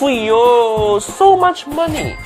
free, oh, so much money.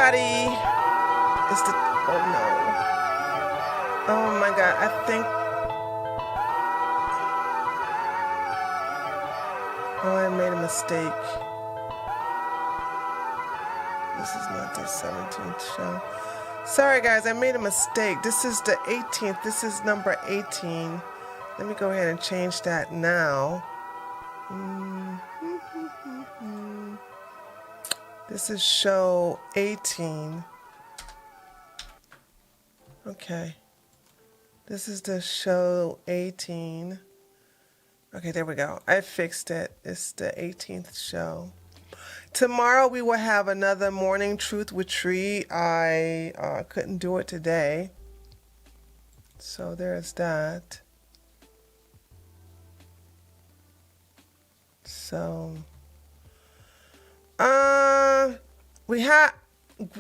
everybody. It's the, oh no. Oh my God, I think, oh, I made a mistake. This is not the 17th show. Sorry guys, I made a mistake. This is the 18th. This is number 18. Let me go ahead and change that now. This is show 18. Okay. This is the show 18. Okay, there we go. I fixed it. It's the 18th show. Tomorrow we will have another Morning Truth with Tree. I couldn't do it today. So there's that. So, we have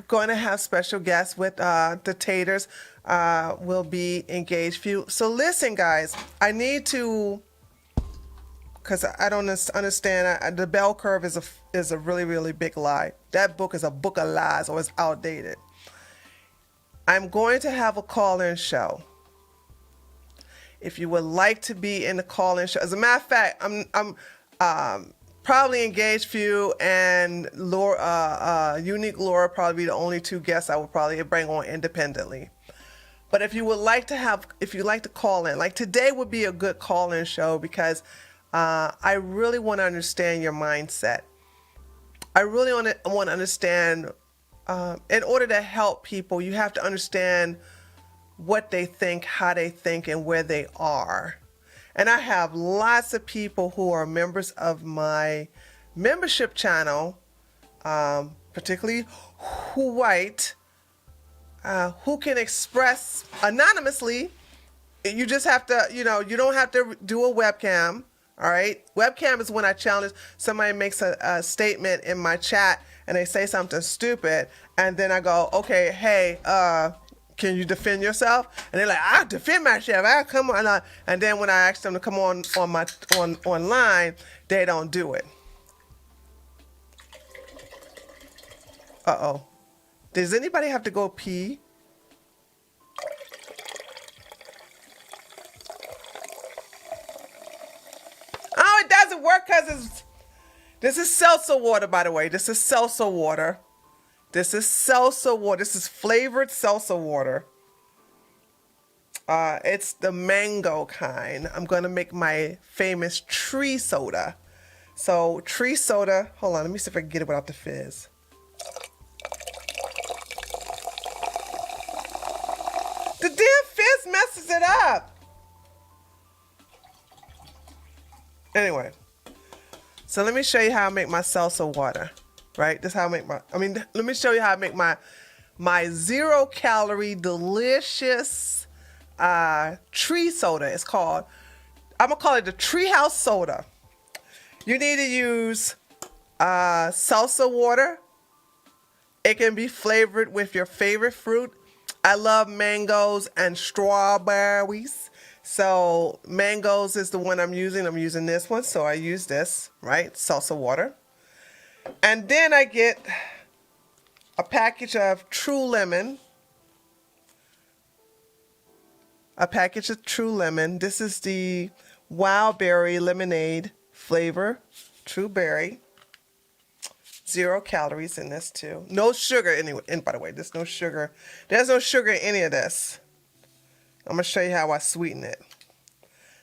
going to have special guests with the Taters. Will be engaged few. So listen, guys, I need to, because I don't understand. The bell curve is a really, really big lie. That book is a book of lies, or it's outdated. I'm going to have a call-in show. If you would like to be in the call-in show, as a matter of fact, I'm probably engaged few, and Laura, Unique Laura, probably be the only two guests I would probably bring on independently. But if you would like to if you like to call in, like today would be a good call-in show, because I really want to understand your mindset. I really want to understand. In order to help people, you have to understand what they think, how they think, and where they are. And I have lots of people who are members of my membership channel, particularly white, who can express anonymously. You just have to, you don't have to do a webcam. All right. Webcam is when I challenge somebody makes a statement in my chat and they say something stupid. And then I go, okay, hey, can you defend yourself? And they're like, I'll defend myself. I'll come on. And then when I ask them to come on online, they don't do it. Uh-oh. Does anybody have to go pee? Oh, it doesn't work because this is seltzer water, by the way. This is seltzer water. This is seltzer water. This is flavored seltzer water. It's the mango kind. I'm going to make my famous tree soda. So tree soda, hold on, let me see if I can get it without the fizz. The damn fizz messes it up. Anyway, so let me show you how I make my seltzer water. Right? This is how I make let me show you how I make my 0-calorie, delicious tree soda. It's called, I'm going to call it the Treehouse Soda. You need to use salsa water. It can be flavored with your favorite fruit. I love mangoes and strawberries. So mangoes is the one I'm using. I'm using this one. So I use this, right? Salsa water. And then I get a package of True Lemon. A package of True Lemon. This is the Wild Berry Lemonade flavor. True Berry. 0 calories in this too. No sugar anyway. And by the way, there's no sugar. There's no sugar in any of this. I'm going to show you how I sweeten it.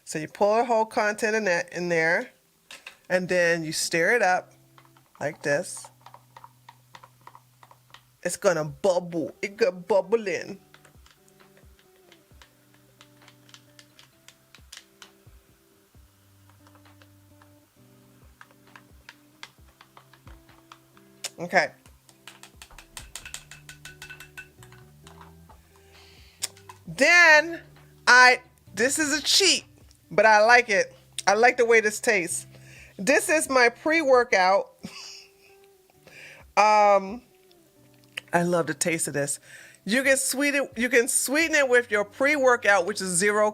So you pull the whole content in there. And then you stir it up. Like this. It's gonna bubble. It got bubbling. Okay. Then this is a cheat, but I like it. I like the way this tastes. This is my pre-workout. I love the taste of this. You can sweeten it with your pre-workout, which is zero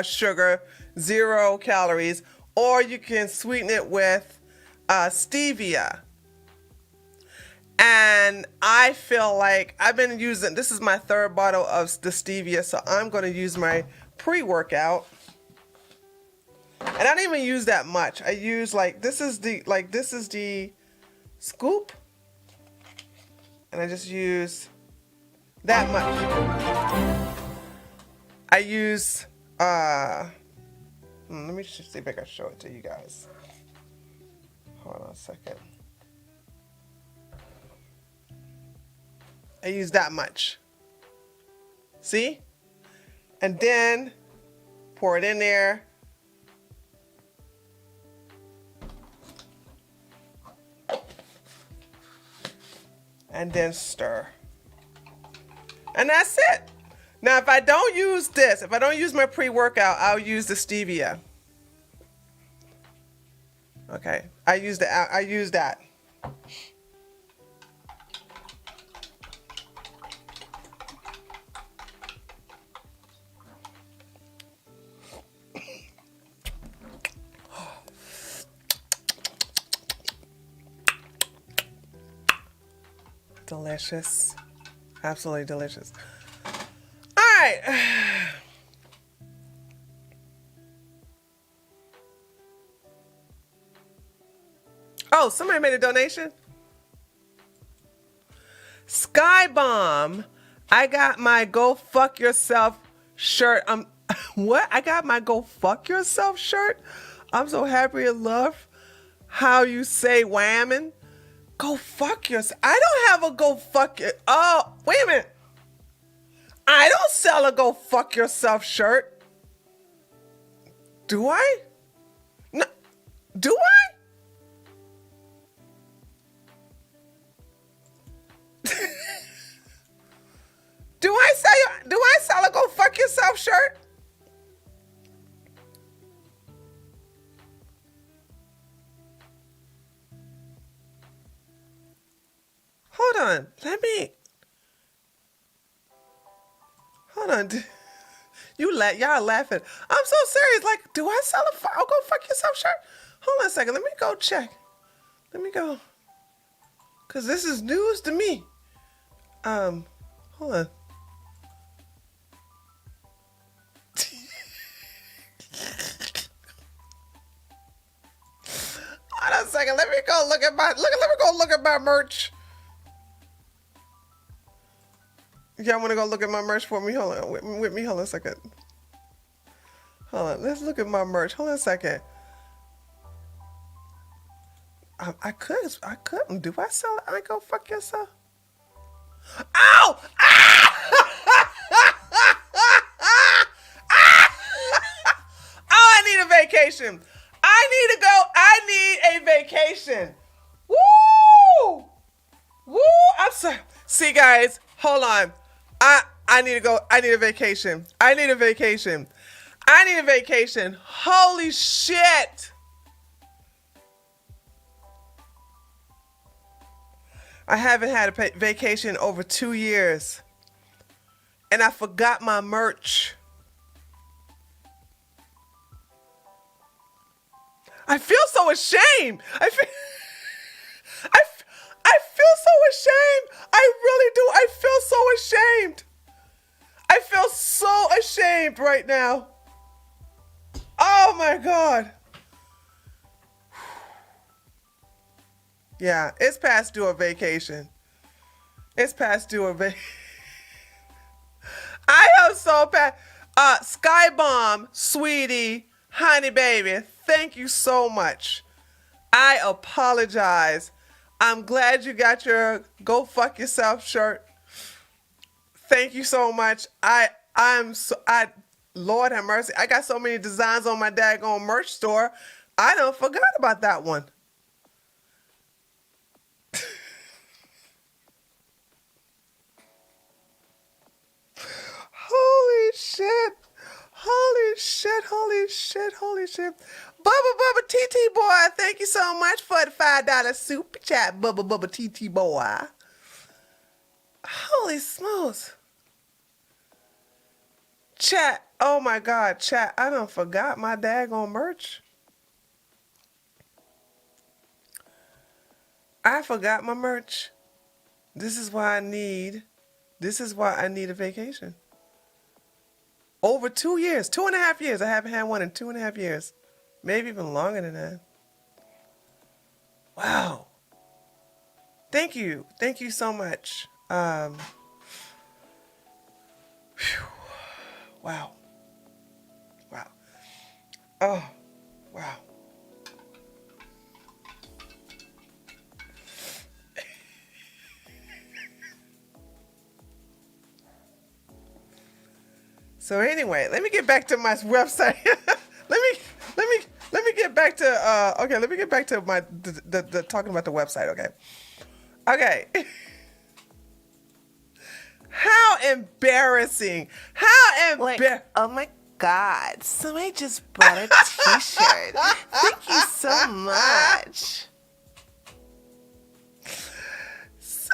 sugar, 0 calories, or you can sweeten it with stevia. And I feel like I've been using, this is my 3rd bottle of the stevia, so I'm going to use my pre-workout. And I don't even use that much. I use this is the scoop. And I just use that much. I use, let me see if I can show it to you guys. Hold on a second. I use that much. See? And then pour it in there. and then stir. And that's it. Now, if I don't use this, if I don't use my pre-workout, I'll use the stevia. Okay, I use that. Delicious. Absolutely delicious. All right. Oh, somebody made a donation? Sky Bomb. I got my Go Fuck Yourself shirt. What? I got my Go Fuck Yourself shirt? I'm so happy and love how you say whamming. Go fuck yourself. I don't have a go fuck it. Oh, wait a minute. I don't sell a go fuck yourself shirt. Do I? No. Do I? Do I sell a go fuck yourself shirt? Hold on. Hold on. Y'all laughing. I'm so serious. Like, do I sell a go fuck yourself shirt? Hold on a second. Let me go check. Let me go. Cause this is news to me. Hold on. Hold on a second. Let me go look at my merch. Y'all want to go look at my merch for me? Hold on. With me. Hold on a second. Hold on. Let's look at my merch. Hold on a second. I couldn't. Do I sell it? I go fuck yourself. Ow! Oh, I need a vacation. I need a vacation. Woo! Woo! I'm sorry. See, guys, hold on. I need to go. I need a vacation. I need a vacation. Holy shit. I haven't had a vacation over 2 years. And I forgot my merch. I feel so ashamed. I feel so ashamed. I really do. I feel so ashamed. I feel so ashamed right now. Oh my God. Yeah, it's past due a vacation. It's past due a vacation. I am so bad. Sky Bomb, sweetie, honey baby, thank you so much. I apologize. I'm glad you got your Go Fuck Yourself shirt. Thank you so much. Lord have mercy. I got so many designs on my daggone merch store. I done forgot about that one. Holy shit. Holy shit. Holy shit. Holy shit. Bubba TT boy, thank you so much for the $5 super chat, Bubba TT boy. Holy smokes. Chat, oh my God, chat, I done forgot my daggone merch. I forgot my merch. This is why I need a vacation. Over 2 years, 2.5 years. I haven't had one in 2.5 years. Maybe even longer than that. Wow. Thank you. Thank you so much. Wow. Wow. Oh, wow. So anyway, let me get back to my website. let me get back to okay. Let me get back to my the talking about the website. Okay. How embarrassing. How Like, embarrassing. oh my God, somebody just bought a t-shirt. Thank you so much. So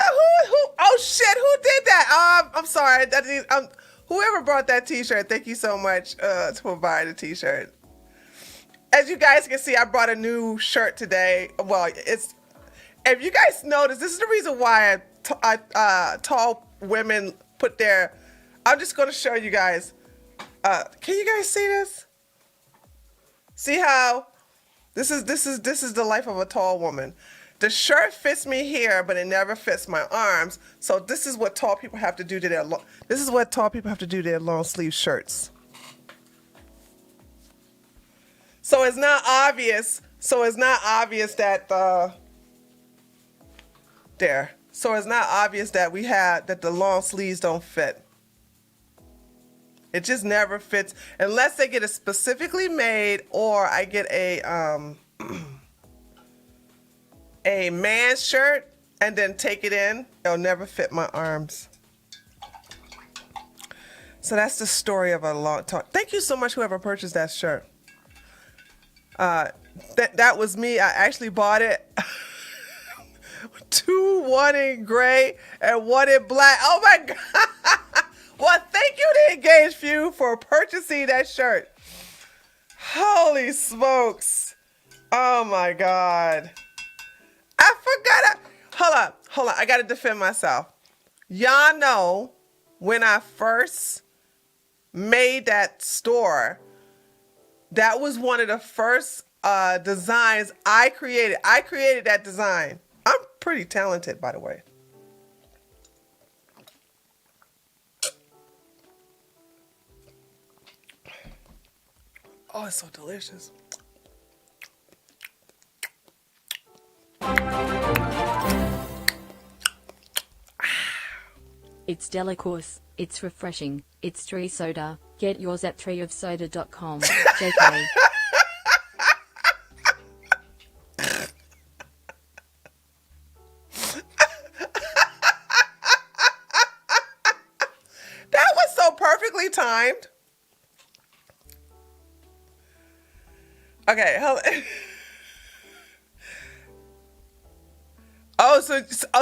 oh shit, who did that? I'm sorry. Whoever brought that t-shirt, thank you so much to provide a t-shirt. As you guys can see, I brought a new shirt today. Well, if you guys notice, this is the reason why tall women put their, I'm just going to show you guys. Can you guys see this? See how this is the life of a tall woman. The shirt fits me here, but it never fits my arms. So this is what tall people have to do to their long sleeve shirts. So it's not obvious. That there. So it's not obvious that that the long sleeves don't fit. It just never fits unless they get it specifically made, or I get a man's shirt and then take it in. It'll never fit my arms. So that's the story of a long talk. Thank you so much, whoever purchased that shirt. That was me. I actually bought it. 2, 1 in gray and 1 in black. Oh my God. Well, thank you to Engage Few for purchasing that shirt. Holy smokes. Oh my God. I forgot. Hold on. I got to defend myself. Y'all know when I first made that store, that was one of the first designs I created. I created that design. I'm pretty talented, by the way. Oh, it's so delicious. It's delicaous, it's refreshing, it's tree soda. Get yours at treeofsoda.com. JK. That was so perfectly timed. Okay, hold on.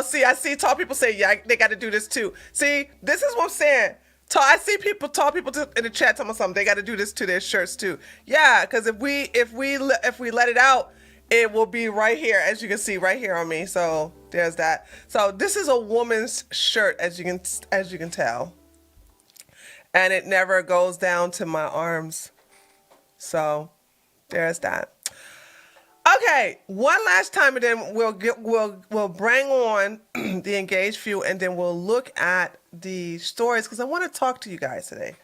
See, I see tall people say, yeah, they got to do this too. See, this is what I'm saying. I see tall people in the chat telling me something. They got to do this to their shirts too. Yeah, because if we let it out, it will be right here, as you can see right here on me. So there's that. So this is a woman's shirt, as you can tell, and it never goes down to my arms. So there's that. Okay, one last time, and then we'll bring on the Engaged Few, and then we'll look at the stories, because I want to talk to you guys today.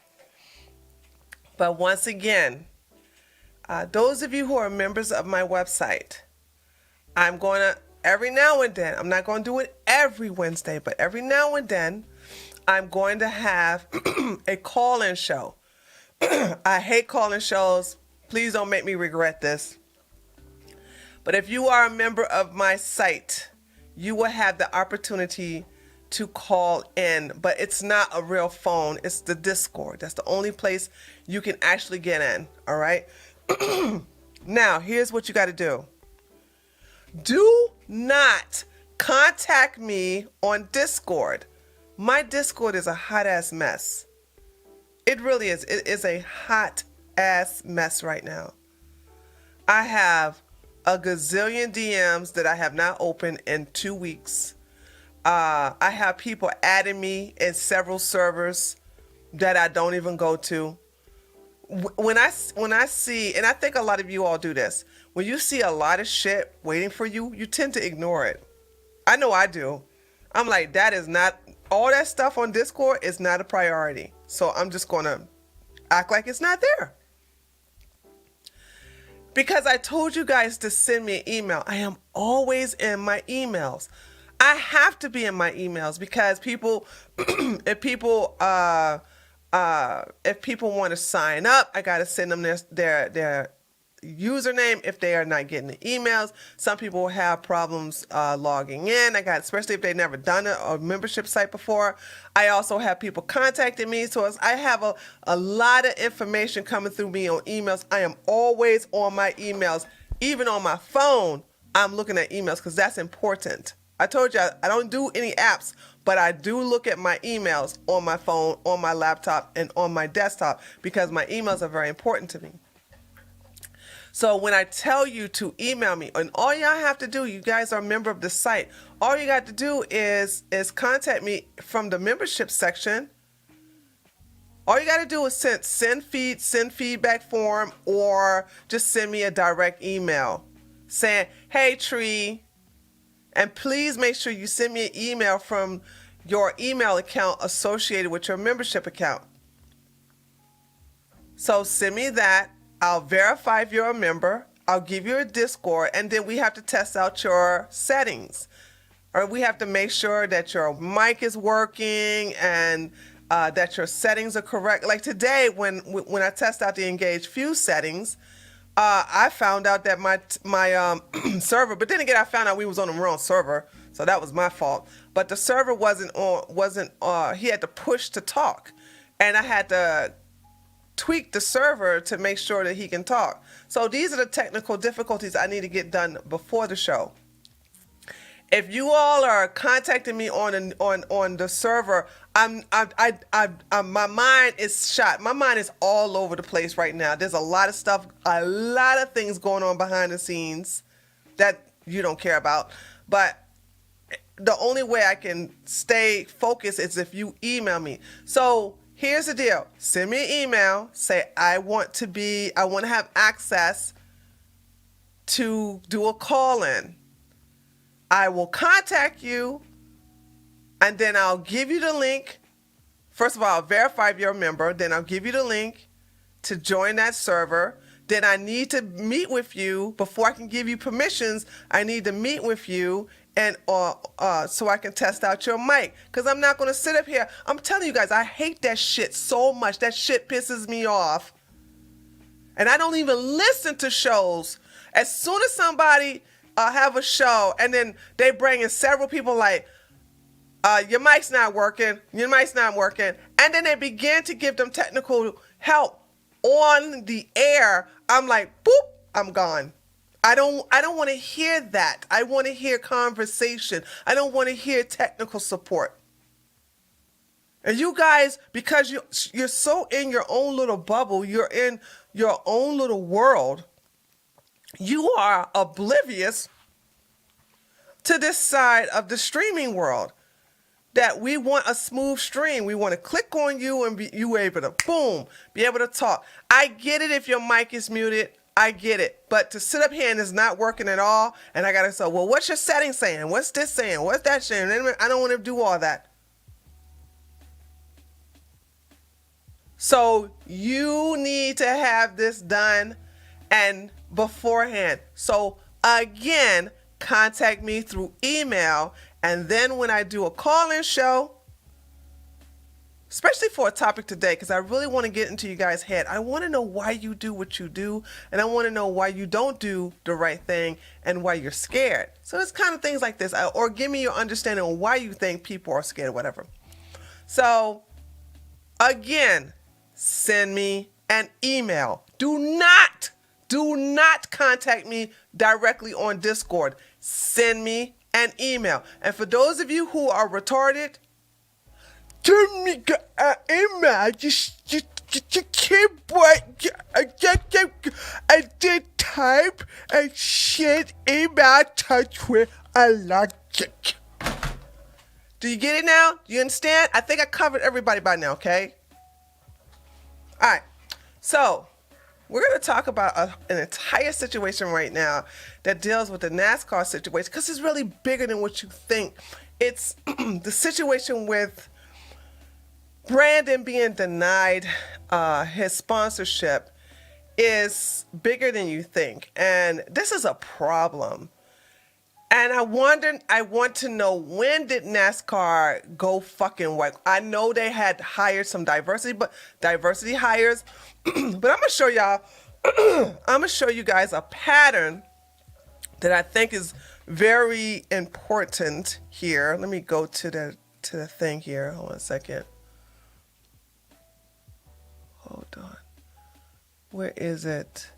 But once again, those of you who are members of my website, I'm going to, every now and then, I'm not going to do it every Wednesday, but every now and then, I'm going to have a call-in show. I hate call-in shows. Please don't make me regret this. But if you are a member of my site, you will have the opportunity to call in. But it's not a real phone. It's the Discord. That's the only place you can actually get in. All right? Now, here's what you got to do. Do not contact me on Discord. My Discord is a hot-ass mess. It really is. It is a hot-ass mess right now. I have a gazillion DMs that I have not opened in 2 weeks. I have people adding me in several servers that I don't even go to. When I see, and I think a lot of you all do this, when you see a lot of shit waiting for you, you tend to ignore it. I know I do. I'm like, that is not, all that stuff on Discord is not a priority. So I'm just going to act like it's not there. Because I told you guys to send me an email. I am always in my emails. I have to be in my emails because people, if people want to sign up, I got to send them their username if they are not getting the emails. Some people have problems logging in. Especially if they've never done a membership site before. I also have people contacting me. So I have a lot of information coming through me on emails. I am always on my emails. Even on my phone, I'm looking at emails because that's important. I told you I don't do any apps, but I do look at my emails on my phone, on my laptop, and on my desktop because my emails are very important to me. So when I tell you to email me, and all y'all have to do, you guys are a member of the site, all you got to do is contact me from the membership section. All you got to do is send feedback form, or just send me a direct email saying, hey, Tree, and please make sure you send me an email from your email account associated with your membership account. So send me that. I'll verify if you're a member. I'll give you a Discord, and then we have to test out your settings. Or we have to make sure that your mic is working and that your settings are correct. Like today, when I test out the Engage Fuse settings, I found out that my server, but then again, I found out we was on the wrong server, so that was my fault. But the server wasn't he had to push to talk, and I had to tweak the server to make sure that he can talk. So these are the technical difficulties I need to get done before the show. If you all are contacting me on the server, my mind is shot. My mind is all over the place right now. There's a lot of stuff, a lot of things going on behind the scenes that you don't care about. But the only way I can stay focused is if you email me. So here's the deal. Send me an email. Say, I want to have access to do a call-in. I will contact you, and then I'll give you the link. First of all, I'll verify if you're a member. Then I'll give you the link to join that server. Then I need to meet with you before I can give you permissions. I need to meet with you and so I can test out your mic. Because I'm not going to sit up here. I'm telling you guys, I hate that shit so much. That shit pisses me off. And I don't even listen to shows. As soon as somebody have a show and then they bring in several people like, your mic's not working, and then they begin to give them technical help on the air, I'm like, boop, I'm gone. I don't want to hear that. I want to hear conversation. I don't want to hear technical support. And you guys, because you're so in your own little bubble, you're in your own little world, you are oblivious to this side of the streaming world. That we want a smooth stream. We want to click on you and you able to, boom, be able to talk. I get it if your mic is muted. I get it. But to sit up here and it's not working at all, and I got to say, well, what's your setting saying? What's this saying? What's that saying? I don't want to do all that. So you need to have this done and beforehand. So again, contact me through email. And then when I do a call-in show, especially for a topic today, because I really want to get into you guys' head. I want to know why you do what you do, and I want to know why you don't do the right thing and why you're scared. So it's kind of things like this, or give me your understanding on why you think people are scared or whatever. So again, send me an email. Do not contact me directly on Discord. Send me an email. And for those of you who are retarded, send me an email. Just keyboard and then type and send email touch with a logic. Do you get it now? Do you understand? I think I covered everybody by now, okay? All right. So we're going to talk about an entire situation right now that deals with the NASCAR situation, because it's really bigger than what you think. It's the situation with Brandon being denied his sponsorship is bigger than you think. And this is a problem. And I want to know, when did NASCAR go fucking white? I know they had hired some diversity hires, but I'm going to show y'all I'm going to show you guys a pattern that I think is very important here. Let me go to the thing here. Hold on a second. Hold on. Where is it?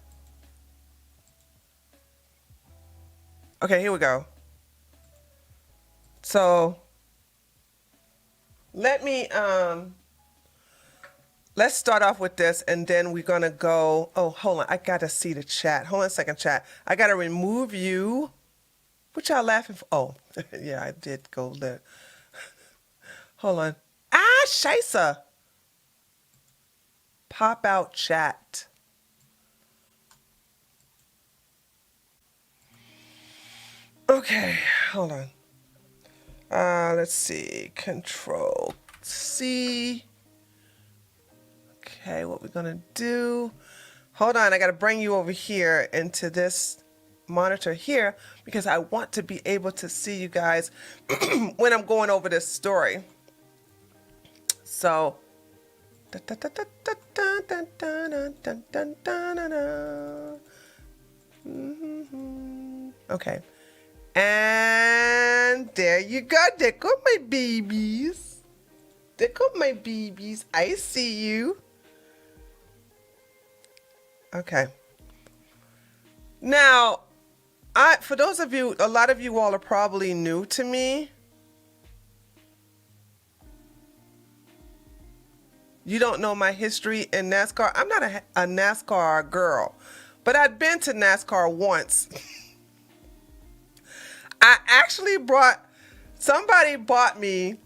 Okay, here we go. So let me let's start off with this, and then we're gonna go. Oh, hold on, I gotta see the chat. Hold on a second, chat. I gotta remove you. What y'all laughing for? Oh, yeah, I did go there. Hold on. Ah, Shisa. Pop out chat. Okay, hold on. Let's see. Control C. Okay, what we're gonna do. Hold on, I gotta bring you over here into this monitor here because I want to be able to see you guys when I'm going over this story. So okay. And there you go. There go my babies. There go my babies. I see you. Okay. Now, for those of you, a lot of you all are probably new to me. You don't know my history in NASCAR. I'm not a NASCAR girl, but I'd been to NASCAR once. I actually somebody bought me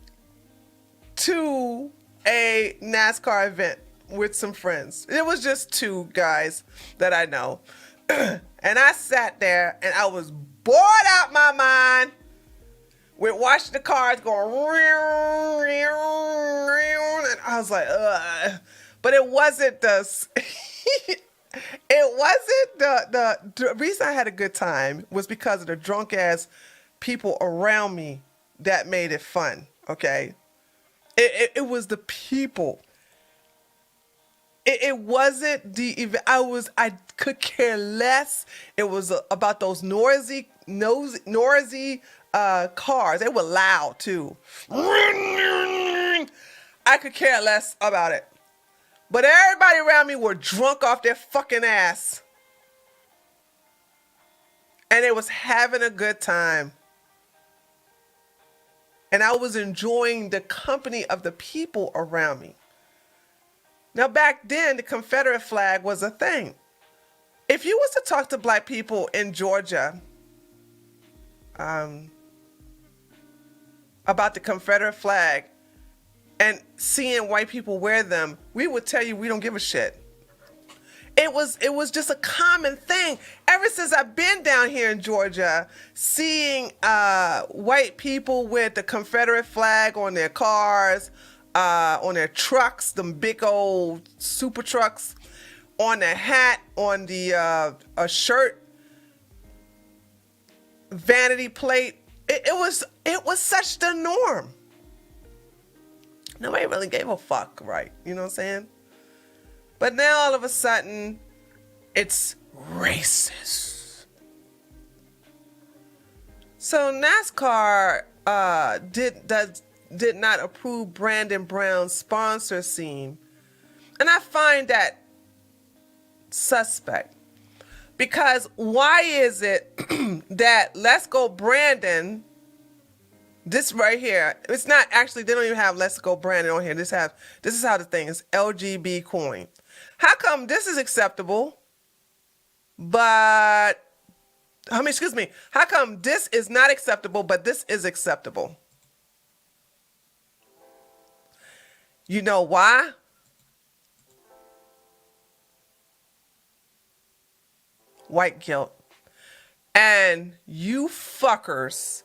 to a NASCAR event with some friends. It was just two guys that I know. And I sat there and I was bored out my mind with watching the cars going, and I was like, ugh. But it wasn't the reason I had a good time was because of the drunk ass people around me that made it fun. Okay. It was the people. It wasn't the event. I could care less. It was about those noisy cars. They were loud too. I could care less about it. But everybody around me were drunk off their fucking ass. And they was having a good time. And I was enjoying the company of the people around me. Now, back then, the Confederate flag was a thing. If you was to talk to black people in Georgia about the Confederate flag and seeing white people wear them, we would tell you we don't give a shit. It was just a common thing. Ever since I've been down here in Georgia, seeing white people with the Confederate flag on their cars, on their trucks, them big old super trucks, on their hat, on the a shirt, vanity plate. It was such the norm. Nobody really gave a fuck, right? You know what I'm saying? But now all of a sudden, it's racist. So NASCAR did not approve Brandon Brown's sponsor scheme. And I find that suspect. Because why is it that Let's Go Brandon, this right here, it's not actually, they don't even have Let's Go Brandon on here. This is how the thing is, LGB coin. How come this is acceptable, but, how come this is not acceptable, but this is acceptable? You know why? White guilt. And you fuckers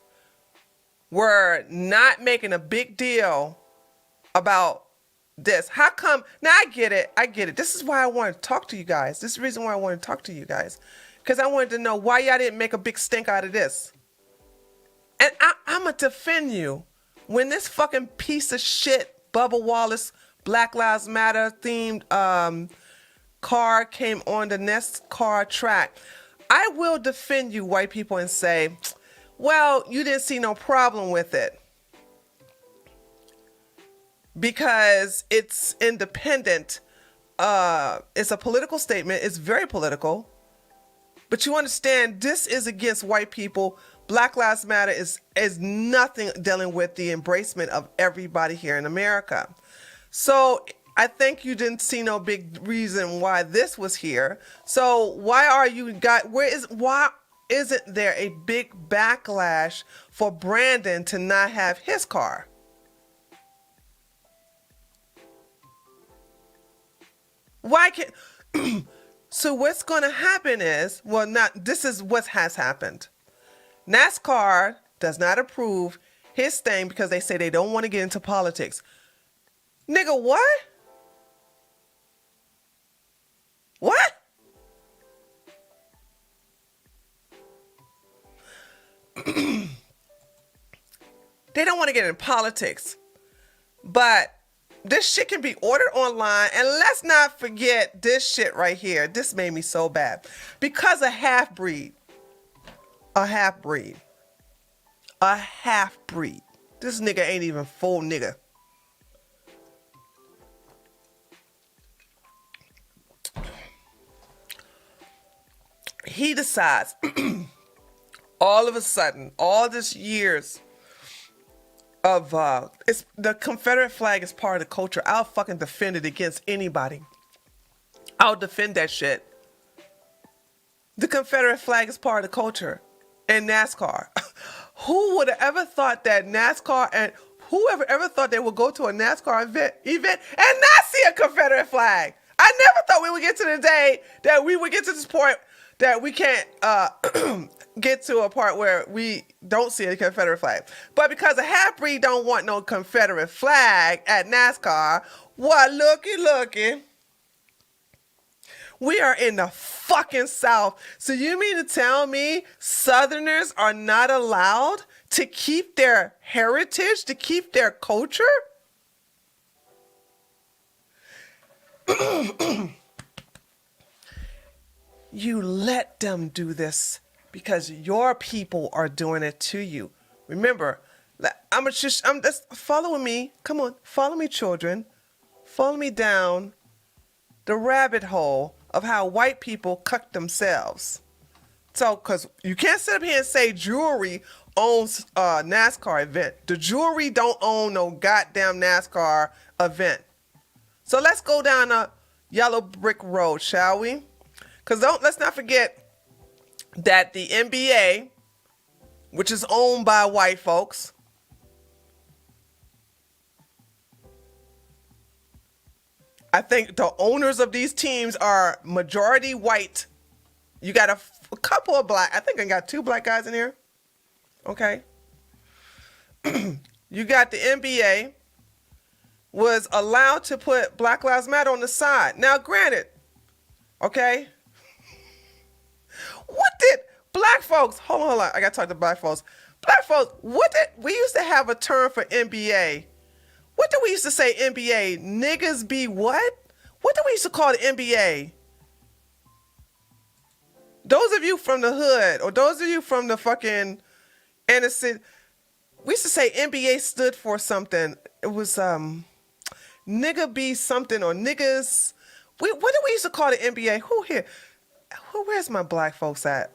were not making a big deal about this. How come? Now I get it. This is why I wanted to talk to you guys. This is the reason why I wanted to talk to you guys. Because I wanted to know why y'all didn't make a big stink out of this. And I'm going to defend you. When this fucking piece of shit, Bubba Wallace, Black Lives Matter themed car came on the NASCAR track, I will defend you white people and say, well, you didn't see no problem with it because it's independent. It's a political statement. It's very political. But you understand, this is against white people. Black Lives Matter is nothing dealing with the embracement of everybody here in America. So I think you didn't see no big reason why this was here. So why isn't there a big backlash for Brandon to not have his car? Why can't... So what's going to happen is, this is what has happened. NASCAR does not approve his thing because they say they don't want to get into politics. Nigga, what? What? They don't want to get in politics. But this shit can be ordered online. And let's not forget this shit right here. This made me so bad. Because a half-breed. This nigga ain't even full nigga. He decides all of a sudden, all this years of it's the Confederate flag is part of the culture. I'll fucking defend it against anybody. I'll defend that shit. The Confederate flag is part of the culture in NASCAR. Who would have ever thought that NASCAR and whoever ever thought they would go to a NASCAR event and not see a Confederate flag? I never thought we would get to the day that we would get to this point that we can't get to a part where we don't see a Confederate flag. But because a half-breed don't want no Confederate flag at NASCAR, what, looky. We are in the fucking South. So you mean to tell me Southerners are not allowed to keep their heritage, to keep their culture? You let them do this because your people are doing it to you. Remember, I'm just following me. Come on, follow me, children. Follow me down the rabbit hole of how white people cuck themselves. So, because you can't sit up here and say jewelry owns a NASCAR event. The jewelry don't own no goddamn NASCAR event. So let's go down a yellow brick road, shall we? Because let's not forget that the NBA, which is owned by white folks, I think the owners of these teams are majority white. You got a couple of black. I think I got 2 black guys in here. Okay. You got the NBA was allowed to put Black Lives Matter on the side. Now, granted, okay, what did black folks, hold on, I got to talk to black folks. Black folks, we used to have a term for NBA. What did we used to say NBA? Niggas be what? What did we used to call the NBA? Those of you from the hood, or those of you from the fucking innocent, we used to say NBA stood for something. It was nigga be something, or niggas. What did we used to call the NBA? Who here? Where's my black folks at?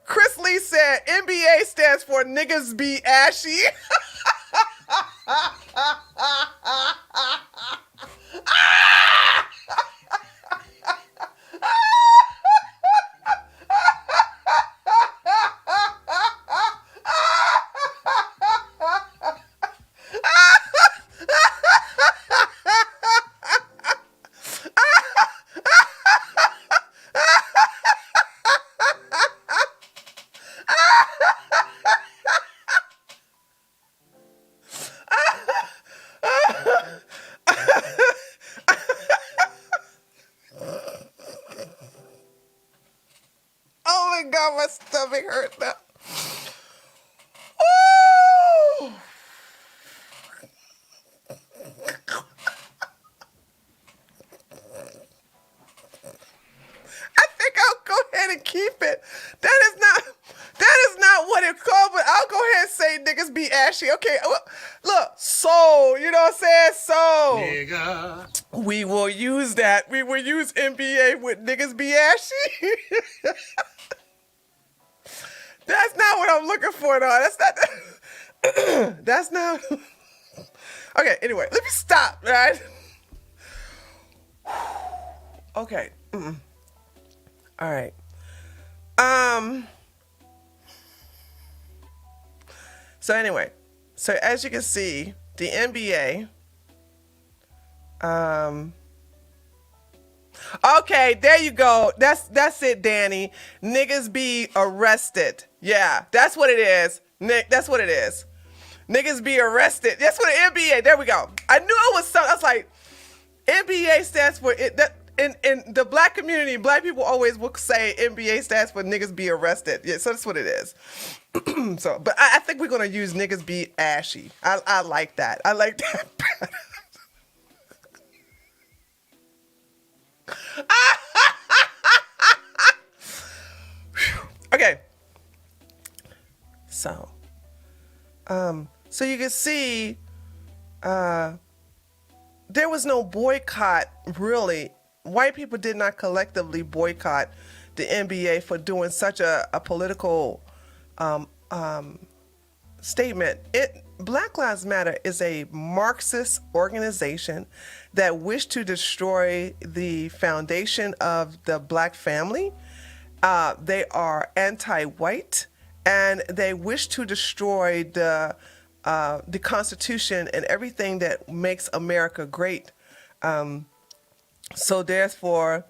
Chris Lee said NBA stands for niggas be ashy. ashy. Okay, look, soul. You know what I'm saying? Soul. Nigga. We will use that. We will use NBA with niggas be ashy. That's not what I'm looking for, though. That's not. That's not. Okay. Anyway, let me stop. Right. Okay. All right. So anyway, so as you can see, the NBA. Okay, there you go. That's it, Danny. Niggas be arrested. Yeah, that's what it is. Nick, that's what it is. Niggas be arrested. That's what the NBA. There we go. I knew it was something. I was like, NBA stands for it. That in the black community, black people always will say NBA stands for niggas be arrested. Yeah, so that's what it is. So, but I think we're gonna use niggas be ashy. I like that. I like that. Okay. So, so you can see, there was no boycott, really. White people did not collectively boycott the NBA for doing such a political statement. Black Lives Matter is a Marxist organization that wished to destroy the foundation of the black family. They are anti-white, and they wish to destroy the Constitution and everything that makes America great. So therefore,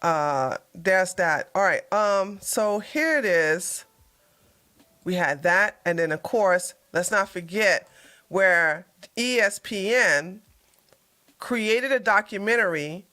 there's that. All right. So here it is. We had that, and then of course, let's not forget where ESPN created a documentary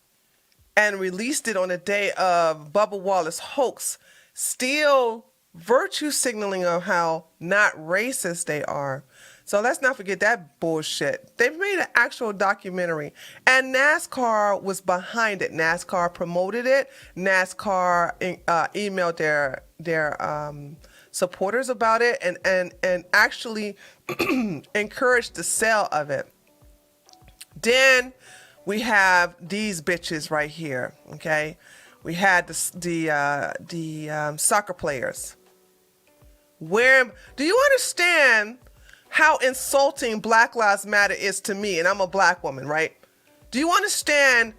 and released it on the day of Bubba Wallace hoax, still virtue signaling of how not racist they are. So let's not forget that bullshit. They've made an actual documentary, and NASCAR was behind it. NASCAR promoted it. NASCAR emailed their supporters about it and actually encouraged the sale of it. Then we have these bitches right here. Okay, we had the soccer players. Where do you understand how insulting Black Lives Matter is to me? And I'm a black woman, right? Do you understand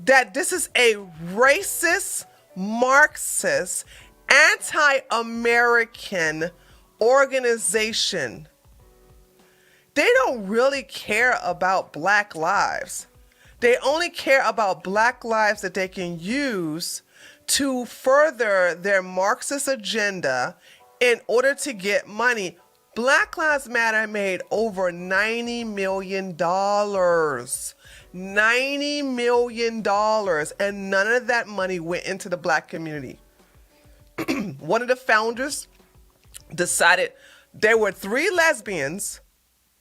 that this is a racist, Marxist, anti-American organization? They don't really care about black lives. They only care about black lives that they can use to further their Marxist agenda in order to get money. Black Lives Matter made over $90 million. $90 million. And none of that money went into the black community. One of the founders decided there were 3 lesbians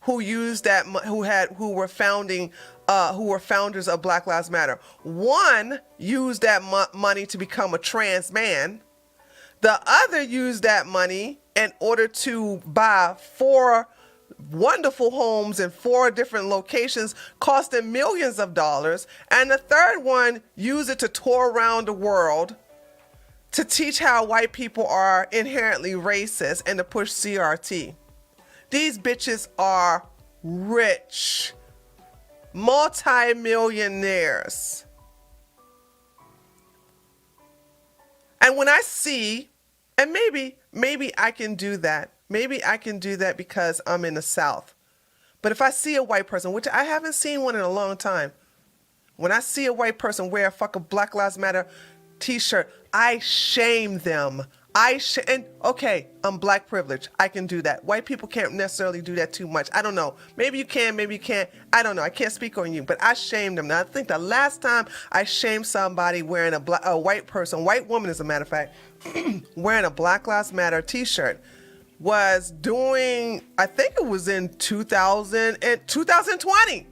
who used that, who were founders of Black Lives Matter. One used that money to become a trans man. The other used that money in order to buy 4 wonderful homes in 4 different locations, costing millions of dollars. And the third one used it to tour around the world to teach how white people are inherently racist and to push CRT. These bitches are rich, multi-millionaires. And when I see, and maybe I can do that. Maybe I can do that because I'm in the South. But if I see a white person, which I haven't seen one in a long time, when I see a white person wear a fucking Black Lives Matter t-shirt, I shame them. And okay, I'm black privileged. I can do that. White people can't necessarily do that too much. I don't know. Maybe you can, maybe you can't. I don't know. I can't speak on you, but I shame them. Now, I think the last time I shamed somebody wearing a white woman, as a matter of fact, wearing a Black Lives Matter t-shirt was doing, I think it was in 2020.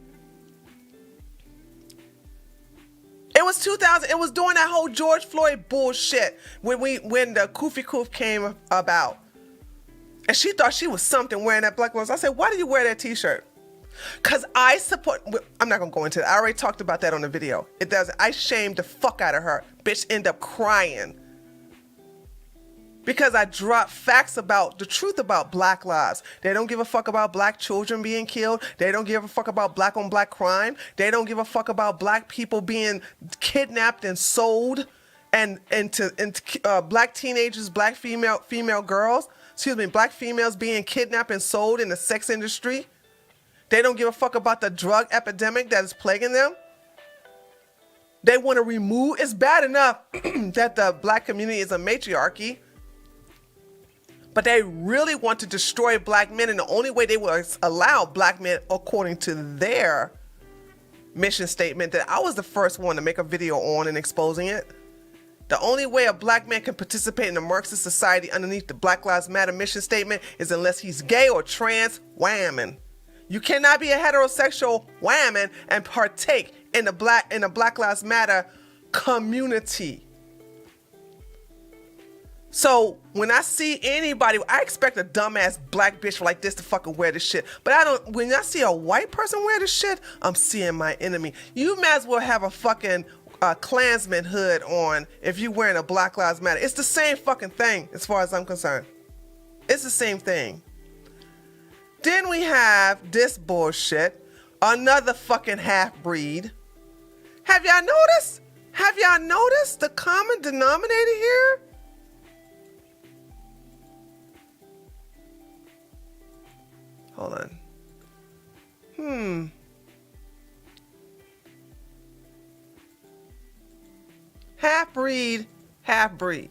It was 2000. It was during that whole George Floyd bullshit when the Koofy Koof came about. And she thought she was something wearing that black rose. I said, why do you wear that t-shirt? Because I support, I'm not going to go into it. I already talked about that on the video. It doesn't, I shamed the fuck out of her. Bitch end up crying. Because I dropped facts about the truth about black lives. They don't give a fuck about black children being killed. They don't give a fuck about black on black crime. They don't give a fuck about black people being kidnapped and sold and black teenagers, black female girls, black females being kidnapped and sold in the sex industry. They don't give a fuck about the drug epidemic that is plaguing them. They want to remove, it's bad enough that the black community is a matriarchy, but they really want to destroy black men, and the only way they will allow black men, according to their mission statement that I was the first one to make a video on and exposing it, the only way a black man can participate in a Marxist society underneath the Black Lives Matter mission statement is unless he's gay or trans whammon. You cannot be a heterosexual whammon and partake in the Black Lives Matter community. So when I see anybody, I expect a dumbass black bitch like this to fucking wear this shit. But I don't, when I see a white person wear this shit, I'm seeing my enemy. You might as well have a fucking Klansman hood on if you wearing a Black Lives Matter. It's the same fucking thing as far as I'm concerned. It's the same thing. Then we have this bullshit, another fucking half-breed. Have y'all noticed? Have y'all noticed the common denominator here? Hold on. Half-breed, half-breed.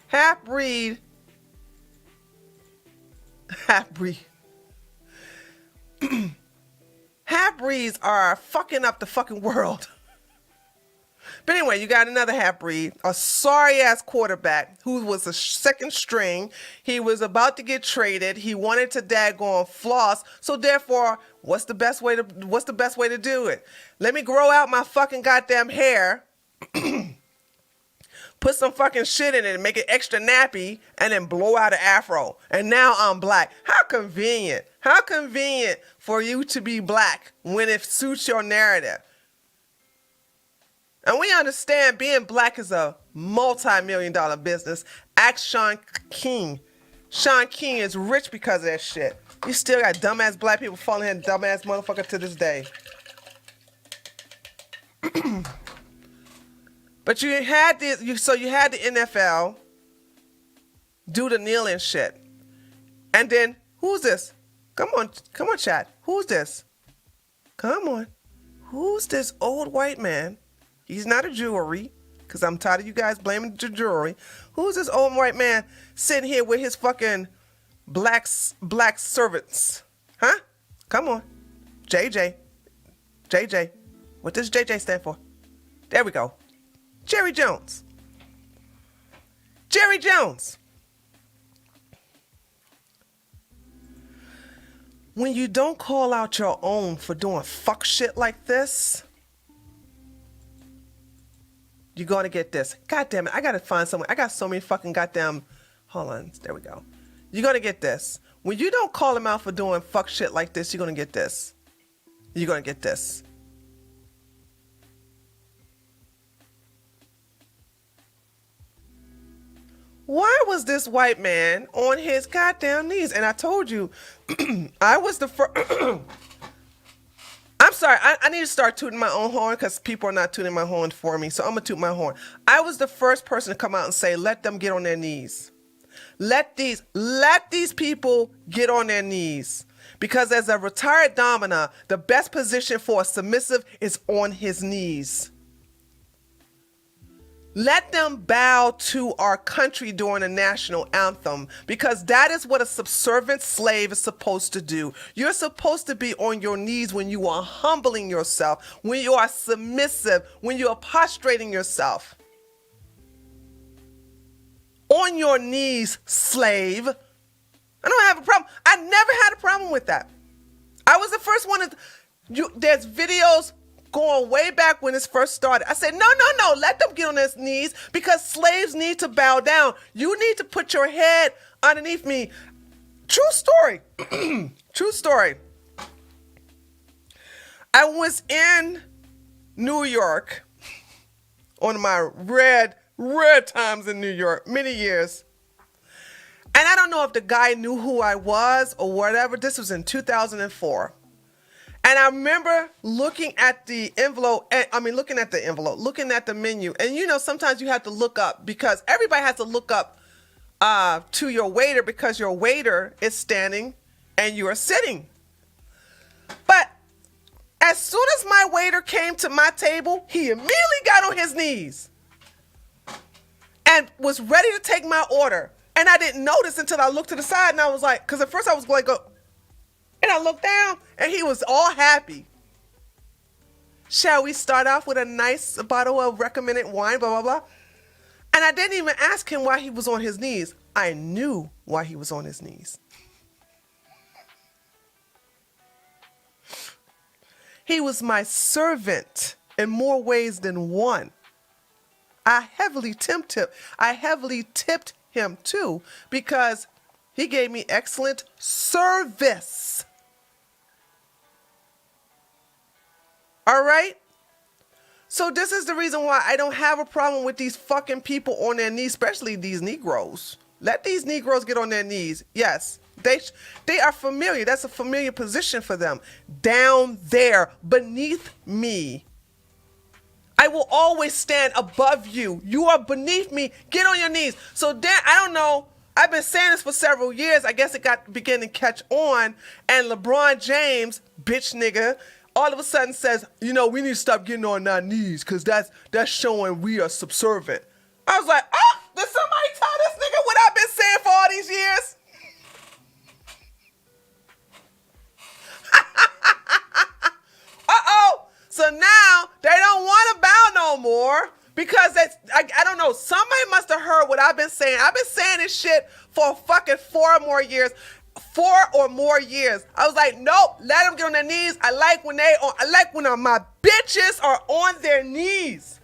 Half-breed, half-breed. Half-breeds are fucking up the fucking world. But anyway, you got another half-breed, a sorry-ass quarterback who was a second string. He was about to get traded. He wanted to daggone floss. So therefore, what's the best way to do it? Let me grow out my fucking goddamn hair, put some fucking shit in it and make it extra nappy, and then blow out an afro. And now I'm black. How convenient. How convenient for you to be black when it suits your narrative. And we understand being black is a multi-million-dollar business. Ask Sean King. Sean King is rich because of that shit. You still got dumbass black people falling in dumbass motherfucker to this day. But you had this, you had the NFL do the kneeling shit. And then, who's this? Come on, chat. Who's this? Come on. Who's this old white man? He's not a jewelry, because I'm tired of you guys blaming the jewelry. Who's this old white man sitting here with his fucking black servants? Huh? Come on. JJ. What does JJ stand for? There we go. Jerry Jones. Jerry Jones. When you don't call out your own for doing fuck shit like this, you're going to get this. God damn it. I got to find someone. I got so many fucking goddamn. Hold on. There we go. You're going to get this. When you don't call them out for doing fuck shit like this, you're going to get this. You're going to get this. Why was this white man on his goddamn knees? And I told you, I was the first. I'm sorry, I need to start tooting my own horn because people are not tooting my horn for me. So I'm going to toot my horn. I was the first person to come out and say, let them get on their knees. Let these people get on their knees. Because as a retired domina, the best position for a submissive is on his knees. Let them bow to our country during the national anthem, because that is what a subservient slave is supposed to do. You're supposed to be on your knees when you are humbling yourself, when you are submissive, when you are prostrating yourself. On your knees, slave. I don't have a problem. I never had a problem with that. I was the first one there's videos going way back when this first started. I said, no, let them get on their knees because slaves need to bow down. You need to put your head underneath me. True story. True story. I was in New York on my rare times in New York, many years. And I don't know if the guy knew who I was or whatever. This was in 2004. And I remember looking at the menu. And you know, sometimes you have to look up because everybody has to look up to your waiter because your waiter is standing and you are sitting. But as soon as my waiter came to my table, he immediately got on his knees and was ready to take my order. And I didn't notice until I looked to the side and I was like, because at first I was like, and I looked down and he was all happy. Shall we start off with a nice bottle of recommended wine, blah, blah, blah. And I didn't even ask him why he was on his knees. I knew why he was on his knees. He was my servant in more ways than one. I heavily tipped him too because he gave me excellent service. All right? So this is the reason why I don't have a problem with these fucking people on their knees, especially these Negroes. Let these Negroes get on their knees. Yes, they are familiar. That's a familiar position for them. Down there, beneath me. I will always stand above you. You are beneath me. Get on your knees. So then, I don't know. I've been saying this for several years. I guess it began to catch on. And LeBron James, bitch nigga, all of a sudden says, you know, we need to stop getting on our knees because that's showing we are subservient. I was like, oh, did somebody tell this nigga what I've been saying for all these years? Uh-oh. So now they don't want to bow no more because I don't know. Somebody must have heard what I've been saying. I've been saying this shit for fucking 4 or more years. I was like, nope, let them get on their knees. I like when my bitches are on their knees.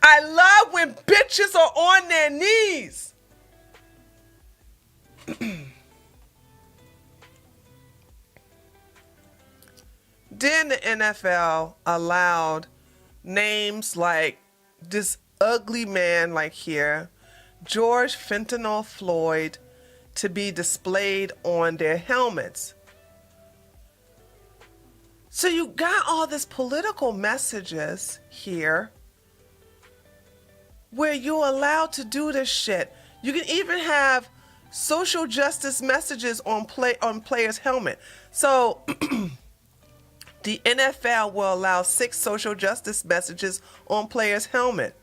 I love when bitches are on their knees. Then the NFL allowed names like this ugly man like here, George Fentanyl Floyd, to be displayed on their helmets. So you got all this political messages here where you're allowed to do this shit. You can even have social justice messages on players' helmet. So the NFL will allow 6 social justice messages on players' helmet.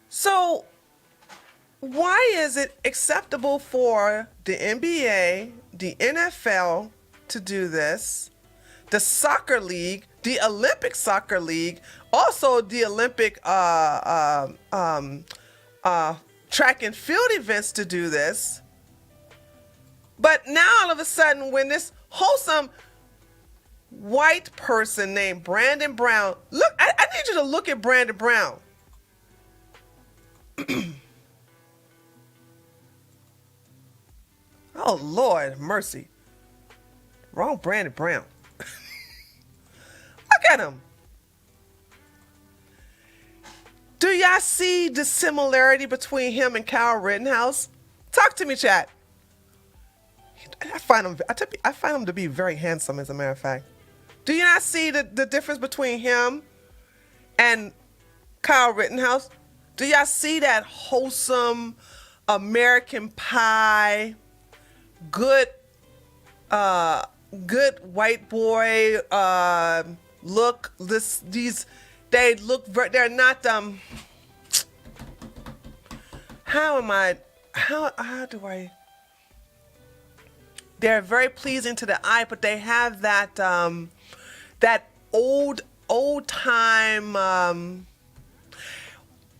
So why is it acceptable for the NBA, the NFL to do this, the soccer league, the Olympic soccer league, also the Olympic track and field events to do this? But now all of a sudden, when this wholesome white person named Brandon Brown, look, I need you to look at Brandon Brown. Oh, Lord, mercy. Wrong Brandon Brown. Look at him. Do y'all see the similarity between him and Kyle Rittenhouse? Talk to me, chat. I find him to be very handsome, as a matter of fact. Do you not see the difference between him and Kyle Rittenhouse? Do y'all see that wholesome American pie, good white boy look? They're not they're very pleasing to the eye, but they have that that old time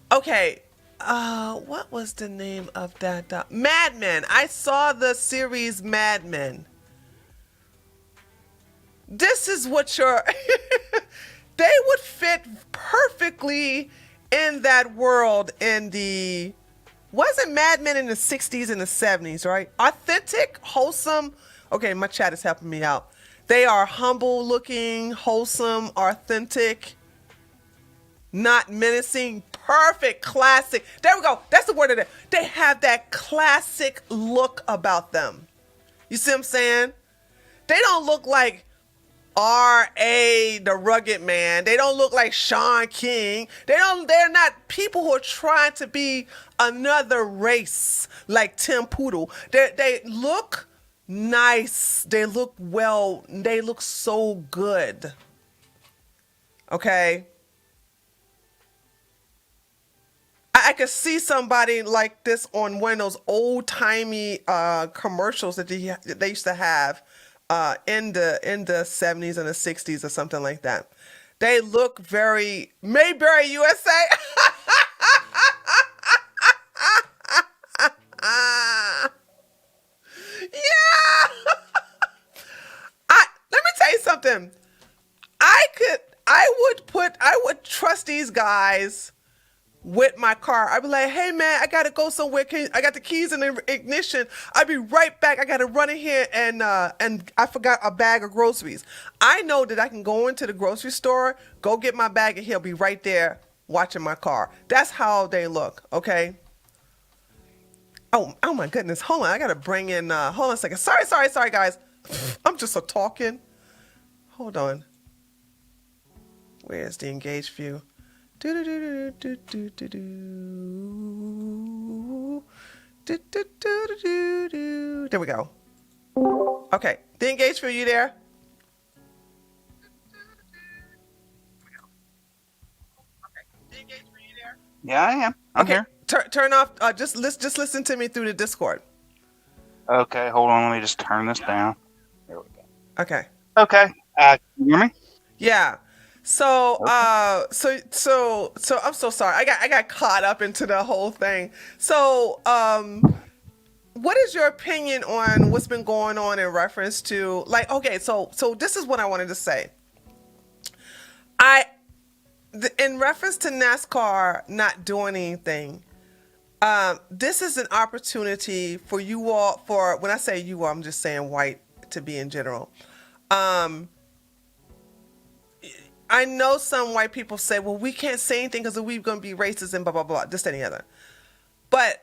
okay, what was the name of that? Mad Men. I saw the series Mad Men. This is what they would fit perfectly in that world in the wasn't Mad Men in the 60s and the 70s, right? Authentic, wholesome. Okay, my chat is helping me out. They are humble looking, wholesome, authentic, not menacing, perfect, classic. There we go. That's the word of it. They have that classic look about them. You see what I'm saying? They don't look like R.A. the Rugged Man. They don't look like Sean King. They're not people who are trying to be another race like Tim Poodle. They look nice. They look well. They look so good. Okay. I could see somebody like this on one of those old timey commercials that they used to have in the 70s and the 60s or something like that. They look very Mayberry USA. Yeah. Let me tell you something. I would trust these guys with my car. I'd be like, hey man, I gotta go somewhere. I got the keys in the ignition. I'll be right back. I gotta run in here and I forgot a bag of groceries. I know that I can go into the grocery store, go get my bag, and he'll be right there watching my car. That's how they look, okay? Oh my goodness. Hold on. I gotta bring in hold on a second. Sorry guys. I'm just a talking. Hold on. Where's the engaged view? There we go. Okay, the engaged view, you there? Yeah, I am. I'm Okay, here. turn off. Just listen to me through the Discord. Okay, hold on. Let me just turn this down. There we go. Okay. Okay. Can you hear me? Yeah. So, Okay. so I'm so sorry. I got caught up into the whole thing. So, what is your opinion on what's been going on in reference to like? Okay, so this is what I wanted to say. In reference to NASCAR not doing anything, this is an opportunity for you all. For when I say you all, I'm just saying white to be in general. I know some white people say, well, we can't say anything because we're going to be racist and blah, blah, blah, this, that, and the other. But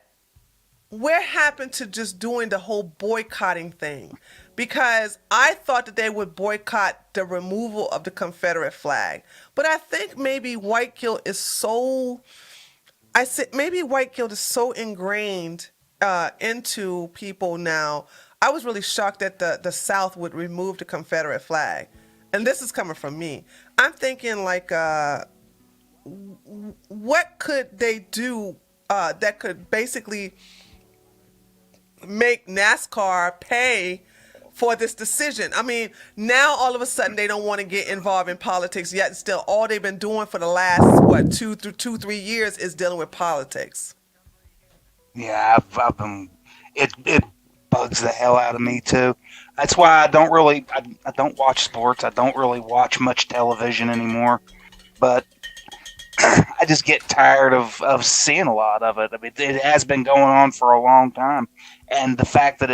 where happened to just doing the whole boycotting thing? Because I thought that they would boycott the removal of the Confederate flag. But I think maybe white guilt is so ingrained into people now. I was really shocked that the South would remove the Confederate flag. And this is coming from me. I'm thinking like, what could they do that could basically make NASCAR pay for this decision? I mean, now all of a sudden they don't want to get involved in politics, yet still all they've been doing for the last, 3 years is dealing with politics. Yeah, I've been. It bugs the hell out of me too. That's why I don't watch sports. I don't really watch much television anymore. But I just get tired of seeing a lot of it. I mean, it has been going on for a long time, and the fact that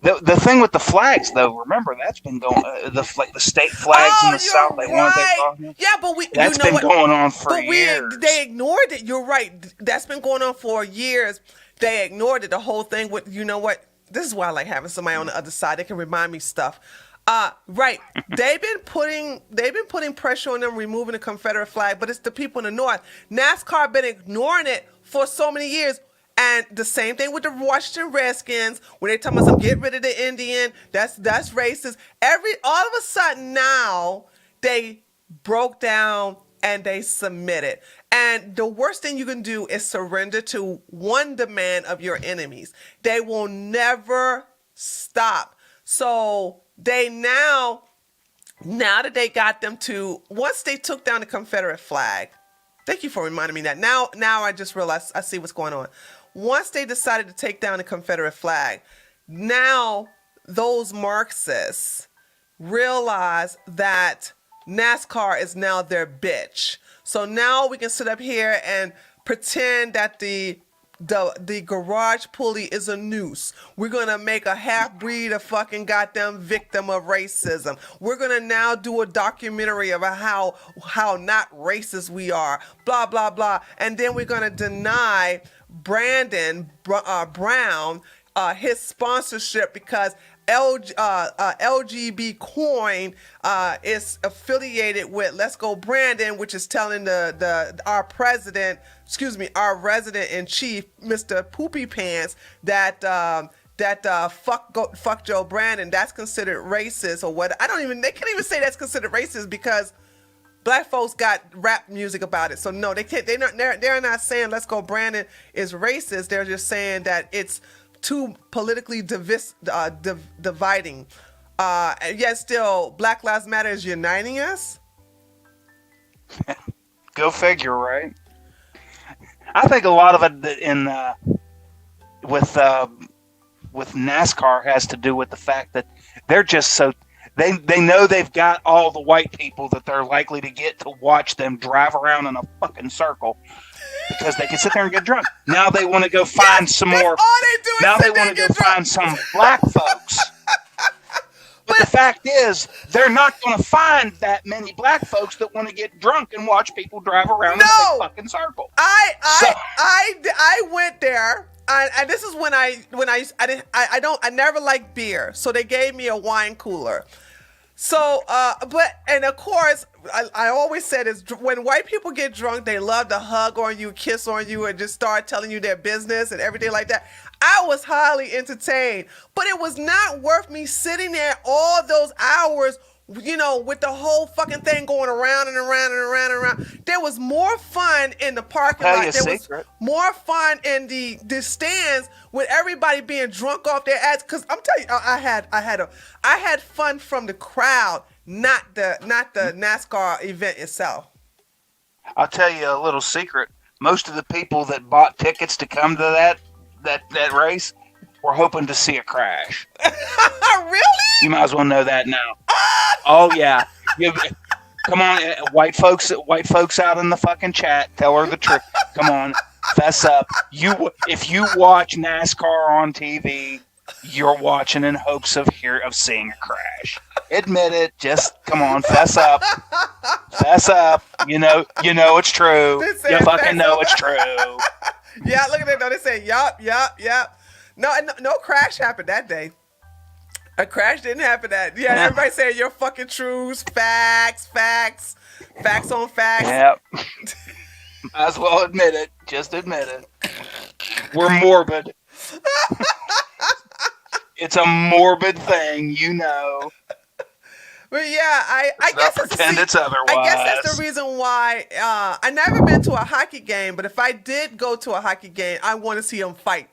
the thing with the flags though, remember that's been going the state flags in Oh, the South. you're They wanted right. that. Yeah, but That's been going on for years. They ignored it. You're right. That's been going on for years. They ignored it. The whole thing with, you know what? This is why I like having somebody on the other side. They can remind me stuff. Right. They've been putting pressure on them removing the Confederate flag, but it's the people in the North. NASCAR been ignoring it for so many years. And the same thing with the Washington Redskins, when they tell us get rid of the Indian, that's racist. All of a sudden now they broke down and they submitted. And the worst thing you can do is surrender to one demand of your enemies. They will never stop. So they now that they got them to, once they took down the Confederate flag, thank you for reminding me that. Now I just realized, I see what's going on. Once they decided to take down the Confederate flag, now those Marxists realize that NASCAR is now their bitch. So now we can sit up here and pretend that the garage pulley is a noose. We're gonna make a half breed a fucking goddamn victim of racism. We're gonna now do a documentary about how not racist we are. Blah blah blah. And then we're gonna deny Brandon Brown his sponsorship because LGB Coin is affiliated with Let's Go Brandon, which is telling our resident in chief, Mr. Poopy Pants, that fuck Joe Brandon. That's considered racist or what? They can't even say that's considered racist because black folks got rap music about it. So no, they can't. They're not saying Let's Go Brandon is racist. They're just saying that it's too politically dividing. And yet still, Black Lives Matter is uniting us. Go figure, right? I think a lot of it with NASCAR has to do with the fact that they're just so they know they've got all the white people that they're likely to get to watch them drive around in a fucking circle because they can sit there and get drunk. Now they want to go find some more. All they do is now they want to go find some black folks. But the fact is, they're not going to find that many black folks that want to get drunk and watch people drive around in a fucking circle. I went there, and this is when I never liked beer, so they gave me a wine cooler. So, and of course, I always said is when white people get drunk, they love to hug on you, kiss on you, and just start telling you their business and everything like that. I was highly entertained, but it was not worth me sitting there all those hours, with the whole fucking thing going around and around and around and around. There was more fun in the parking lot. There was more fun in the stands with everybody being drunk off their ass. Cause I'm telling you, I had fun from the crowd, not the NASCAR event itself. I'll tell you a little secret. Most of the people that bought tickets to come to that race were hoping to see a crash. Really? You might as well know that now. Oh yeah. Come on, white folks out in the fucking chat, tell her the truth. Come on, fess up. If you watch NASCAR on TV, you're watching in hopes of seeing a crash. Admit it. Just come on, fess up. Fess up. You know it's true. You fucking know it's true. Yeah, look at it. No, they say yup. No crash happened that day. A crash didn't happen that. Yeah, everybody saying you're fucking truths, facts on facts. Yep. Might as well admit it. Just admit it. We're morbid. It's a morbid thing, But yeah, I guess it's otherwise. I guess that's the reason why I never been to a hockey game, but if I did go to a hockey game, I want to see them fight.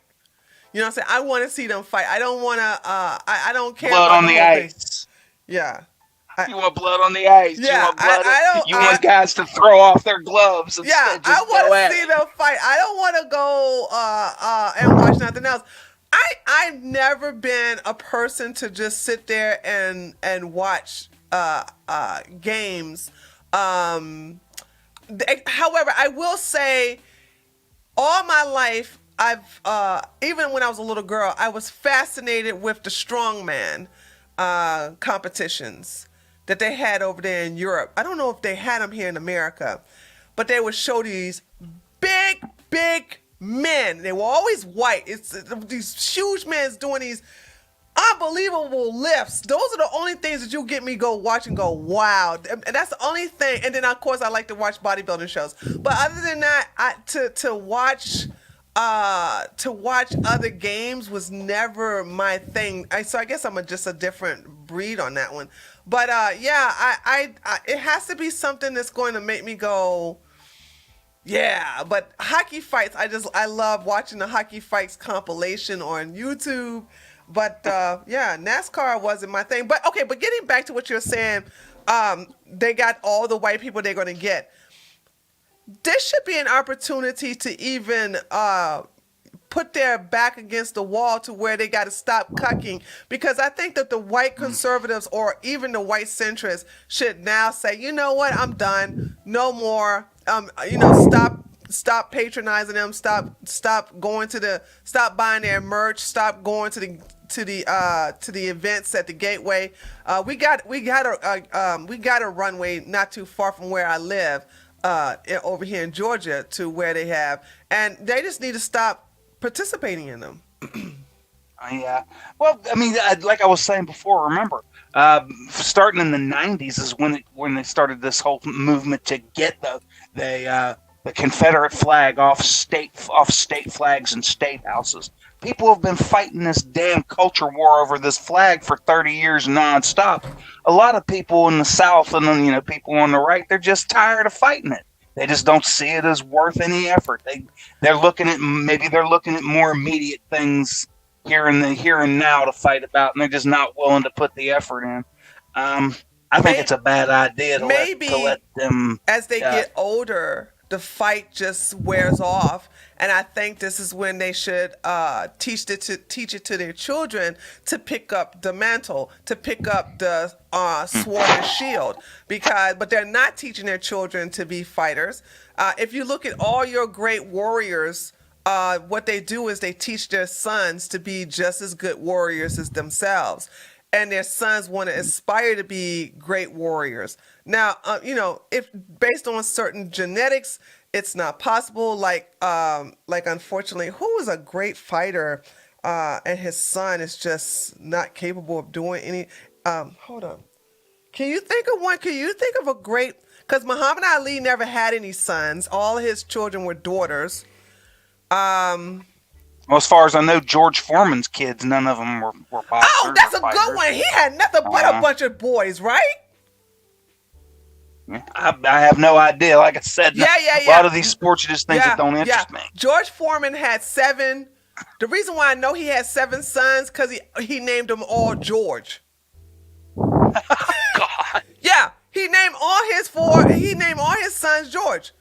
You know what I'm saying? I want to see them fight. I don't want to. I don't care. Blood on the ice. Yeah. You want blood on the ice. Yeah. You want guys to throw off their gloves. And yeah. just I want to see them fight. I don't want to go and watch nothing else. I've never been a person to just sit there and watch games. However, I will say, all my life, I've even when I was a little girl, I was fascinated with the strongman competitions that they had over there in Europe. I don't know if they had them here in America, but they would show these big men. They were always white. It's these huge men doing these unbelievable lifts. Those are the only things that you get me go watch and go, wow. And that's the only thing. And then of course I like to watch bodybuilding shows. But other than that, to watch other games was never my thing. So I guess I'm just a different breed on that one. But yeah, I it has to be something that's going to make me go, yeah. But hockey fights, I love watching the hockey fights compilation on YouTube. But yeah, NASCAR wasn't my thing. But okay, but getting back to what you're saying, they got all the white people they're going to get. This should be an opportunity to even put their back against the wall to where they got to stop cucking, because I think that the white conservatives or even the white centrists should now say, you know what, I'm done, no more. Stop patronizing them. Stop buying their merch. Stop going to the events at the Gateway. We got a runway not too far from where I live, over here in Georgia, to where they have, and they just need to stop participating in them. Yeah. Well, I mean, like I was saying before, remember, starting in the '90s is when they started this whole movement to get the Confederate flag off state flags and state houses. People have been fighting this damn culture war over this flag for 30 years nonstop. A lot of people in the South and then, people on the right, they're just tired of fighting it. They just don't see it as worth any effort. They're looking at more immediate things here and now to fight about, and they're just not willing to put the effort in. I think it's a bad idea to let them. As they get older, the fight just wears off, and I think this is when they should teach it to their children to pick up the mantle, to pick up the sword and shield, but they're not teaching their children to be fighters. If you look at all your great warriors, what they do is they teach their sons to be just as good warriors as themselves. And their sons want to aspire to be great warriors. Now, if based on certain genetics, it's not possible. Like unfortunately, who was a great fighter, and his son is just not capable of doing any. Hold on. Can you think of one? Can you think of a great? Because Muhammad Ali never had any sons. All his children were daughters. Well, as far as I know, George Foreman's kids, none of them were boxers. Oh, that's a good one. He had nothing but a bunch of boys, right? I have no idea. Like I said, a lot of these sports are just things that don't interest me. George Foreman had 7. The reason why I know he had 7 sons, because he named them all George. God. Yeah, he named all his sons George.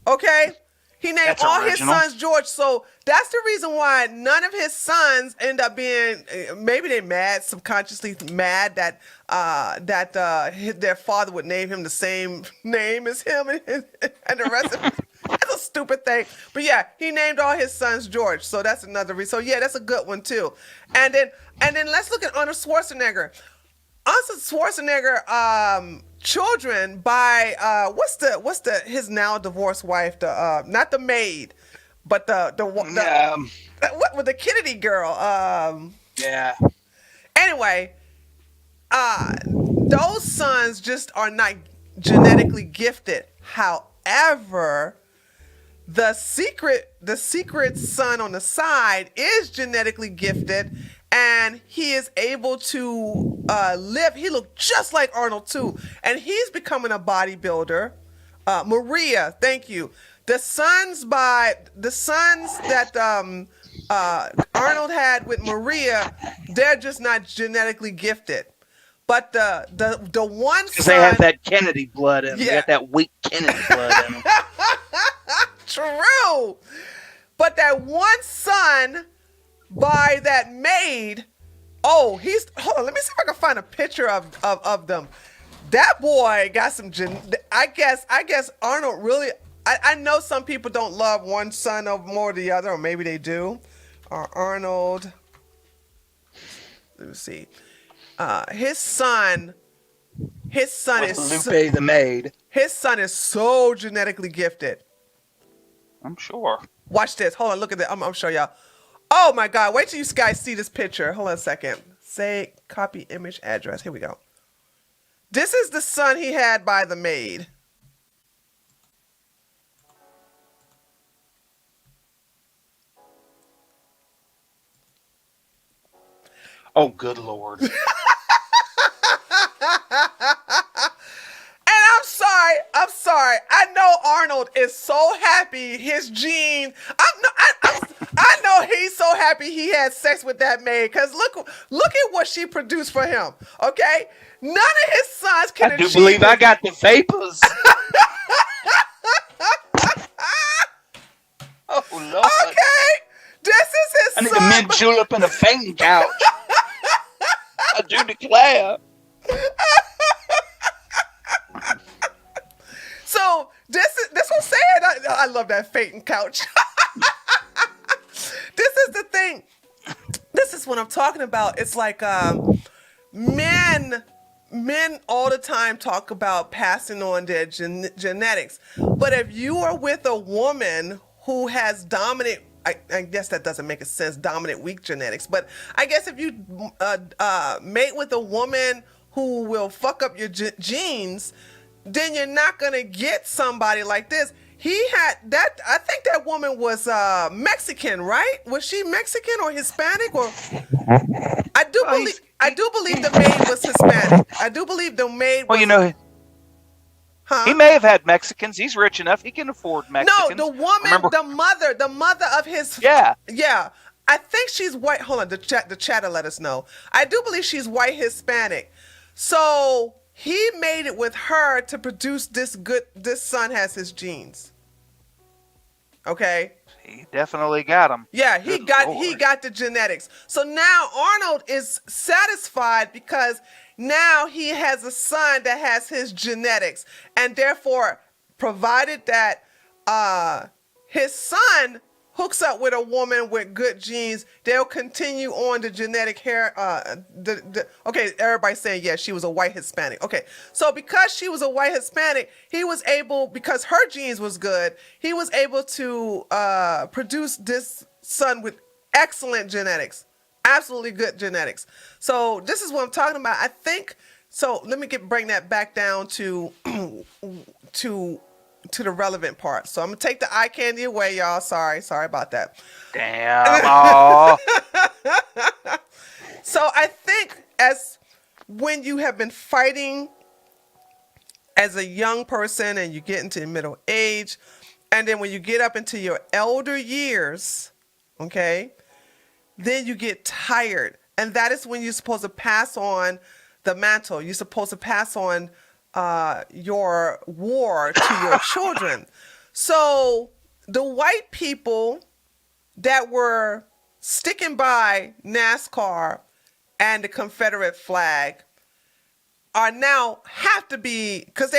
Okay? He named all his sons George, so that's the reason why none of his sons end up being. Maybe they mad, subconsciously mad that their father would name him the same name as him and the rest of them. That's a stupid thing, but yeah, he named all his sons George, so that's another reason. So yeah, that's a good one too. And then let's look at Arnold Schwarzenegger. Arnold Schwarzenegger, children by what's his now divorced wife, not the maid, but what with the Kennedy girl. Yeah. Anyway, those sons just are not genetically gifted. However, the secret son on the side is genetically gifted. And he is able to live. He looked just like Arnold too, and he's becoming a bodybuilder. Maria, thank you. The sons that Arnold had with Maria, they're just not genetically gifted. But the one son, because they have that Kennedy blood in them. They got that weak Kennedy blood in them. True. But that one son by that maid, hold on, let me see if I can find a picture of them. That boy got some I guess Arnold really, I know some people don't love one son more than the other, or maybe they do. Arnold, let me see. His son is Lupe the maid. His son is so genetically gifted. I'm sure. Watch this. Hold on, look at that. I'm show y'all. Oh my God, wait till you guys see this picture. Hold on a second. Say copy image address. Here we go. This is the son he had by the maid. Oh, good Lord. I'm sorry. I know Arnold is so happy his gene. I know he's so happy he had sex with that maid, because look at what she produced for him. Okay, none of his sons can. I do believe I got the vapors. Oh Lord. Okay, This is I his need a mint son. julep and a fainting couch. I do declare. So this was saying. I love that fainting couch. This is the thing. This is what I'm talking about. It's like men all the time talk about passing on their genetics, but if you are with a woman who has dominant, I guess that doesn't make a sense, dominant weak genetics, but I guess if you mate with a woman who will fuck up your genes, then you're not gonna get somebody like this. He had that. I think that woman was Mexican, right? Was she Mexican or Hispanic? Or I do believe. I do believe the maid was Hispanic. I do believe the maid Well, was. you know, he Huh? may have had Mexicans. He's rich enough; he can afford No, Mexicans. the woman, Remember? the mother of his. Yeah. Yeah. I think she's white. Hold on, the chatter let us know. I do believe she's white Hispanic. So he made it with her to produce this good. This son has his genes. Okay. He definitely got him. Yeah, he Good got Lord. the genetics. So now Arnold is satisfied because now he has a son that has his genetics, and therefore, provided that his son hooks up with a woman with good genes, they'll continue on the genetic hair. Okay, everybody's saying yes, she was a white Hispanic. Okay, so because she was a white Hispanic, he was able, because her genes was good, he was able to produce this son with excellent genetics, absolutely good genetics. So this is what I'm talking about. I think so. Let me bring that back down to to the relevant part. So I'm gonna take the eye candy away, y'all. Sorry about that. Damn. Aw. So I think as when you have been fighting as a young person and you get into middle age, and then when you get up into your elder years, okay, then you get tired. And that is when you're supposed to pass on the mantle. You're supposed to pass on your war to your children. So the white people that were sticking by NASCAR and the Confederate flag are now have to be, because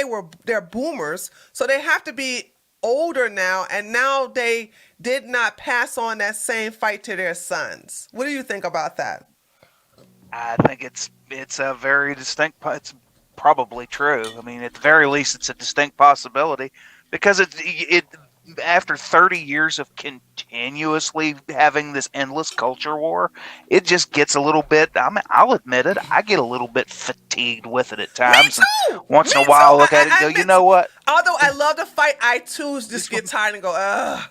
they're boomers, so they have to be older now, and now they did not pass on that same fight to their sons. What do you think about that? I think it's a very distinct. It's probably true. I mean, at the very least, it's a distinct possibility because it after 30 years of continuously having this endless culture war, it just gets a little bit. I mean, I'll admit it. I get a little bit fatigued with it at times. Me too. And once Me in a while, I too. look at it and go, you know what? Although I love to fight, I too just get tired and go, ugh.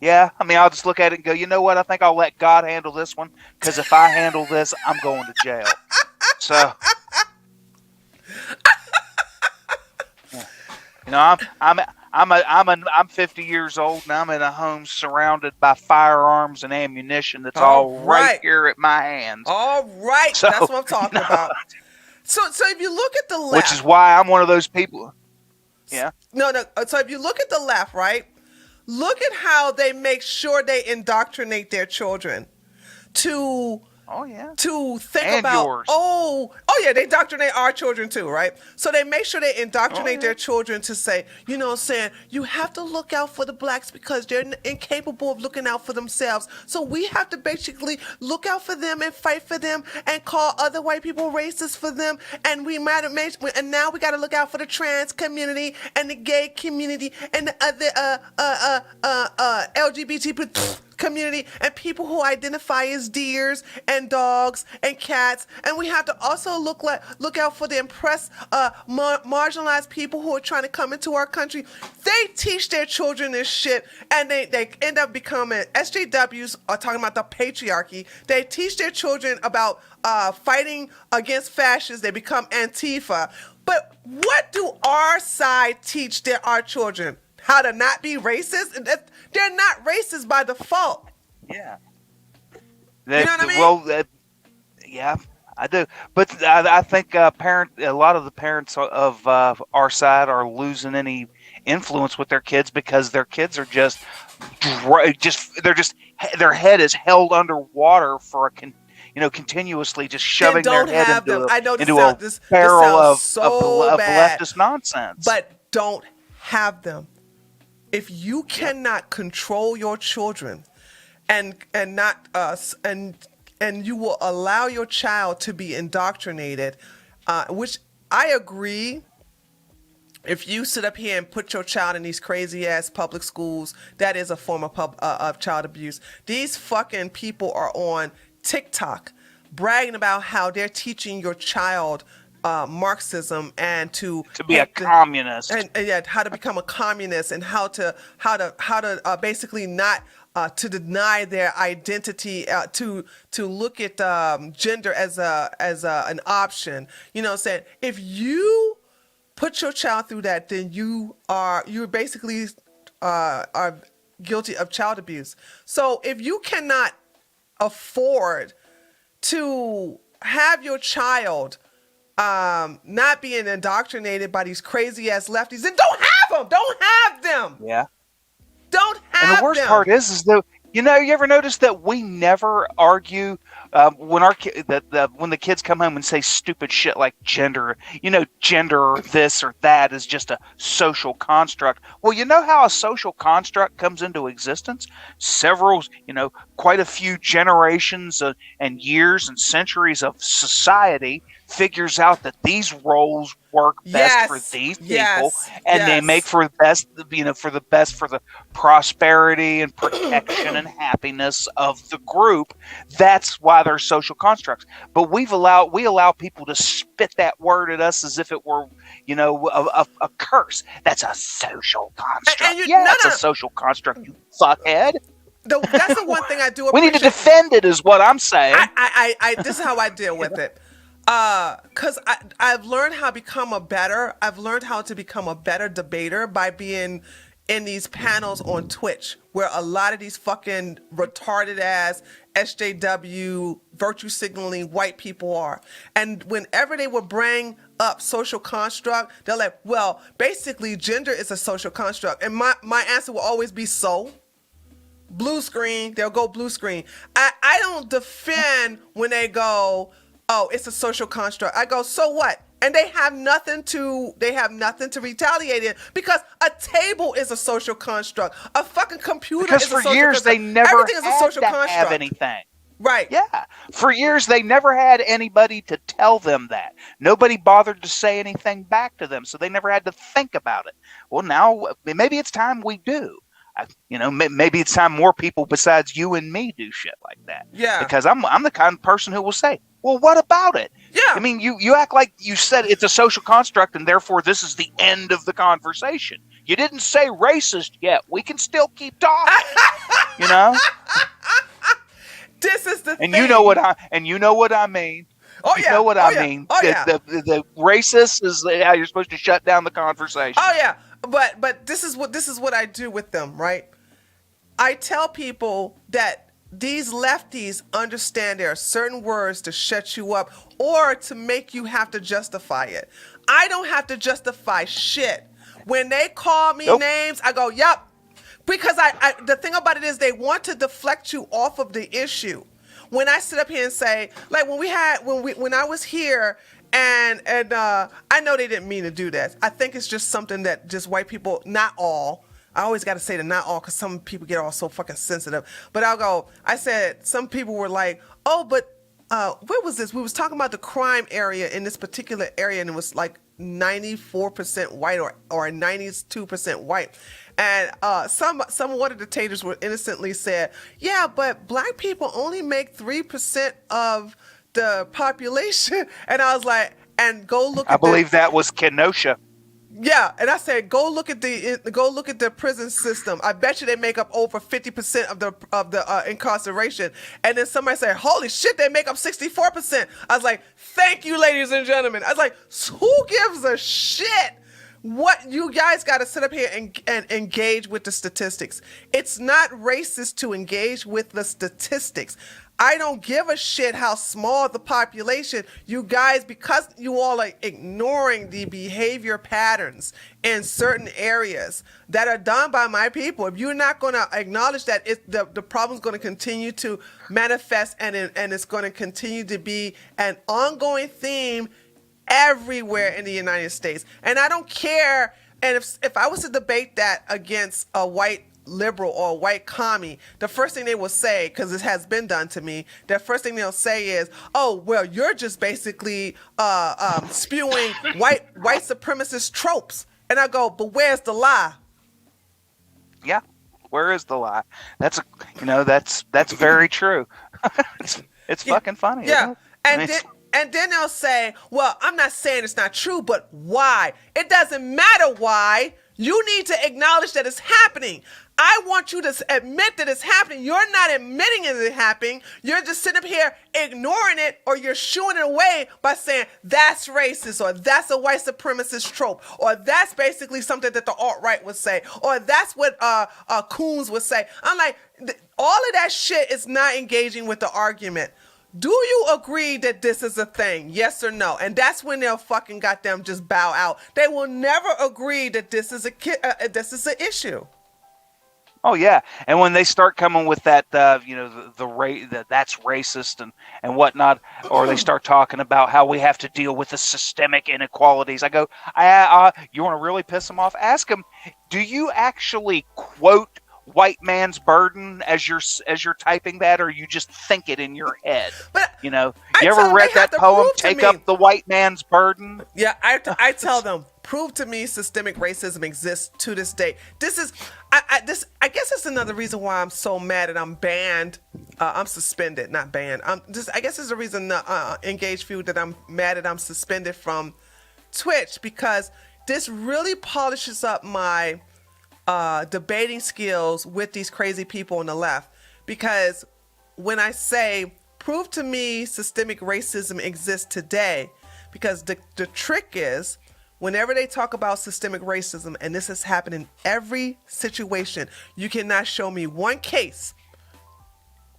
Yeah, I mean, I'll just look at it and go, you know what? I think I'll let God handle this one because if I handle this, I'm going to jail. So, you know, I'm 50 years old and I'm in a home surrounded by firearms and ammunition that's all right here at my hands. All right, So, that's what I'm talking you know, about. So if you look at the left, which is why I'm one of those people. Yeah. No. So if you look at the left, right, look at how they make sure they indoctrinate their children to Oh yeah. to think And about yours. oh yeah, they indoctrinate our children too, right? So they make sure they indoctrinate Oh, yeah. their children to say, you know what I'm saying, you have to look out for the blacks because they're incapable of looking out for themselves. So we have to basically look out for them and fight for them and call other white people racist for them, and we might have made, and now we got to look out for the trans community and the gay community and the other LGBT community and people who identify as deers and dogs and cats, and we have to also look out for the oppressed, marginalized people who are trying to come into our country. They teach their children this shit, and they end up becoming SJWs, are talking about the patriarchy. They teach their children about fighting against fascists. They become Antifa. But what do our side teach our children? How to not be racist? They're not racist by default. Yeah. You know what I mean? Well, yeah, I do. But I think a lot of the parents of our side are losing any influence with their kids because their kids are just their head is held underwater for continuously just Then shoving their don't head have them. into I know into a this barrel sounds of so bad, leftist nonsense. but don't have them. If you cannot control your children, and not and you will allow your child to be indoctrinated, which I agree. If you sit up here and put your child in these crazy ass public schools, that is a form of child abuse. These fucking people are on TikTok bragging about how they're teaching your child Marxism and to be a communist, and how to become a communist, and how to basically not to deny their identity, to look at gender as an option. You know, saying if you put your child through that, then you're basically are guilty of child abuse. So if you cannot afford to have your child not being indoctrinated by these crazy ass lefties, then don't have them. Don't have them. yeah. Don't have them. And the worst part is that you ever notice that we never argue when when the kids come home and say stupid shit like gender or this or that is just a social construct. Well, you know how a social construct comes into existence? Quite a few generations and years and centuries of society figures out that these roles work best for these people, and they make for the best, for the prosperity and protection and happiness of the group. That's why they're social constructs. But we allow people to spit that word at us as if it were, a curse. That's a social construct. It's a social construct, you fuckhead. That's the one thing I do appreciate. We need to defend it, is what I'm saying. This is how I deal with it. Because I've learned how to become a better debater by being in these panels on Twitch, where a lot of these fucking retarded ass SJW virtue signaling white people are. And whenever they would bring up social construct, they're like, well, basically gender is a social construct. And my answer will always be so. Blue screen, they'll go blue screen. I don't defend when they go, oh, it's a social construct. I go, so what? And they have nothing to retaliate in, because a table is a social construct. A fucking computer is a social construct. Because for years they never Everything is a had social to construct. have anything. Right. Yeah. For years they never had anybody to tell them that. Nobody bothered to say anything back to them, so they never had to think about it. Well, now maybe it's time we do. Maybe it's time more people besides you and me do shit like that. Yeah. Because I'm the kind of person who will say, well, what about it? Yeah. I mean, you act like you said it's a social construct and therefore this is the end of the conversation. You didn't say racist yet. We can still keep talking. This is the thing. And you know what I mean. Oh, you yeah. know what I mean. Oh, yeah. The racist is how you're supposed to shut down the conversation. Oh yeah. But this is what I do with them, right? I tell people that these lefties understand there are certain words to shut you up or to make you have to justify it. I don't have to justify shit. When they call me names, I go, yup. Because the thing about it is they want to deflect you off of the issue. When I sit up here and say, like when I was here, and I know they didn't mean to do that. I think it's just something that just white people, not all. I always got to say that not all, because some people get all so fucking sensitive. But I said, some people were like, oh, but where was this? We was talking about the crime area in this particular area, and it was like 94% white or 92% white. And some one of the taters were innocently said, yeah, but black people only make 3% of the population. And I was like, and go look at I believe that was Kenosha. Yeah, and I said, go look at the prison system. I bet you they make up over 50% of the incarceration. And then somebody said, holy shit, they make up 64%. I was like, thank you, ladies and gentlemen. I was like, who gives a shit What you guys got to sit up here and engage with the statistics. It's not racist to engage with the statistics. I don't give a shit how small the population. You guys, because you all are ignoring the behavior patterns in certain areas that are done by my people. If you're not going to acknowledge that, the problem's going to continue to manifest, and it's going to continue to be an ongoing theme everywhere in the United States. And I don't care. And if I was to debate that against a white liberal or a white commie, the first thing they will say, because it has been done to me, the first thing they'll say is, "Oh, well, you're just basically spewing white supremacist tropes." And I go, "But where's the lie?" Yeah, where is the lie? That's very true. it's fucking funny. Yeah, isn't it? and then they'll say, "Well, I'm not saying it's not true, but why?" It doesn't matter why. You need to acknowledge that it's happening. I want you to admit that it's happening. You're not admitting it's happening. You're just sitting up here ignoring it, or you're shooing it away by saying that's racist, or that's a white supremacist trope, or that's basically something that the alt-right would say, or that's what Coons would say. I'm like, all of that shit is not engaging with the argument. Do you agree that this is a thing? Yes or no? And that's when they'll fucking goddamn just bow out. They will never agree that this is an issue. Oh yeah, and when they start coming with that, that's racist and whatnot, or they start talking about how we have to deal with the systemic inequalities, I go, you want to really piss them off? Ask them, do you actually quote "white man's burden" as you're typing that, or you just think it in your head? But you ever read that poem, "Take Up the White Man's Burden"? Yeah, I tell them, prove to me systemic racism exists to this day. This is, I guess it's another reason why I'm so mad and I'm banned. I'm suspended, not banned. I guess it's the reason, Engage Few, that I'm mad and I'm suspended from Twitch, because this really polishes up my debating skills with these crazy people on the left. Because when I say, prove to me systemic racism exists today, because the trick is, whenever they talk about systemic racism, and this has happened in every situation, you cannot show me one case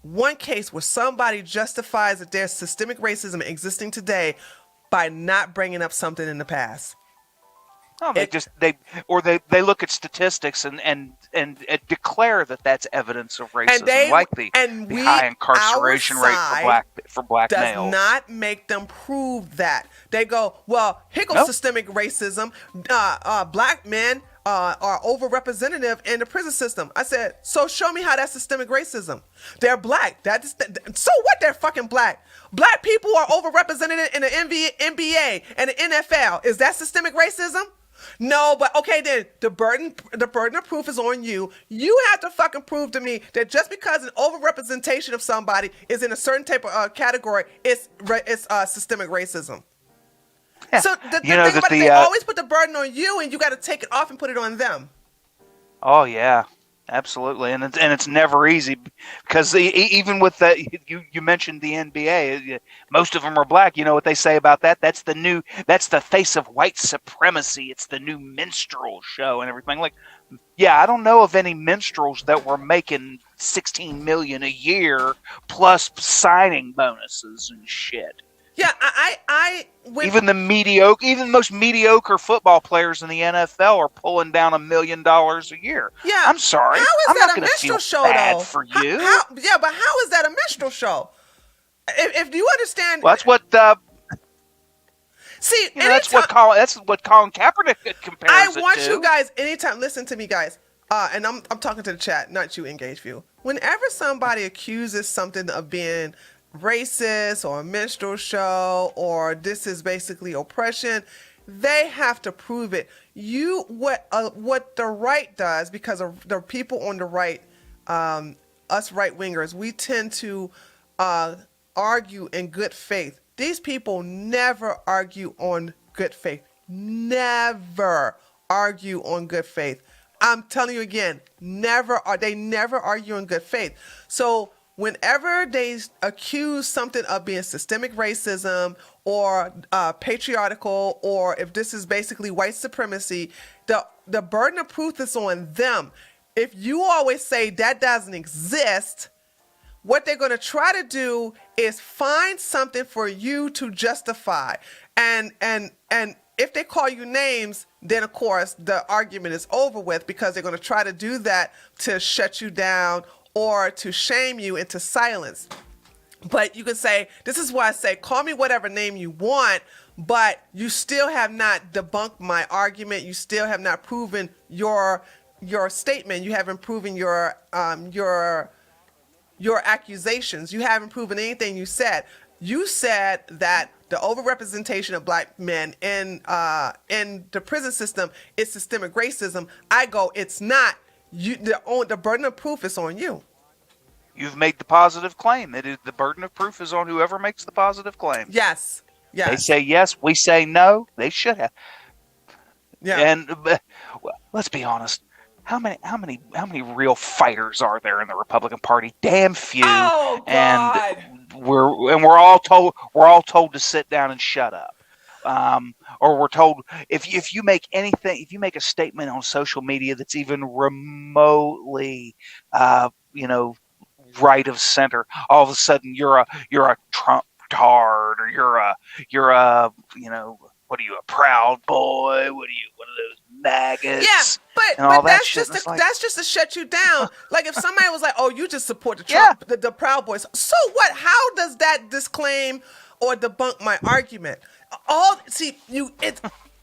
where somebody justifies that there's systemic racism existing today by not bringing up something in the past. No, they look at statistics and declare that that's evidence of racism, like the high incarceration rate for black does males. Does not make them prove that. They go, well, here goes systemic racism. Black men are overrepresented in the prison system. I said, so show me how that's systemic racism. They're black. So what? They're fucking black. Black people are overrepresented in the NBA and the NFL. Is that systemic racism? No, but okay then, the burden of proof is on you. You have to fucking prove to me that just because an overrepresentation of somebody is in a certain type of category, it's systemic racism. Yeah. So the thing about it, they always put the burden on you, and you got to take it off and put it on them. Oh yeah, absolutely, and it's never easy, because even with that, you mentioned the NBA, most of them are black. You know what they say about that? That's the face of white supremacy. It's the new minstrel show and everything. Like, yeah, I don't know of any minstrels that were making $16 million a year plus signing bonuses and shit. Yeah, even the most mediocre football players in the NFL are pulling down $1 million a year. Yeah, I'm sorry. How is I'm that not a minstrel show, bad though? For you? But how is that a minstrel show? If you understand, well, that's what. See, that's what Colin Kaepernick compares I it to. want you guys anytime. Listen to me, guys. And I'm talking to the chat, not you, Engage View. Whenever somebody accuses something of being racist or a minstrel show, or this is basically oppression, they have to prove it. What the right does, because of the people on the right, us right wingers, we tend to argue in good faith. These people never argue on good faith. Never argue on good faith. I'm telling you again, they never argue in good faith. So whenever they accuse something of being systemic racism or patriarchal, or if this is basically white supremacy, the burden of proof is on them. If you always say that doesn't exist, what they're going to try to do is find something for you to justify. And if they call you names, then of course the argument is over with, because they're going to try to do that to shut you down or to shame you into silence. But you can say, this is why I say, call me whatever name you want, but you still have not debunked my argument. You still have not proven your statement. You haven't proven your accusations. You haven't proven anything you said. You said that the overrepresentation of black men in the prison system is systemic racism. I go, it's not. The burden of proof is on you. You've made the positive claim. It is the burden of proof is on whoever makes the positive claim. Yes. Yes. They say yes, we say no. They should have. Yeah. And let's be honest. How many real fighters are there in the Republican Party? Damn few. Oh, God. And we're all told to sit down and shut up. Or we're told if you make a statement on social media that's even remotely right of center, all of a sudden you're a Trump tard, or you're a what are you, a proud boy? What are you, one of those maggots? Yeah, but that's just to shut you down. Like if somebody was like, "Oh, you just support the Trump, the Proud Boys," so what? How does that disclaim or debunk my argument?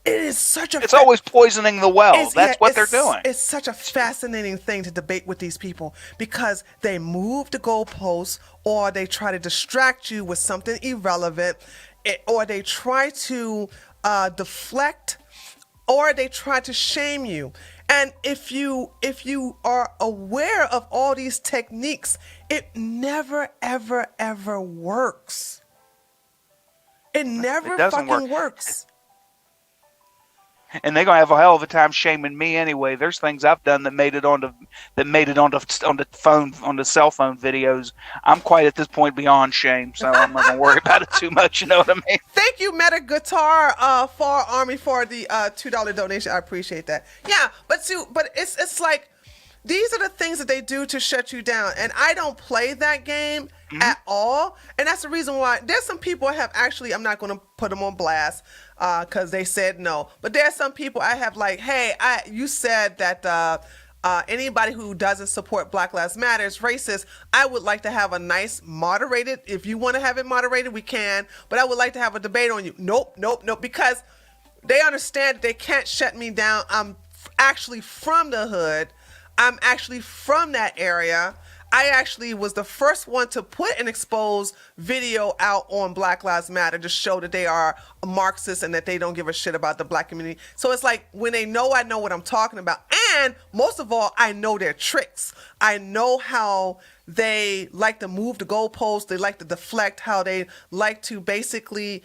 It is such a. It's always poisoning the well. That's what they're doing. It's such a fascinating thing to debate with these people, because they move the goalposts, or they try to distract you with something irrelevant, or they try to deflect, or they try to shame you. And if you are aware of all these techniques, it never, ever, ever works. It never fucking works. And they're gonna have a hell of a time shaming me anyway. There's things I've done that made it onto cell phone videos. I'm quite at this point beyond shame, so I'm not gonna worry about it too much. You know what I mean? Thank you, Meta Guitar for Army, for the $2 donation. I appreciate that. Yeah, but it's like, these are the things that they do to shut you down, and I don't play that game at all. And that's the reason why there's some people I have actually. I'm not going to put them on blast because they said no. But there are some people I have like, hey, you said that anybody who doesn't support Black Lives Matter is racist. I would like to have a nice moderated. If you want to have it moderated, we can. But I would like to have a debate on you. Nope, because they understand that they can't shut me down. I'm actually from the hood. I'm actually from that area. I actually was the first one to put an exposed video out on Black Lives Matter to show that they are Marxists and that they don't give a shit about the black community. So it's like, when they know I know what I'm talking about. And most of all, I know their tricks. I know how they like to move the goalposts. They like to deflect, how they like to basically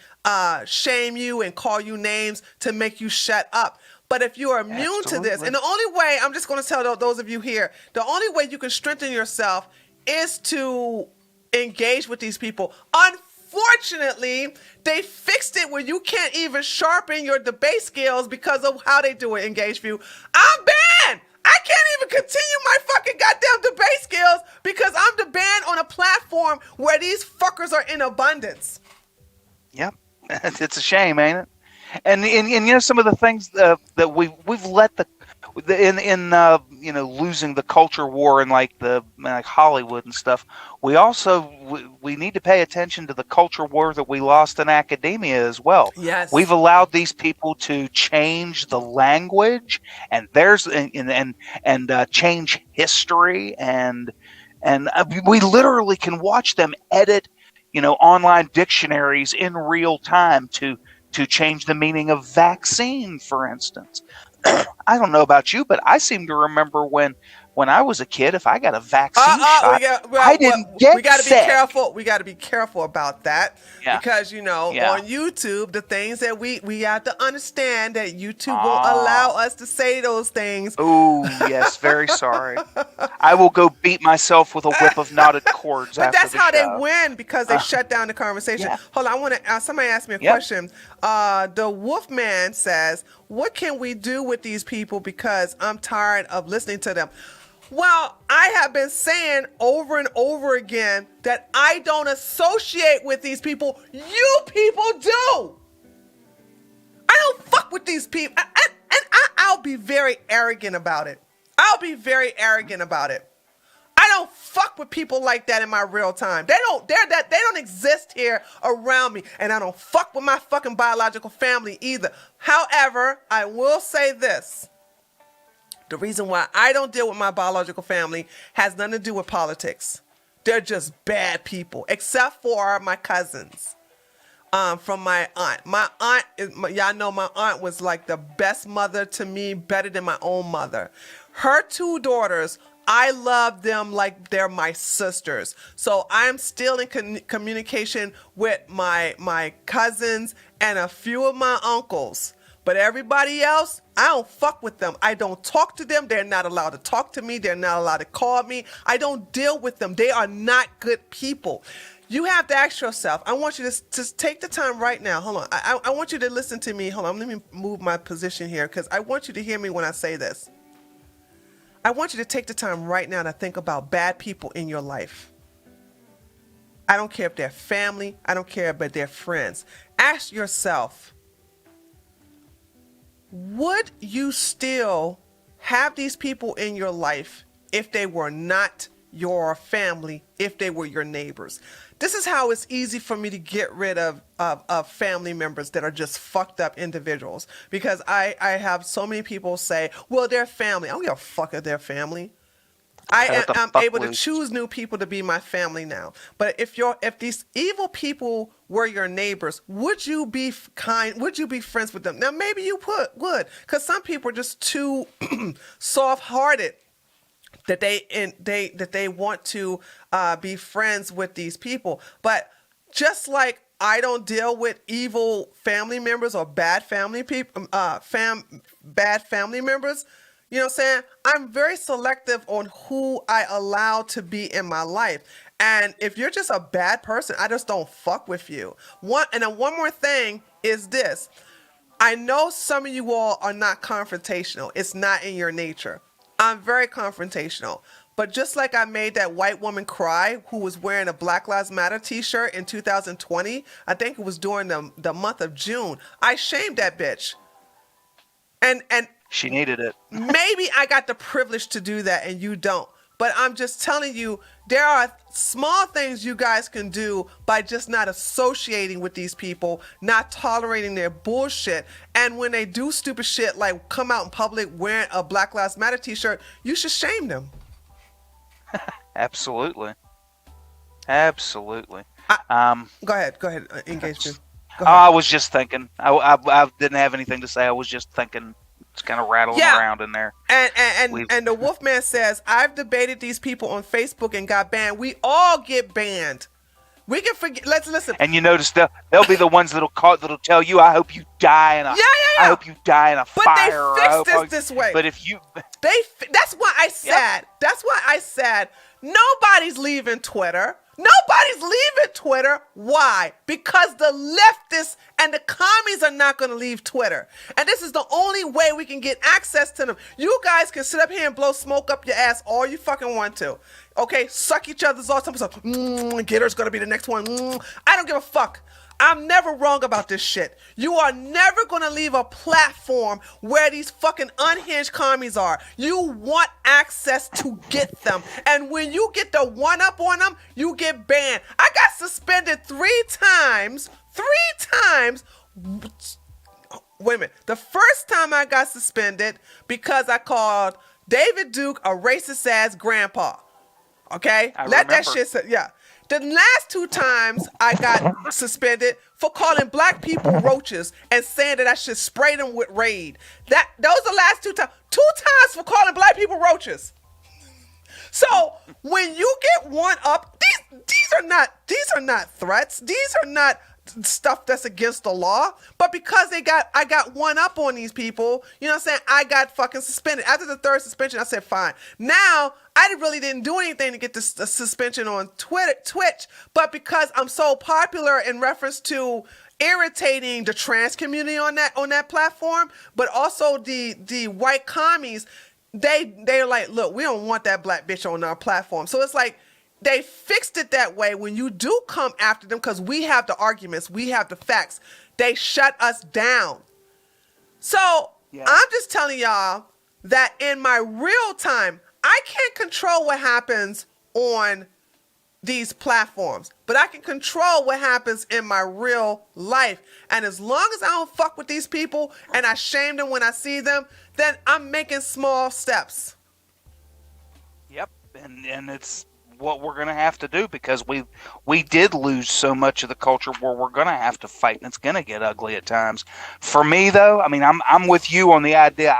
shame you and call you names to make you shut up. But if you are immune to this, and the only way, I'm just going to tell those of you here, the only way you can strengthen yourself is to engage with these people. Unfortunately, they fixed it where you can't even sharpen your debate skills because of how they do it. Engage view. I'm banned. I can't even continue my fucking goddamn debate skills because I'm banned on a platform where these fuckers are in abundance. Yep, it's a shame, ain't it? And some of the things that we've let losing the culture war in like Hollywood and stuff. We also we need to pay attention to the culture war that we lost in academia as well. Yes, we've allowed these people to change the language and change history, and we literally can watch them edit online dictionaries in real time to change the meaning of vaccine, for instance. I don't know about you, but I seem to remember when when I was a kid, if I got a vaccine shot, I didn't we got to be sick. careful. We got to be careful about that because Yeah. on YouTube, the things that we have to understand that YouTube won't allow us to say those things. Oh, yes, very sorry. I will go beat myself with a whip of knotted cords But after that's the how they show. win because they shut down the conversation. Yeah. Hold on, I want to. Somebody asked me a Yep. question. The Wolfman says, "What can we do with these people? Because I'm tired of listening to them." Well, I have been saying over and over again that I don't associate with these people. You people do. I don't fuck with these people, and I'll be very arrogant about it. I'll be very arrogant about it. I don't fuck with people like that in my real time. They don't exist here around me, and I don't fuck with my fucking biological family either. However, I will say this. The reason why I don't deal with my biological family has nothing to do with politics. They're just bad people, except for my cousins. From my aunt. Y'all know my aunt was like the best mother to me, better than my own mother. Her two daughters, I love them like they're my sisters. So I'm still in communication with my cousins and a few of my uncles. But everybody else, I don't fuck with them. I don't talk to them. They're not allowed to talk to me. They're not allowed to call me. I don't deal with them. They are not good people. You have to ask yourself, I want you to take the time right now. Hold on. I want you to listen to me. Hold on. Let me move my position here because I want you to hear me when I say this. I want you to take the time right now to think about bad people in your life. I don't care if they're family. I don't care if they're friends. Ask yourself, would you still have these people in your life if they were not your family, if they were your neighbors? This is how it's easy for me to get rid of family members that are just fucked up individuals. Because I have so many people say, well, they're family. I don't give a fuck if they're family. I'm able to choose new people to be my family now. But if these evil people were your neighbors, would you be kind? Would you be friends with them? Now maybe you would, because some people are just too soft-hearted that they want to be friends with these people. But just like I don't deal with evil family members or bad family people, bad family members. You know what I'm saying? I'm very selective on who I allow to be in my life. And if you're just a bad person, I just don't fuck with you. One more thing is this. I know some of you all are not confrontational. It's not in your nature. I'm very confrontational. But just like I made that white woman cry who was wearing a Black Lives Matter t-shirt in 2020, I think it was during the month of June, I shamed that bitch. And she needed it. Maybe I got the privilege to do that and you don't. But I'm just telling you, there are small things you guys can do by just not associating with these people, not tolerating their bullshit. And when they do stupid shit like come out in public wearing a Black Lives Matter t-shirt, you should shame them. Absolutely. Absolutely. Go ahead. Engage you. I was just thinking. I didn't have anything to say. I was just thinking. It's kind of rattling around in there. And the Wolfman says, I've debated these people on Facebook and got banned. We all get banned. We can forget. Let's listen. And you notice they'll be the ones that'll tell you, I hope you die in a I hope you die in a fire. But they fixed this way. But if you that's why I said. Yep. That's why I said nobody's leaving Twitter. Nobody's leaving Twitter. Why? Because the leftists and the commies are not going to leave Twitter. And this is the only way we can get access to them. You guys can sit up here and blow smoke up your ass all you fucking want to. Okay? Suck each other's off. Gitter's going to be the next one. I don't give a fuck. I'm never wrong about this shit. You are never going to leave a platform where these fucking unhinged commies are. You want access to get them. And when you get the one up on them, you get banned. I got suspended 3 times. 3 times. Wait a minute. The first time I got suspended because I called David Duke a racist ass grandpa. Okay? Let that shit sit. Yeah. The last 2 times I got suspended for calling black people roaches and saying that I should spray them with Raid. Those are the last 2 times. 2 times for calling black people roaches. So when you get one up, these are not threats. These are not stuff that's against the law. But because I got one up on these people, you know what I'm saying? I got fucking suspended. After the third suspension, I said, fine. Now, I really didn't do anything to get the suspension on Twitch, but because I'm so popular in reference to irritating the trans community on that platform, but also the white commies, they're like, look, we don't want that black bitch on our platform. So it's like they fixed it that way. When you do come after them, because we have the arguments, we have the facts, they shut us down. So Yeah. I'm just telling y'all that in my real time, I can't control what happens on these platforms, but I can control what happens in my real life. And as long as I don't fuck with these people and I shame them when I see them, then I'm making small steps. Yep, and it's what we're gonna have to do because we did lose so much of the culture where we're gonna have to fight, and it's gonna get ugly at times. For me though, I mean, I'm with you on the idea.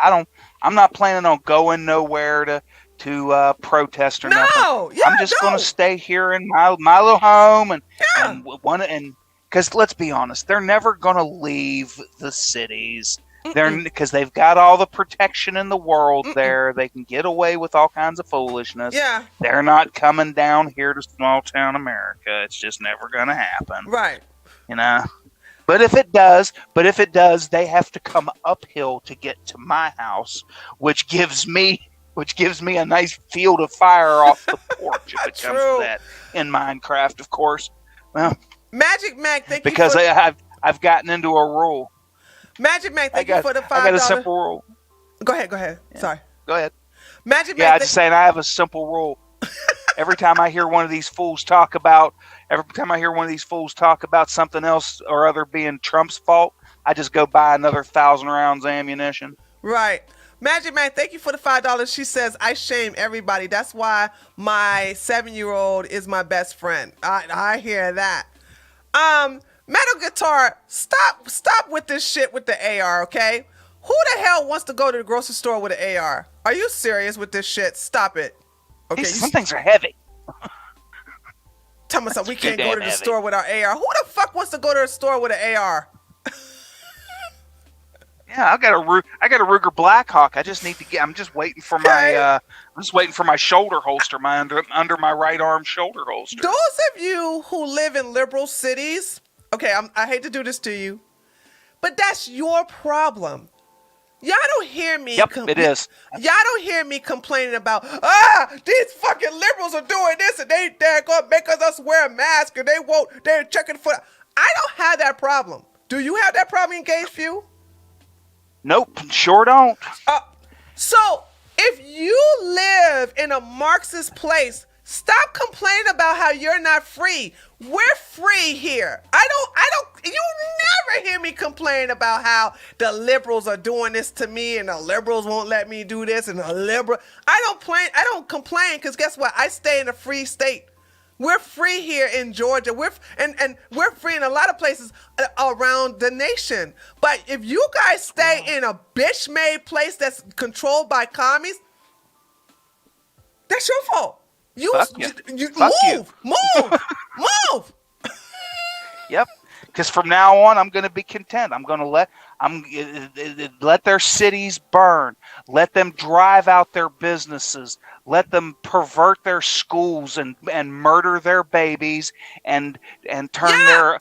I'm not planning on going nowhere to protest or nothing. Yeah, I'm just gonna stay here in my little home and because let's be honest, they're never gonna leave the cities. Because they've got all the protection in the world there. They can get away with all kinds of foolishness. Yeah. They're not coming down here to small town America. It's just never going to happen. Right. You know? But if it does, they have to come uphill to get to my house, which gives me a nice field of fire off the porch if it comes to that in Minecraft, of course. Well, Magic Mac, thank you. Because I've gotten into a rule. Magic Mac, thank you for the $5. I got a simple rule. Go ahead. Yeah. Sorry. Go ahead. Magic Yeah, Mac. I'm just saying I have a simple rule. Every time I hear one of these fools talk about something else or other being Trump's fault, I just go buy another 1,000 rounds of ammunition. Right. Magic Man, thank you for the $5. She says, I shame everybody. That's why my 7-year-old is my best friend. I hear that. Metal Guitar, stop with this shit with the AR, okay? Who the hell wants to go to the grocery store with an AR? Are you serious with this shit? Stop it. Okay. Some things are heavy. Tell me something. We can't go to the store with our AR. Who the fuck wants to go to the store with an AR? Yeah, I got a Ruger Blackhawk. I'm just waiting for my shoulder holster, under my right arm shoulder holster. Those of you who live in liberal cities, okay, I hate to do this to you, but that's your problem. Y'all don't hear me. Yep, it is. Y'all don't hear me complaining about, these fucking liberals are doing this and they're going to make us wear a mask and they're checking for. I don't have that problem. Do you have that problem, Engaged Few? Nope, sure don't. So if you live in a Marxist place, stop complaining about how you're not free. We're free here. You never hear me complain about how the liberals are doing this to me and the liberals won't let me do this and I don't complain because guess what? I stay in a free state. We're free here in Georgia. We're free in a lot of places around the nation. But if you guys stay in a bitch-made place that's controlled by commies, that's your fault. Move. Yep. Because from now on, I'm going to be content. I'm going to let their cities burn. Let them drive out their businesses. Let them pervert their schools and murder their babies and turn their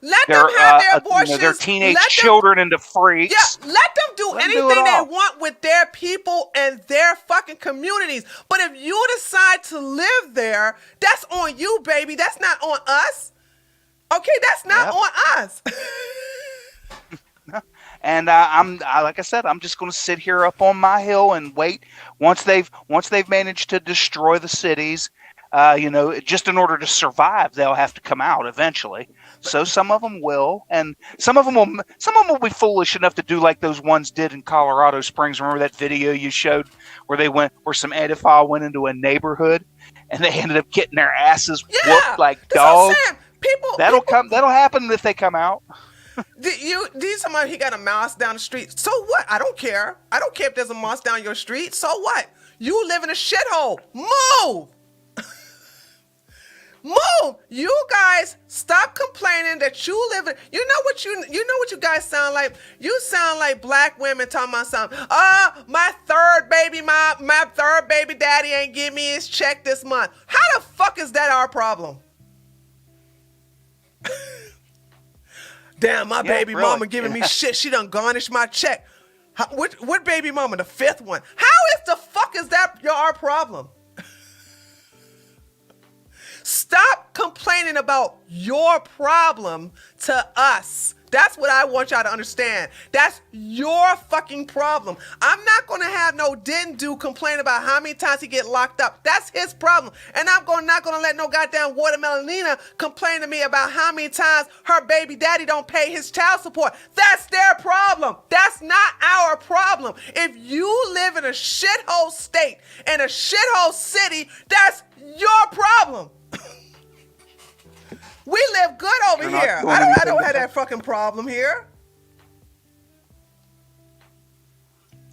teenage children into freaks. Yeah, let them do anything they want with their people and their fucking communities. But if you decide to live there, that's on you, baby. That's not on us. Okay, that's not on us. And like I said, I'm just going to sit here up on my hill and wait. Once they've managed to destroy the cities, just in order to survive, they'll have to come out eventually. So some of them will, and some of them will be foolish enough to do like those ones did in Colorado Springs. Remember that video you showed where some Antifa went into a neighborhood and they ended up getting their asses whooped like dogs. That'll happen if they come out. Somebody, he got a mouse down the street. So what? I don't care. I don't care if there's a mouse down your street. So what? You live in a shithole. Move. Move! You guys stop complaining that you live in. You know what you guys sound like. You sound like black women talking about something. My third baby daddy ain't give me his check this month. How the fuck is that our problem? Damn, my baby really. mama giving me shit. She done garnished my check. What baby mama? The fifth one. How is the fuck is that our problem? Stop complaining about your problem to us. That's what I want y'all to understand. That's your fucking problem. I'm not going to have no didn't do complain about how many times he get locked up. That's his problem. And I'm not going to let no goddamn Watermelonina complain to me about how many times her baby daddy don't pay his child support. That's their problem. That's not our problem. If you live in a shithole state and a shithole city, that's your problem. We live good over here. I don't have that fucking problem here.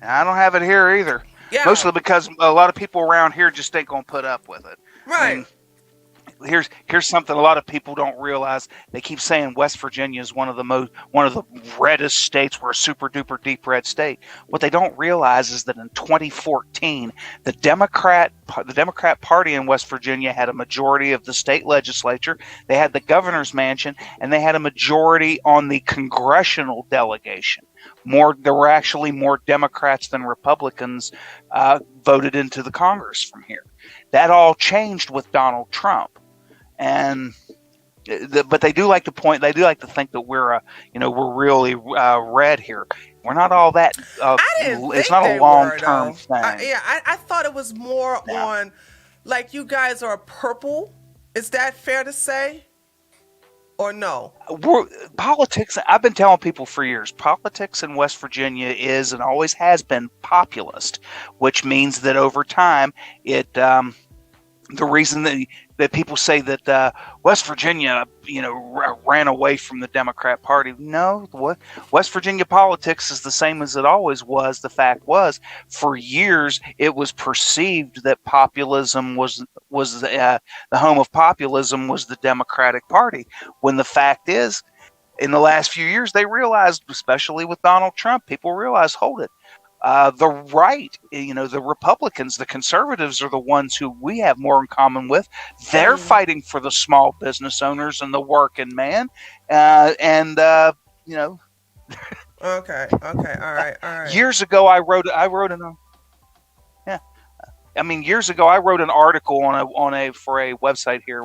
I don't have it here either. Yeah. Mostly because a lot of people around here just ain't gonna put up with it. Right. I mean, here's something a lot of people don't realize. They keep saying West Virginia is one of the reddest states. We're a super duper deep red state. What they don't realize is that in 2014, the Democrat Party in West Virginia had a majority of the state legislature. They had the governor's mansion, and they had a majority on the congressional delegation. There were actually more Democrats than Republicans voted into the Congress from here. That all changed with Donald Trump. And but they do like to think that we're really red here. We're not all that. I didn't think it's not a long-term thing. I thought it was more on, like, you guys are purple. Is that fair to say? Or no? Politics, I've been telling people for years, politics in West Virginia is and always has been populist, which means that over time, the reason that people say that West Virginia, ran away from the Democrat Party. No, West Virginia politics is the same as it always was. The fact was, for years, it was perceived that populism was the home of populism was the Democratic Party. When the fact is, in the last few years, they realized, especially with Donald Trump, people realized, hold it. The right, the Republicans, the conservatives are the ones who we have more in common with. They're fighting for the small business owners and the working man. Okay. All right. Years ago, I wrote an article for a website here.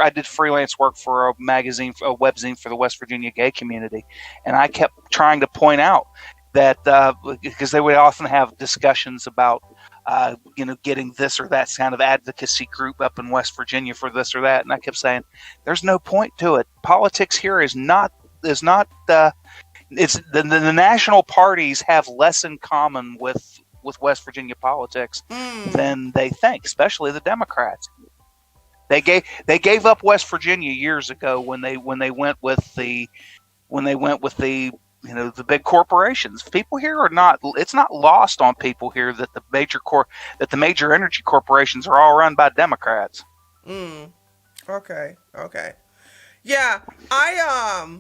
I did freelance work for a webzine for the West Virginia gay community, and I kept trying to point out that because they would often have discussions about getting this or that kind of advocacy group up in West Virginia for this or that, and I kept saying there's no point to it. Politics here is not it's the national parties have less in common with West Virginia politics than they think, especially the Democrats. They gave up West Virginia years ago when they went with the the big corporations. People here it's not lost on people here that the major energy corporations are all run by Democrats. Okay. Yeah, I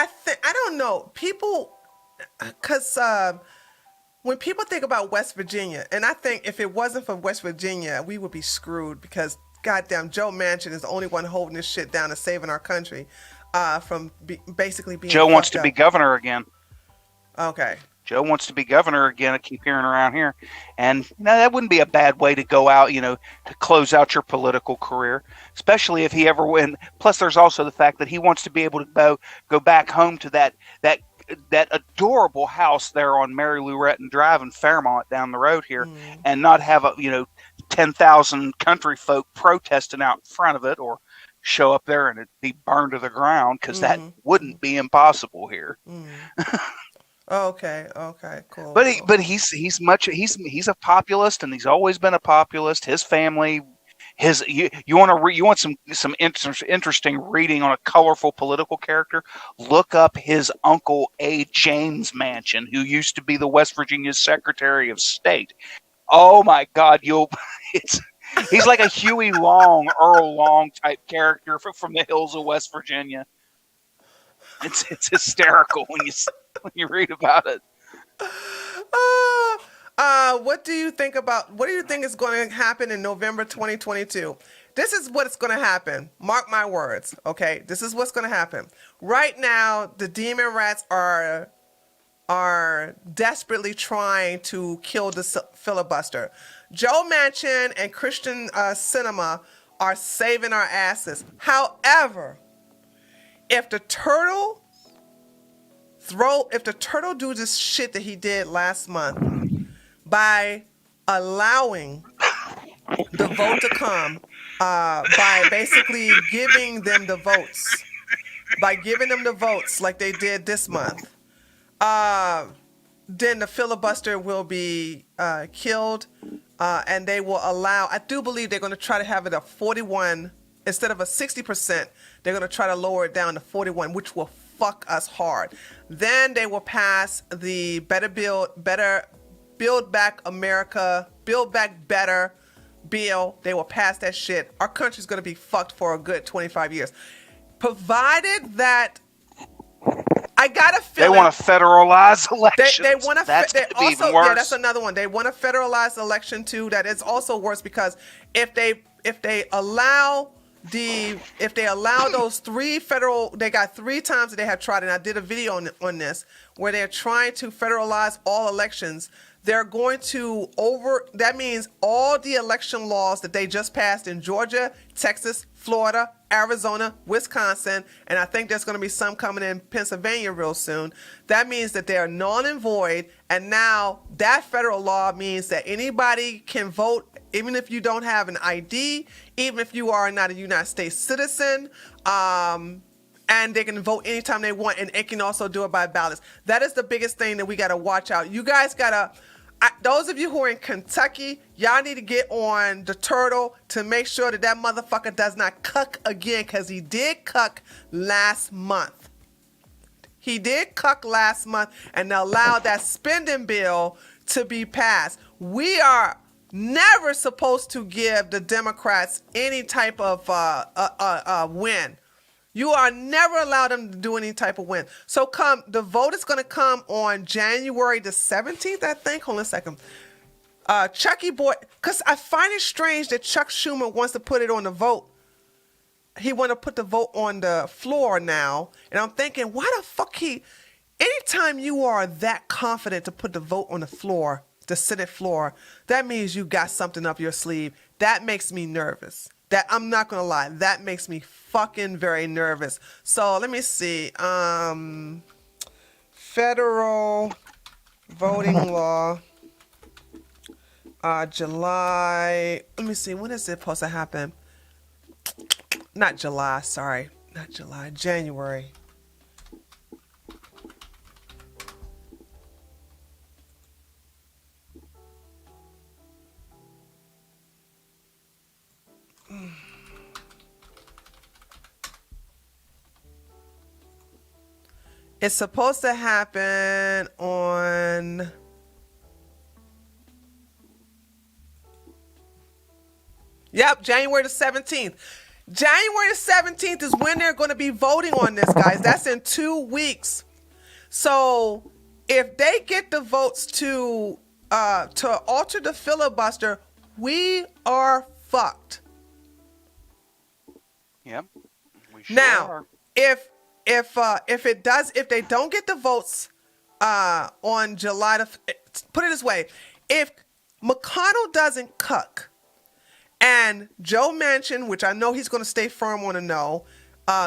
think, I don't know, people, because when people think about West Virginia, and I think if it wasn't for West Virginia, we would be screwed, because goddamn Joe Manchin is the only one holding this shit down and saving our country from basically being. Joe wants to be governor again. Okay. Joe wants to be governor again. I keep hearing around here, and that wouldn't be a bad way to go out. To close out your political career, especially if he ever win. Plus, there's also the fact that he wants to be able to go back home to that adorable house there on Mary Lou Retton Drive in Fairmont down the road here, and not have 10,000 country folk protesting out in front of it, or show up there and it'd be burned to the ground, because that wouldn't be impossible here. Okay, cool. But he's a populist, and he's always been a populist. His family, you want some interesting reading on a colorful political character? Look up his uncle A. James Manchin, who used to be the West Virginia Secretary of State. Oh my God, He's like a Huey Long, Earl Long type character from the hills of West Virginia. It's hysterical when you read about it. What do you think about? What do you think is going to happen in November 2022? This is what's going to happen. Mark my words. Okay, this is what's going to happen. Right now, the demon rats are desperately trying to kill the filibuster. Joe Manchin and Christian Cinema are saving our asses. However, if the turtle do this shit that he did last month by allowing the vote to come, by basically giving them the votes, like they did this month, then the filibuster will be killed, and they will allow. I do believe they're going to try to have it a 41 instead of a 60%. They're going to try to lower it down to 41, which will fuck us hard. Then they will pass the Build Back America, Build Back Better bill. They will pass that shit. Our country's going to be fucked for a good 25 years, provided that. I got a feeling they want to federalize elections. They want to. That's they be also, even worse. yeah, that's another one. They want to federalize election too. That is also worse because if they allow those three federal, they got 3 times that they have tried, and I did a video on this where they're trying to federalize all elections. They're going to that means all the election laws that they just passed in Georgia, Texas, Florida, Arizona, Wisconsin, and I think there's going to be some coming in Pennsylvania real soon. That means that they are null and void, and now that federal law means that anybody can vote, even if you don't have an ID, even if you are not a United States citizen, and they can vote anytime they want, and it can also do it by ballots. That is the biggest thing that we got to watch out. You guys got to, those of you who are in Kentucky, y'all need to get on the turtle to make sure that motherfucker does not cuck again, because he did cuck last month. He did cuck last month and allowed that spending bill to be passed. We are never supposed to give the Democrats any type of win. You are never allowed them to do any type of win. So the vote is going to come on January the 17th, I think. Hold on a second. Chucky Boy, because I find it strange that Chuck Schumer wants to put it on the vote. He want to put the vote on the floor now. And I'm thinking, why the fuck anytime you are that confident to put the vote on the floor, the Senate floor, that means you got something up your sleeve. That makes me nervous. That, I'm not going to lie, that makes me fucking very nervous. So let me see. Federal voting law, July. Let me see. When is it supposed to happen? Not July, sorry. Not July, January. It's supposed to happen on January the 17th. January the 17th is when they're going to be voting on this, guys. That's in 2 weeks. So if they get the votes to alter the filibuster, we are fucked. Yep. We sure Now, are. if they don't get the votes on July put it this way, if McConnell doesn't cuck and Joe Manchin, which I know he's going to stay firm on a no,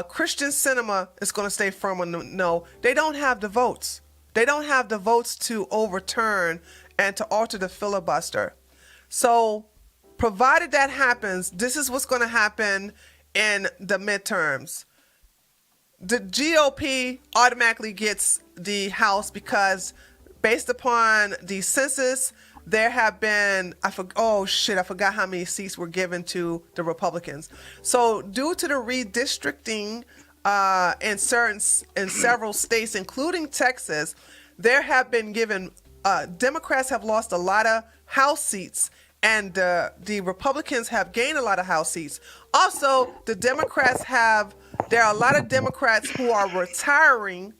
Christian Cinema is going to stay firm on the no, they don't have the votes. They don't have the votes to overturn and to alter the filibuster. So provided that happens, this is what's going to happen in the midterms. The GOP automatically gets the House because based upon the census, there have been, I forgot how many seats were given to the Republicans. So due to the redistricting in several states, including Texas, there have been given, Democrats have lost a lot of House seats and the Republicans have gained a lot of House seats. Also, the Democrats there are a lot of Democrats who are retiring,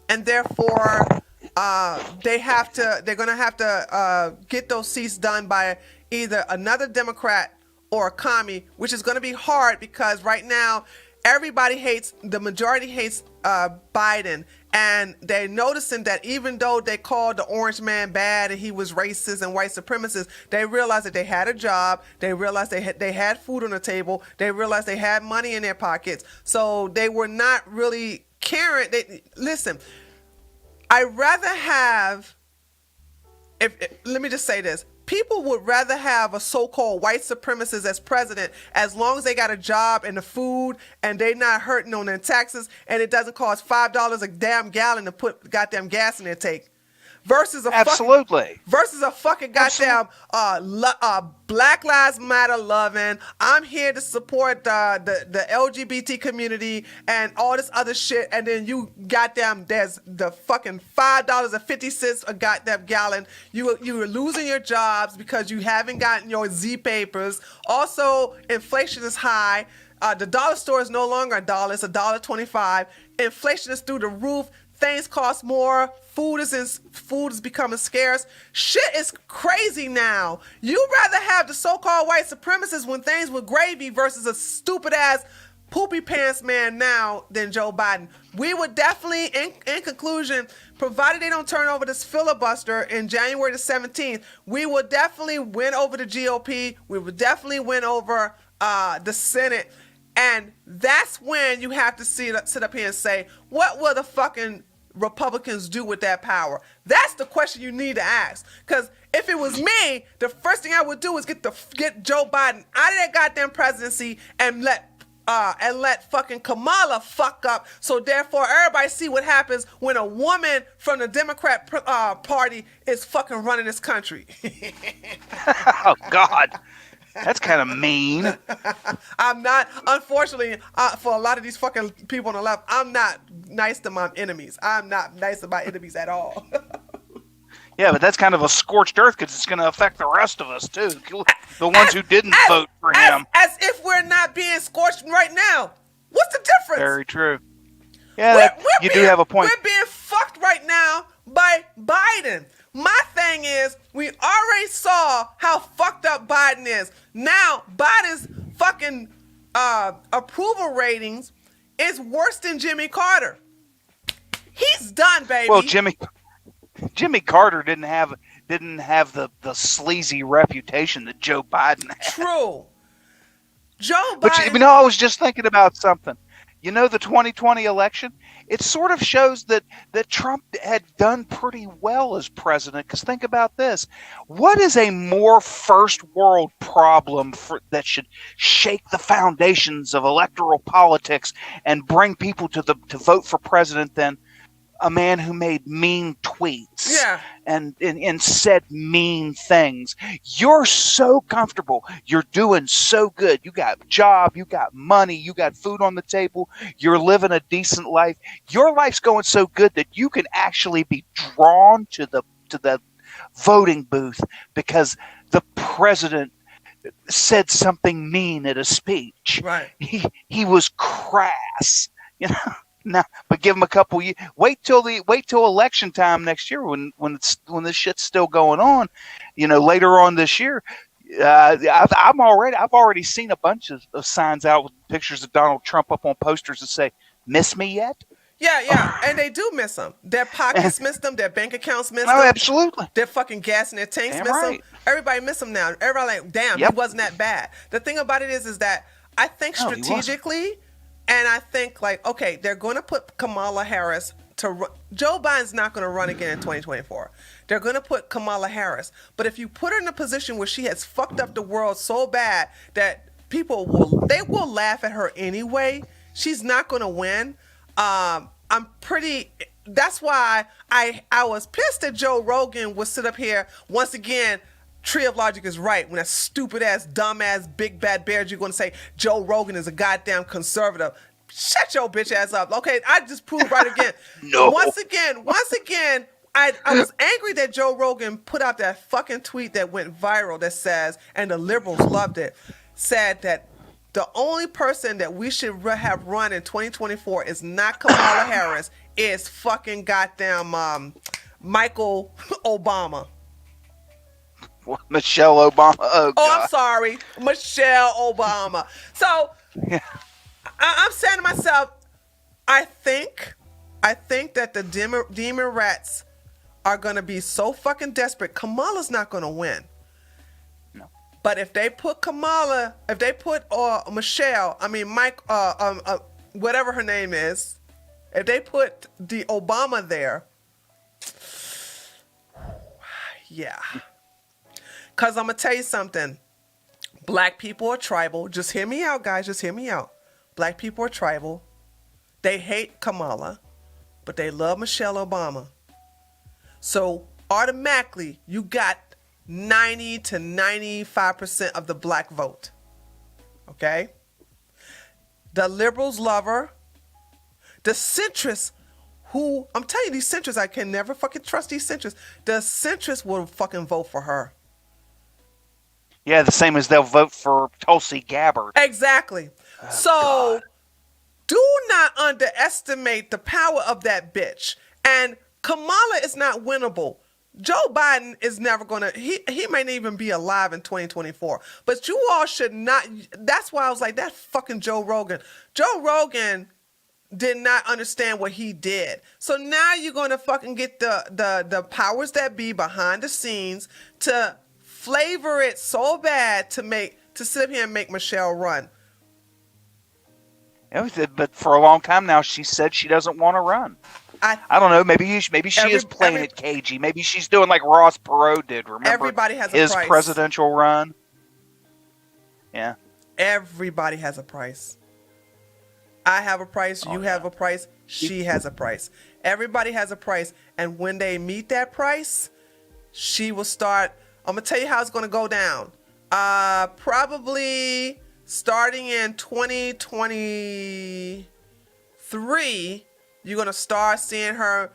and therefore they're going to have to get those seats done by either another Democrat or a commie, which is going to be hard because right now the majority hates Biden, and they're noticing that even though they called the orange man bad and he was racist and white supremacist, they realized that they had a job, they realized they had food on the table, they realized they had money in their pockets, so they were not really caring. Listen, I rather have, let me just say this. People would rather have a so-called white supremacist as president as long as they got a job and the food and they not hurting on their taxes and it doesn't cost $5 a damn gallon to put goddamn gas in their tank. Versus a fucking goddamn Black Lives Matter loving. I'm here to support the LGBT community and all this other shit. And then you goddamn, there's the fucking $5.50 a goddamn gallon. You are losing your jobs because you haven't gotten your Z papers. Also, inflation is high. The dollar store is no longer a dollar; it's $1.25. Inflation is through the roof. Things cost more. Food is becoming scarce. Shit is crazy now. You'd rather have the so-called white supremacists when things were gravy versus a stupid ass poopy pants man now than Joe Biden. We would definitely, in conclusion, provided they don't turn over this filibuster in January the 17th, we would definitely win over the GOP. We would definitely win over the Senate. And that's when you have to sit up here and say, what will the fucking Republicans do with that power? That's the question you need to ask. Because if it was me, the first thing I would do is get Joe Biden out of that goddamn presidency and let fucking Kamala fuck up. So therefore, everybody see what happens when a woman from the Democrat party is fucking running this country. Oh God. That's kind of mean. I'm not, unfortunately, for a lot of these fucking people on the left, I'm not nice to my enemies. I'm not nice to my enemies at all. Yeah, but that's kind of a scorched earth because it's going to affect the rest of us, too. The ones who didn't vote for him. As if we're not being scorched right now. What's the difference? Very true. Yeah, you do have a point. We're being fucked right now by Biden. My thing is, we already saw how fucked up Biden is. Now, Biden's fucking approval ratings is worse than Jimmy Carter. He's done, baby. Well, Jimmy Carter didn't have the sleazy reputation that Joe Biden had. True. Joe Biden. But I was just thinking about something. You know, the 2020 election, it sort of shows that Trump had done pretty well as president. Because think about this. What is a more first world problem that should shake the foundations of electoral politics and bring people to vote for president than a man who made mean tweets and said mean things? You're so comfortable. You're doing so good. You got a job. You got money. You got food on the table. You're living a decent life. Your life's going so good that you can actually be drawn to the voting booth because the president said something mean at a speech. Right. He was crass, you know. No, but give them a couple years. Wait till election time next year when this shit's still going on. You know, later on this year, I've already seen a bunch of signs out with pictures of Donald Trump up on posters that say "Miss me yet?" Yeah, and they do miss them. Their pockets miss them. Their bank accounts miss them. Oh, absolutely. Their fucking gas in their tanks Damn miss right. them. Everybody miss them now. Everybody like, damn, He wasn't that bad. The thing about it is that I think strategically. And I think, like, okay, they're going to put Kamala Harris to run. Joe Biden's not going to run again in 2024. They're going to put Kamala Harris. But if you put her in a position where she has fucked up the world so bad that people will laugh at her anyway, she's not going to win. That's why I was pissed that Joe Rogan would sit up here once again. Tree of Logic is right when that stupid ass, dumb ass, big bad bear you're going to say Joe Rogan is a goddamn conservative. Shut your bitch ass up. Okay, I just proved right again. No. Once again, I was angry that Joe Rogan put out that fucking tweet that went viral that says, and the liberals loved it, said that the only person that we should have run in 2024 is not Kamala Harris, is fucking goddamn Michael Obama. Michelle Obama. Oh, God. I'm sorry, Michelle Obama. So Yeah. I'm saying to myself, I think that the demon rats are going to be so fucking desperate. Kamala's not going to win. No. But if they put Michelle, Mike, whatever her name is, if they put the Obama there, yeah. Because I'm going to tell you something. Black people are tribal. Just hear me out, guys. Just hear me out. Black people are tribal. They hate Kamala, but they love Michelle Obama. So automatically, you got 90 to 95% of the black vote. Okay? The liberals love her. The centrists, who, I'm telling you, these centrists, I can never fucking trust these centrists. The centrists will fucking vote for her. Yeah, the same as they'll vote for Tulsi Gabbard. Exactly. God. Do not underestimate the power of that bitch. And Kamala is not winnable. Joe Biden is never going to, he may not even be alive in 2024. But you all should not, that's why I was like, that fucking Joe Rogan. Joe Rogan did not understand what he did. So now you're going to fucking get the powers that be behind the scenes to flavor it so bad to sit here and make Michelle run. But for a long time now, she said she doesn't want to run. I don't know. Maybe she is playing it cagey. Maybe she's doing like Ross Perot did. Remember everybody has his a price. Presidential run? Yeah. Everybody has a price. I have a price. You have a price. She has a price. Everybody has a price. And when they meet that price, she will start. I'm going to tell you how it's going to go down. Probably starting in 2023, you're going to start seeing her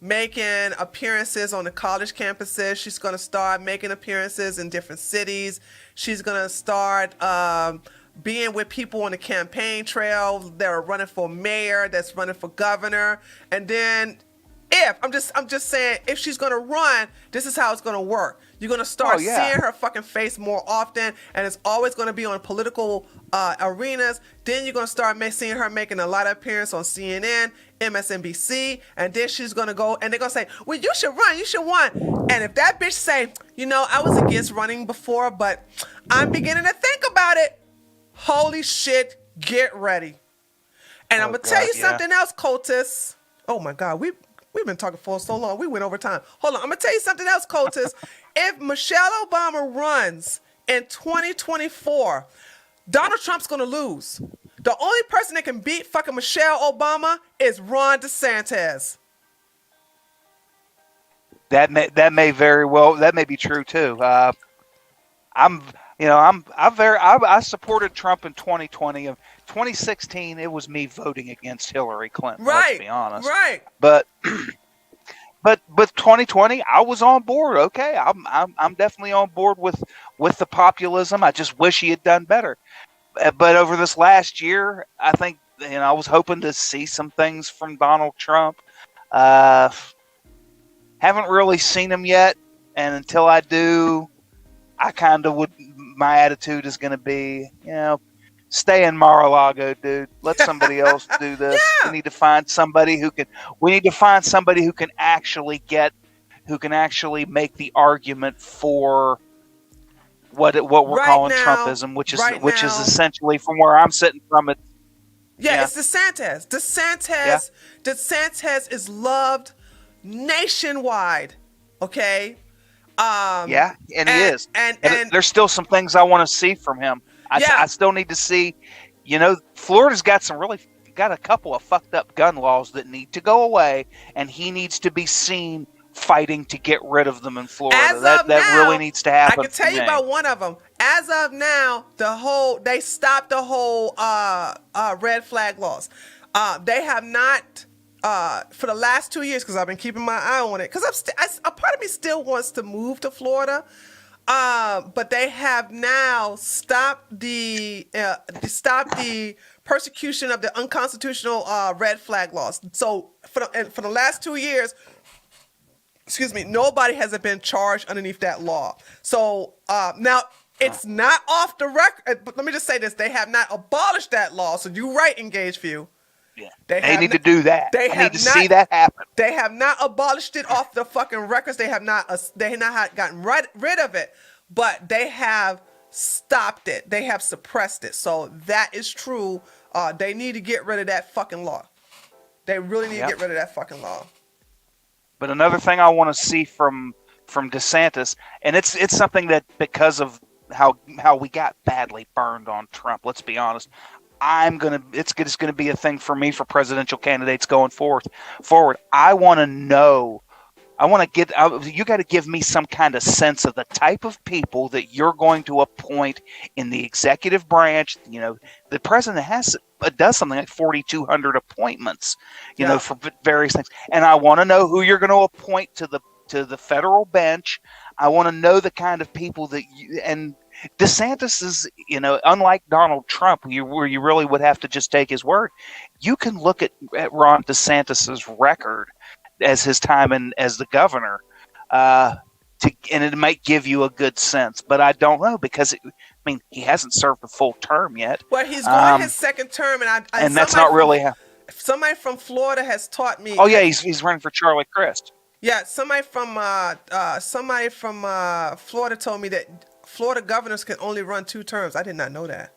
making appearances on the college campuses. She's going to start making appearances in different cities. She's going to start being with people on the campaign trail that are running for mayor, that's running for governor. And then I'm just saying, if she's going to run, this is how it's going to work. You're going to start seeing her fucking face more often, and it's always going to be on political arenas. Then you're going to start seeing her making a lot of appearances on CNN, MSNBC, and then she's going to go, and they're going to say, well, you should run, you should run. And if that bitch say, I was against running before, but I'm beginning to think about it, holy shit, get ready. And I'm going to tell you something else, cultists. Oh my God, we've been talking for so long. We went over time. Hold on. I'm going to tell you something else, cultists. If Michelle Obama runs in 2024, Donald Trump's going to lose. The only person that can beat fucking Michelle Obama is Ron DeSantis. That may very well, that may be true too. I supported Trump in 2020. 2016, it was me voting against Hillary Clinton. Right. Let's be honest. Right. But with 2020, I was on board. Okay, I'm definitely on board with the populism. I just wish he had done better. But over this last year, I think I was hoping to see some things from Donald Trump. Haven't really seen him yet, and until I do, I kind of would. My attitude is going to be, stay in Mar-a-Lago, dude. Let somebody else do this. Yeah. We need to find somebody who can. We need to find somebody who can actually make the argument for what we're calling Trumpism, which is essentially, from where I'm sitting from it. Yeah, it's DeSantis. DeSantis is loved nationwide. Okay. And he is. And there's still some things I want to see from him. I still need to see. Florida's got a couple of fucked up gun laws that need to go away, and he needs to be seen fighting to get rid of them in Florida. That really needs to happen. I can tell you about one of them. As of now, they stopped the whole red flag laws. They have not for the last 2 years, because I've been keeping my eye on it, because a part of me still wants to move to Florida, but they have now stopped the persecution of the unconstitutional red flag laws. So for the last 2 years, excuse me, nobody has been charged underneath that law. So now it's not off the record. But let me just say this: they have not abolished that law. So you're right, Engage View. Yeah. They need to do that. They I need to see that happen. They have not abolished it off the fucking records. They have not gotten rid of it, but they have stopped it. They have suppressed it. So that is true. They need to get rid of that fucking law. They really need to get rid of that fucking law. But another thing I want to see from DeSantis, and it's something that because of how we got badly burned on Trump. Let's be honest. It's gonna be a thing for me for presidential candidates going forward. I want to know. You got to give me some kind of sense of the type of people that you're going to appoint in the executive branch. You know, the president does something like 4,200 appointments. You know, for various things, and I want to know who you're going to appoint to the federal bench. I want to know the kind of people that and DeSantis is, you know, unlike Donald Trump, where you really would have to just take his word. You can look at Ron DeSantis's record as his time as the governor, and it might give you a good sense. But I don't know because he hasn't served a full term yet. Well, he's going his second term, and that's not really somebody from Florida has taught me. Oh yeah, he's running for Charlie Crist. Yeah, somebody from Florida told me that Florida governors can only run 2 terms. I did not know that.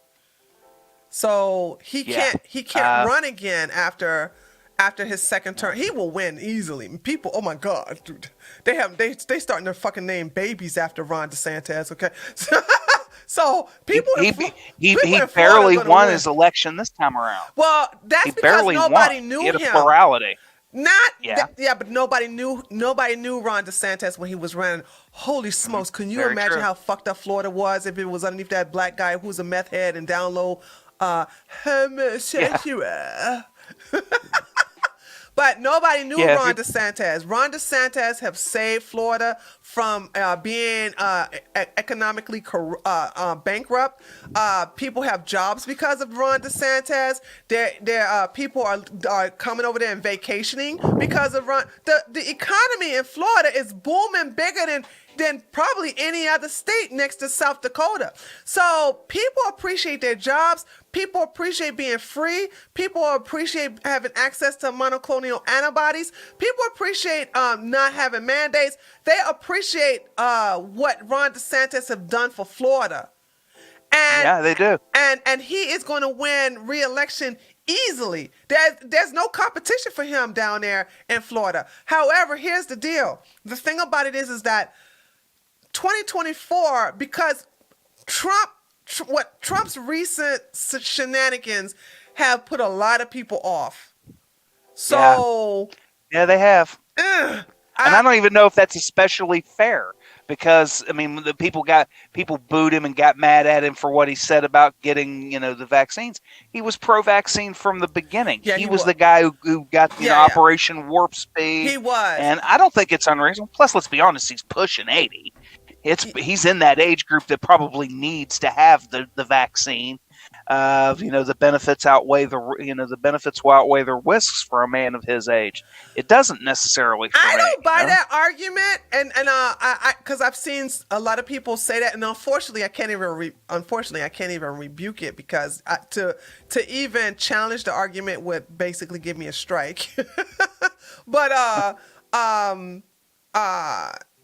So he can't run again after his second term. He will win easily. People, oh my God, dude, they starting to fucking name babies after Ron DeSantis. Okay, so people he barely won his election this time around. Well, that's because nobody knew him. He had a plurality. But nobody knew Ron DeSantis when he was running. Holy smokes! Can you imagine how fucked up Florida was if it was underneath that black guy who's a meth head and down low homosexual? Yeah. But nobody knew Ron DeSantis. Ron DeSantis have saved Florida from being economically bankrupt. People have jobs because of Ron DeSantis. People are coming over there and vacationing because of Ron. The economy in Florida is booming bigger than probably any other state next to South Dakota. So people appreciate their jobs. People appreciate being free. People appreciate having access to monoclonal antibodies. People appreciate not having mandates. They appreciate what Ron DeSantis have done for Florida. And, yeah, they do. And he is going to win re-election easily. There's no competition for him down there in Florida. However, here's the deal. The thing about it is that 2024, because Trump's recent shenanigans have put a lot of people off. So yeah, they have. And I don't even know if that's especially fair because the people booed him and got mad at him for what he said about getting the vaccines. He was pro-vaccine from the beginning. Yeah, he was the guy who got Operation Warp Speed. He was, and I don't think it's unreasonable. Plus, let's be honest, he's pushing 80. He's in that age group that probably needs to have the vaccine. The benefits outweigh the benefits will outweigh the risks for a man of his age. It doesn't necessarily. I don't buy that argument, and because I've seen a lot of people say that, and unfortunately, I can't even rebuke it because to even challenge the argument would basically give me a strike. But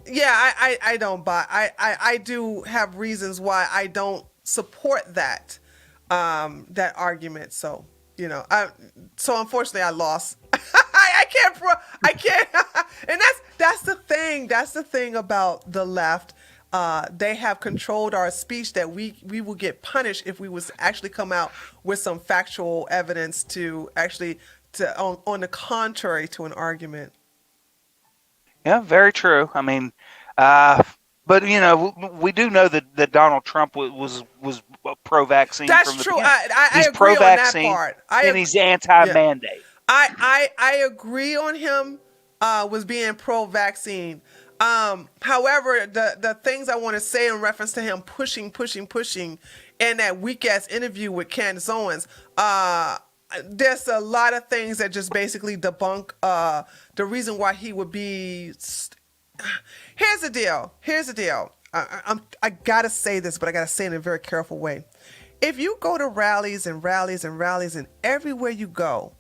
yeah, I don't buy. I do have reasons why I don't support that argument. So so unfortunately I lost. I can't. And that's the thing. That's the thing about the left. They have controlled our speech that we will get punished if we was actually come out with some factual evidence on the contrary to an argument. Yeah, very true. But we do know that Donald Trump was pro-vaccine. That's from the true. beginning. I He's agree pro-vaccine, on that part. And he's anti-mandate. I agree on him was being pro-vaccine. However, the things I want to say in reference to him pushing in that weak ass interview with Candace Owens, there's a lot of things that just basically debunk the reason why he would be. Here's the deal. I gotta say this, but I gotta say it in a very careful way. If you go to rallies and everywhere you go,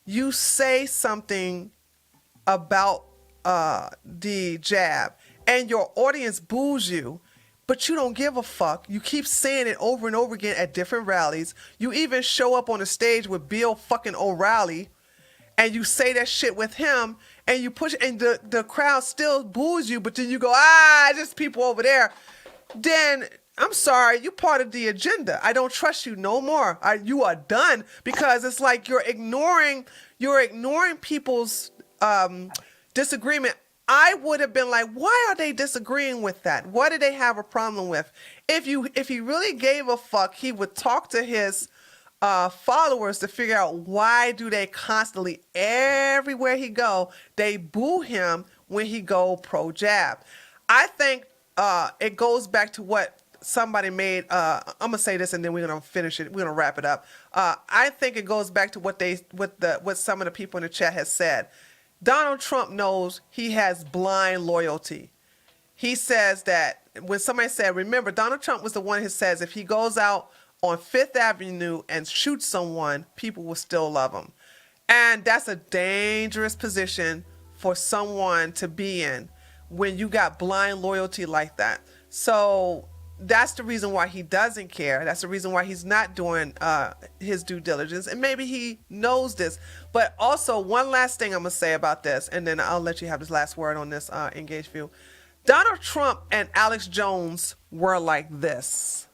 you say something about the jab, and your audience boos you, but you don't give a fuck. You keep saying it over and over again at different rallies. You even show up on a stage with Bill fucking O'Reilly, and you say that shit with him, and you push, and the crowd still boos you, but then you go, just people over there. Then I'm sorry, you part of the agenda. I don't trust you no more. You are done, because it's like you're ignoring people's disagreement. I would have been like, why are they disagreeing with that? What do they have a problem with? If he really gave a fuck, he would talk to his followers to figure out why do they constantly, everywhere he go, they boo him when he go pro jab. I think it goes back to what somebody made. I'm gonna say this and then we're gonna finish it. We're gonna wrap it up. I think it goes back to what some of the people in the chat has said. Donald Trump knows he has blind loyalty. He says that when somebody said, remember, Donald Trump was the one who says if he goes out on Fifth Avenue and shoots someone, people will still love him. And that's a dangerous position for someone to be in when you got blind loyalty like that. So that's the reason why he doesn't care. That's the reason why he's not doing his due diligence. And maybe he knows this. But also, one last thing I'm going to say about this, and then I'll let you have this last word on this Engage View. Donald Trump and Alex Jones were like this.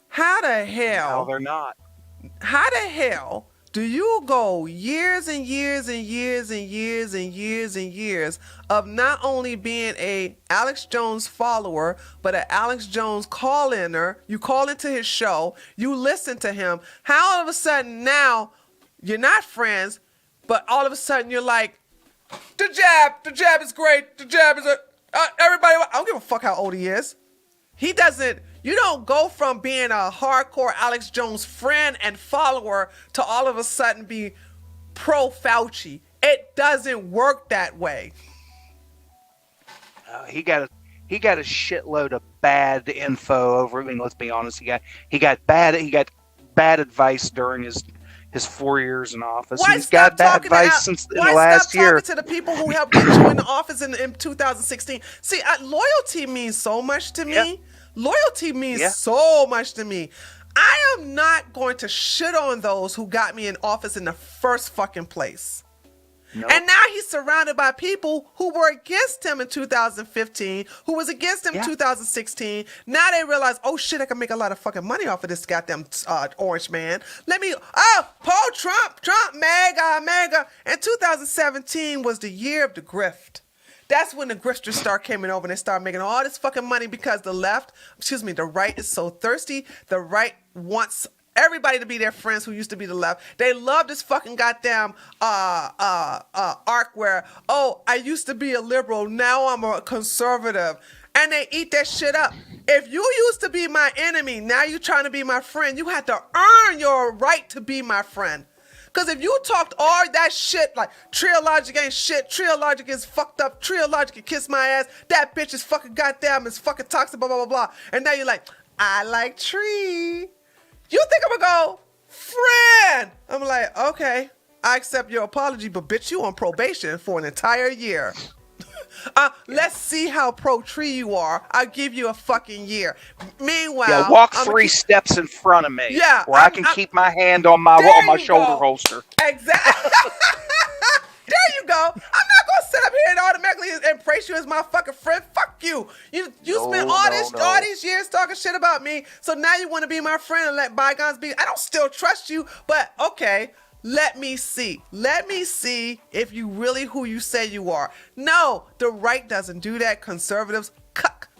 How the hell? No, they're not. How the hell do you go years and years of not only being a Alex Jones follower, but an Alex Jones call-inner? You call into his show, you listen to him. How all of a sudden now you're not friends, but all of a sudden you're like, the jab is great. The jab is everybody. I don't give a fuck how old he is. You don't go from being a hardcore Alex Jones friend and follower to all of a sudden be pro Fauci. It doesn't work that way. He got a shitload of bad info over. I mean, let's be honest. He got bad advice during his 4 years in office. He's got bad advice since the last year. Why stop talking to the people who helped get you in the office in 2016? See, loyalty means so much to me. Yeah. Loyalty means so much to me. I am not going to shit on those who got me in office in the first fucking place. Nope. And now he's surrounded by people who were against him in 2015, who was against him in 2016. Now they realize, oh shit, I can make a lot of fucking money off of this goddamn orange man. Paul Trump, mega. And 2017 was the year of the grift. That's when the grifters start coming over and they start making all this fucking money because the right is so thirsty. The right wants everybody to be their friends who used to be the left. They love this fucking goddamn arc where, I used to be a liberal, now I'm a conservative. And they eat that shit up. If you used to be my enemy, now you're trying to be my friend, you had to earn your right to be my friend. Because if you talked all that shit, like, Triologic ain't shit, Triologic is fucked up, Triologic can kiss my ass, that bitch is fucking goddamn, is fucking toxic, blah, blah, blah, blah. And now you're like, I like Tree. You think I'm gonna go, friend? I'm like, okay, I accept your apology, but bitch, you on probation for an entire year. Let's see how pro-Tree you are. I'll give you a fucking year. Meanwhile, walk 3 steps in front of me. Yeah, where I can keep my hand on my shoulder holster. Exactly. There you go. I'm not gonna sit up here and automatically embrace you as my fucking friend. Fuck you. You spent all these years talking shit about me, so now you want to be my friend and let bygones be. I don't still trust you, but okay. Let me see. Let me see if you really who you say you are. No, the right doesn't do that. Conservatives,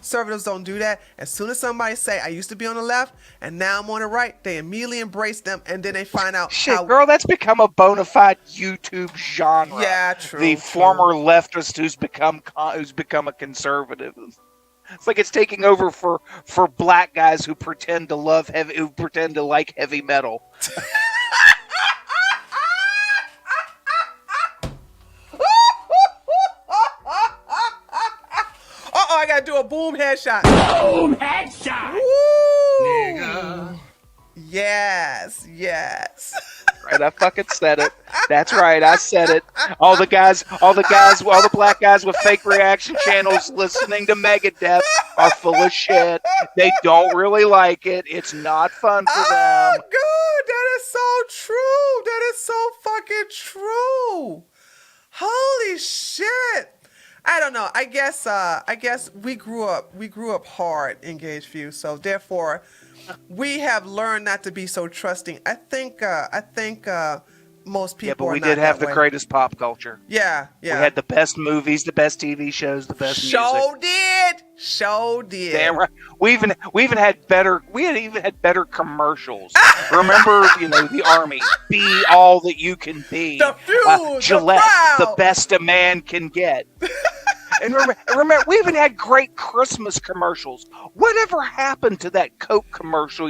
Conservatives don't do that. As soon as somebody say, I used to be on the left and now I'm on the right, they immediately embrace them, and then they find out Shit, how... girl, that's become a bona fide YouTube genre. Yeah, true, The true. former leftist who's become a conservative. It's like it's taking over for black guys who pretend to like heavy metal. Uh-oh, I gotta do a boom headshot. Boom headshot. Woo! Yes, yes. Right, I fucking said it. That's right, I said it. All the black guys with fake reaction channels listening to Megadeth are full of shit. They don't really like it. It's not fun for Oh, them. God, that is so true. That is so fucking true. Holy shit. I don't know. I guess we grew up hard in Gage View, so therefore we have learned not to be so trusting. I think most people Yeah, but are we not did have that the way. greatest pop culture. Yeah. We had the best movies, the best TV shows, the best music. Show did. Damn right. We even had better commercials. Remember, the Army, be all that you can be. The few, Gillette, the the proud. best a man can get. And remember, we even had great Christmas commercials. Whatever happened to that Coke commercial?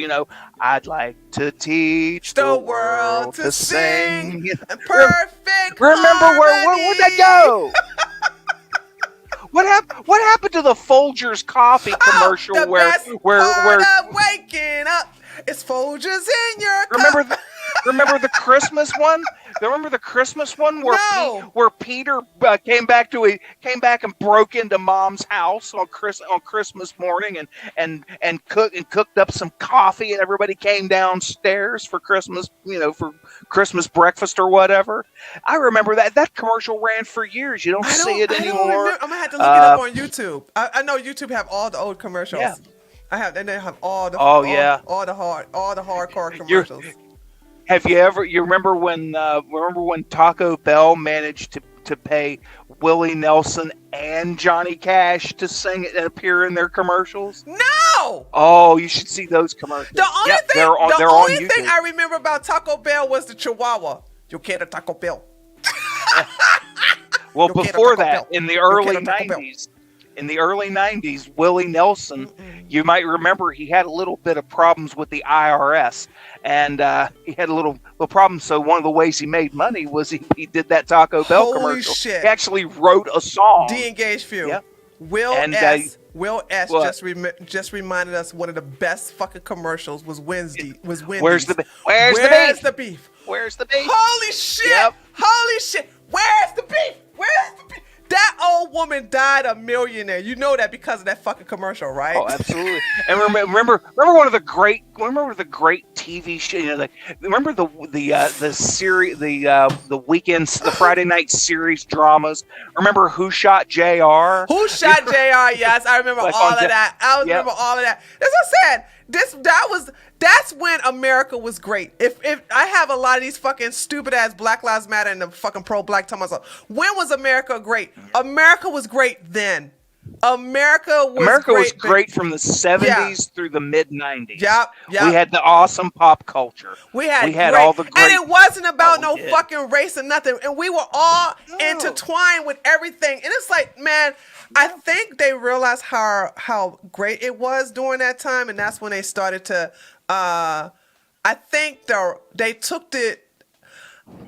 I'd like to teach The world to sing perfect Remember where'd that go? What happened to the Folgers coffee commercial the best where part of waking up is Folgers in your cup. remember the Christmas one? Remember the Christmas one where No. where Peter came back and broke into Mom's house on Christmas morning and cooked up some coffee, and everybody came downstairs for Christmas, for Christmas breakfast or whatever. I remember that commercial ran for years. You don't see it anymore. I'm gonna have to look it up on YouTube. I know YouTube have all the old commercials. Yeah. And they have all the Oh, yeah. all the hardcore commercials. Have you ever? You remember when Taco Bell managed to pay Willie Nelson and Johnny Cash to sing and appear in their commercials? No. Oh, you should see those commercials. The only Yep, thing, they're on thing YouTube. I remember about Taco Bell was the Chihuahua. Yo quiero Taco Bell. Well, Yo quiero before Taco that, Bell. in the Yo early quiero Taco Bell. '90s, Willie Nelson, you might remember he had a little bit of problems with the IRS, and he had a little problem. So one of the ways he made money was he did that Taco Bell Holy commercial. shit. He actually wrote a song. De-engaged few. Yep. Will And, S. what? just reminded us one of the best fucking commercials was Wednesday. Where's the beef? Where's the beef? Where's the beef? Holy shit! Yep. Holy shit! Where's the beef? Where's the beef? That old woman died a millionaire. You know that because of that fucking commercial, right? Oh, absolutely. And remember one of the great TV shows. Remember the series, the weekends, the Friday night series dramas. Remember Who Shot Jr.? Who Shot JR? Yes, I remember Like all on of that. Remember all of that. That's what I said. That's when America was great. If I have a lot of these fucking stupid ass Black Lives Matter and the fucking pro-black talking about stuff. When was America great? America was great then. America was great from the 70s through the mid 90s. Yep. We had the awesome pop culture. We had great, all the great, and it wasn't about we did. fucking race or nothing. And we were all intertwined with everything. And it's like, man, I think they realized how great it was during that time, and that's when they started to. I think they took the.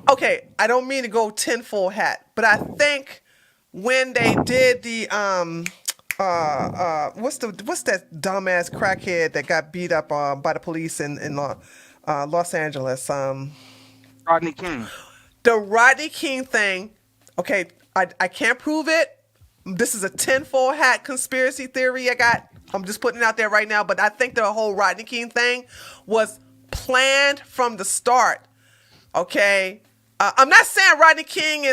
Okay, I don't mean to go tinfoil hat, but I think when they did the what's that dumbass crackhead that got beat up by the police in Los Angeles? Rodney King. The Rodney King thing. Okay, I can't prove it. This is a tinfoil hat conspiracy theory I got. I'm just putting it out there right now, but I think the whole Rodney King thing was planned from the start. Okay, I'm not saying Rodney King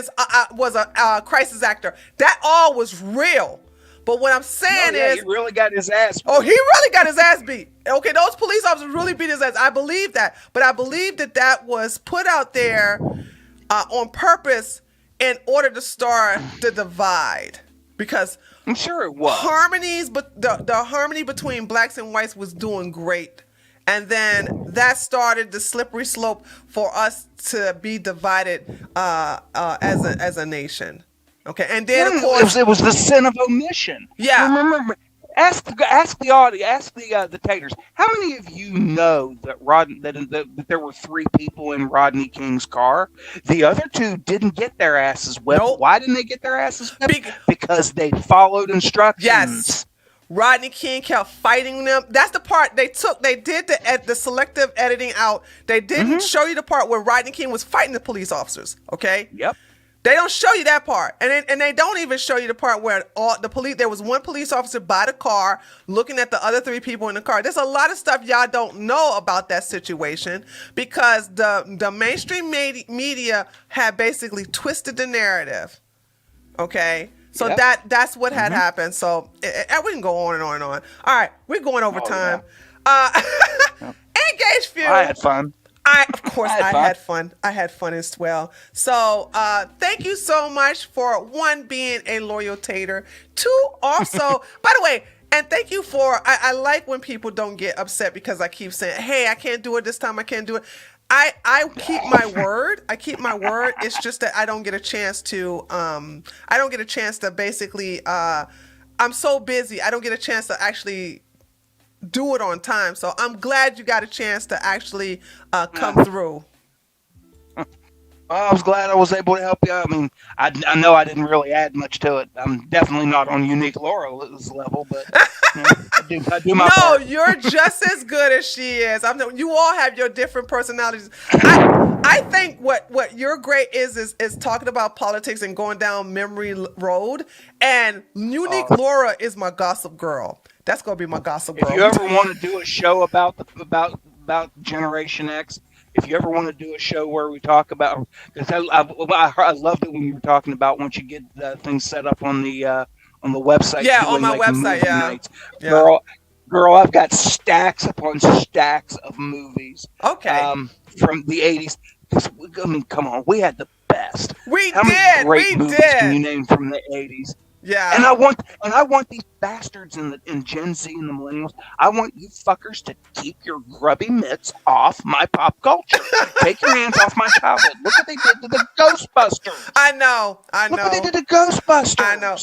was a crisis actor. That all was real. But what I'm saying is, he really got his ass beat. Oh, he really got his ass beat. Okay, those police officers really beat his ass. I believe that. But I believe that was put out there on purpose in order to start the divide. because I'm sure it was. harmonies, but the harmony between blacks and whites was doing great. And then that started the slippery slope for us to be divided as a nation. Okay, and then of course it was the sin of omission. Yeah. Remember, ask the audience, ask the taters. How many of you know that there were 3 people in Rodney King's car? The other 2 didn't get their asses whipped. Nope. Why didn't they get their asses whipped? Because they followed instructions. Yes. Rodney King kept fighting them. That's the part they took. They did the selective editing out. They didn't show you the part where Rodney King was fighting the police officers. Okay. Yep. They don't show you that part, and they don't even show you the part where there was one police officer by the car looking at the other 3 people in the car. There's a lot of stuff y'all don't know about that situation because the mainstream media had basically twisted the narrative. Okay, so that's what had happened. So we can go on and on and on. All right, we're going over time. Yeah. Engage Fuel. I had fun. I had fun. I had fun as well. So thank you so much for 1, being a loyal tater. 2, also, by the way, and thank you for, I like when people don't get upset because I keep saying, hey, I can't do it this time. I can't do it. I keep my word. I keep my word. It's just that I don't get a chance to, basically, I'm so busy. I don't get a chance to actually do it on time. So I'm glad you got a chance to actually come through. I was glad I was able to help you. I mean, I know I didn't really add much to it. I'm definitely not on Unique Laura's level, but I do my part. No, you're just as good as she is. You all have your different personalities. I think what you're great is talking about politics and going down memory road. And Unique Laura is my gossip girl. That's gonna be my gossip girl. If you ever want to do a show about Generation X, if you ever want to do a show where we talk about, because I loved it when you were talking about once you get things set up on the website. Yeah, on my website. Yeah. Nights. Girl, I've got stacks upon stacks of movies. Okay. From the 80s. I mean, come on, we had the best. How many great movies can you name from the 80s? Yeah. And I want these bastards in Gen Z and the millennials. I want you fuckers to keep your grubby mitts off my pop culture. Take your hands off my childhood. Look what they did to the Ghostbusters. I know. Look what they did to Ghostbusters. I know.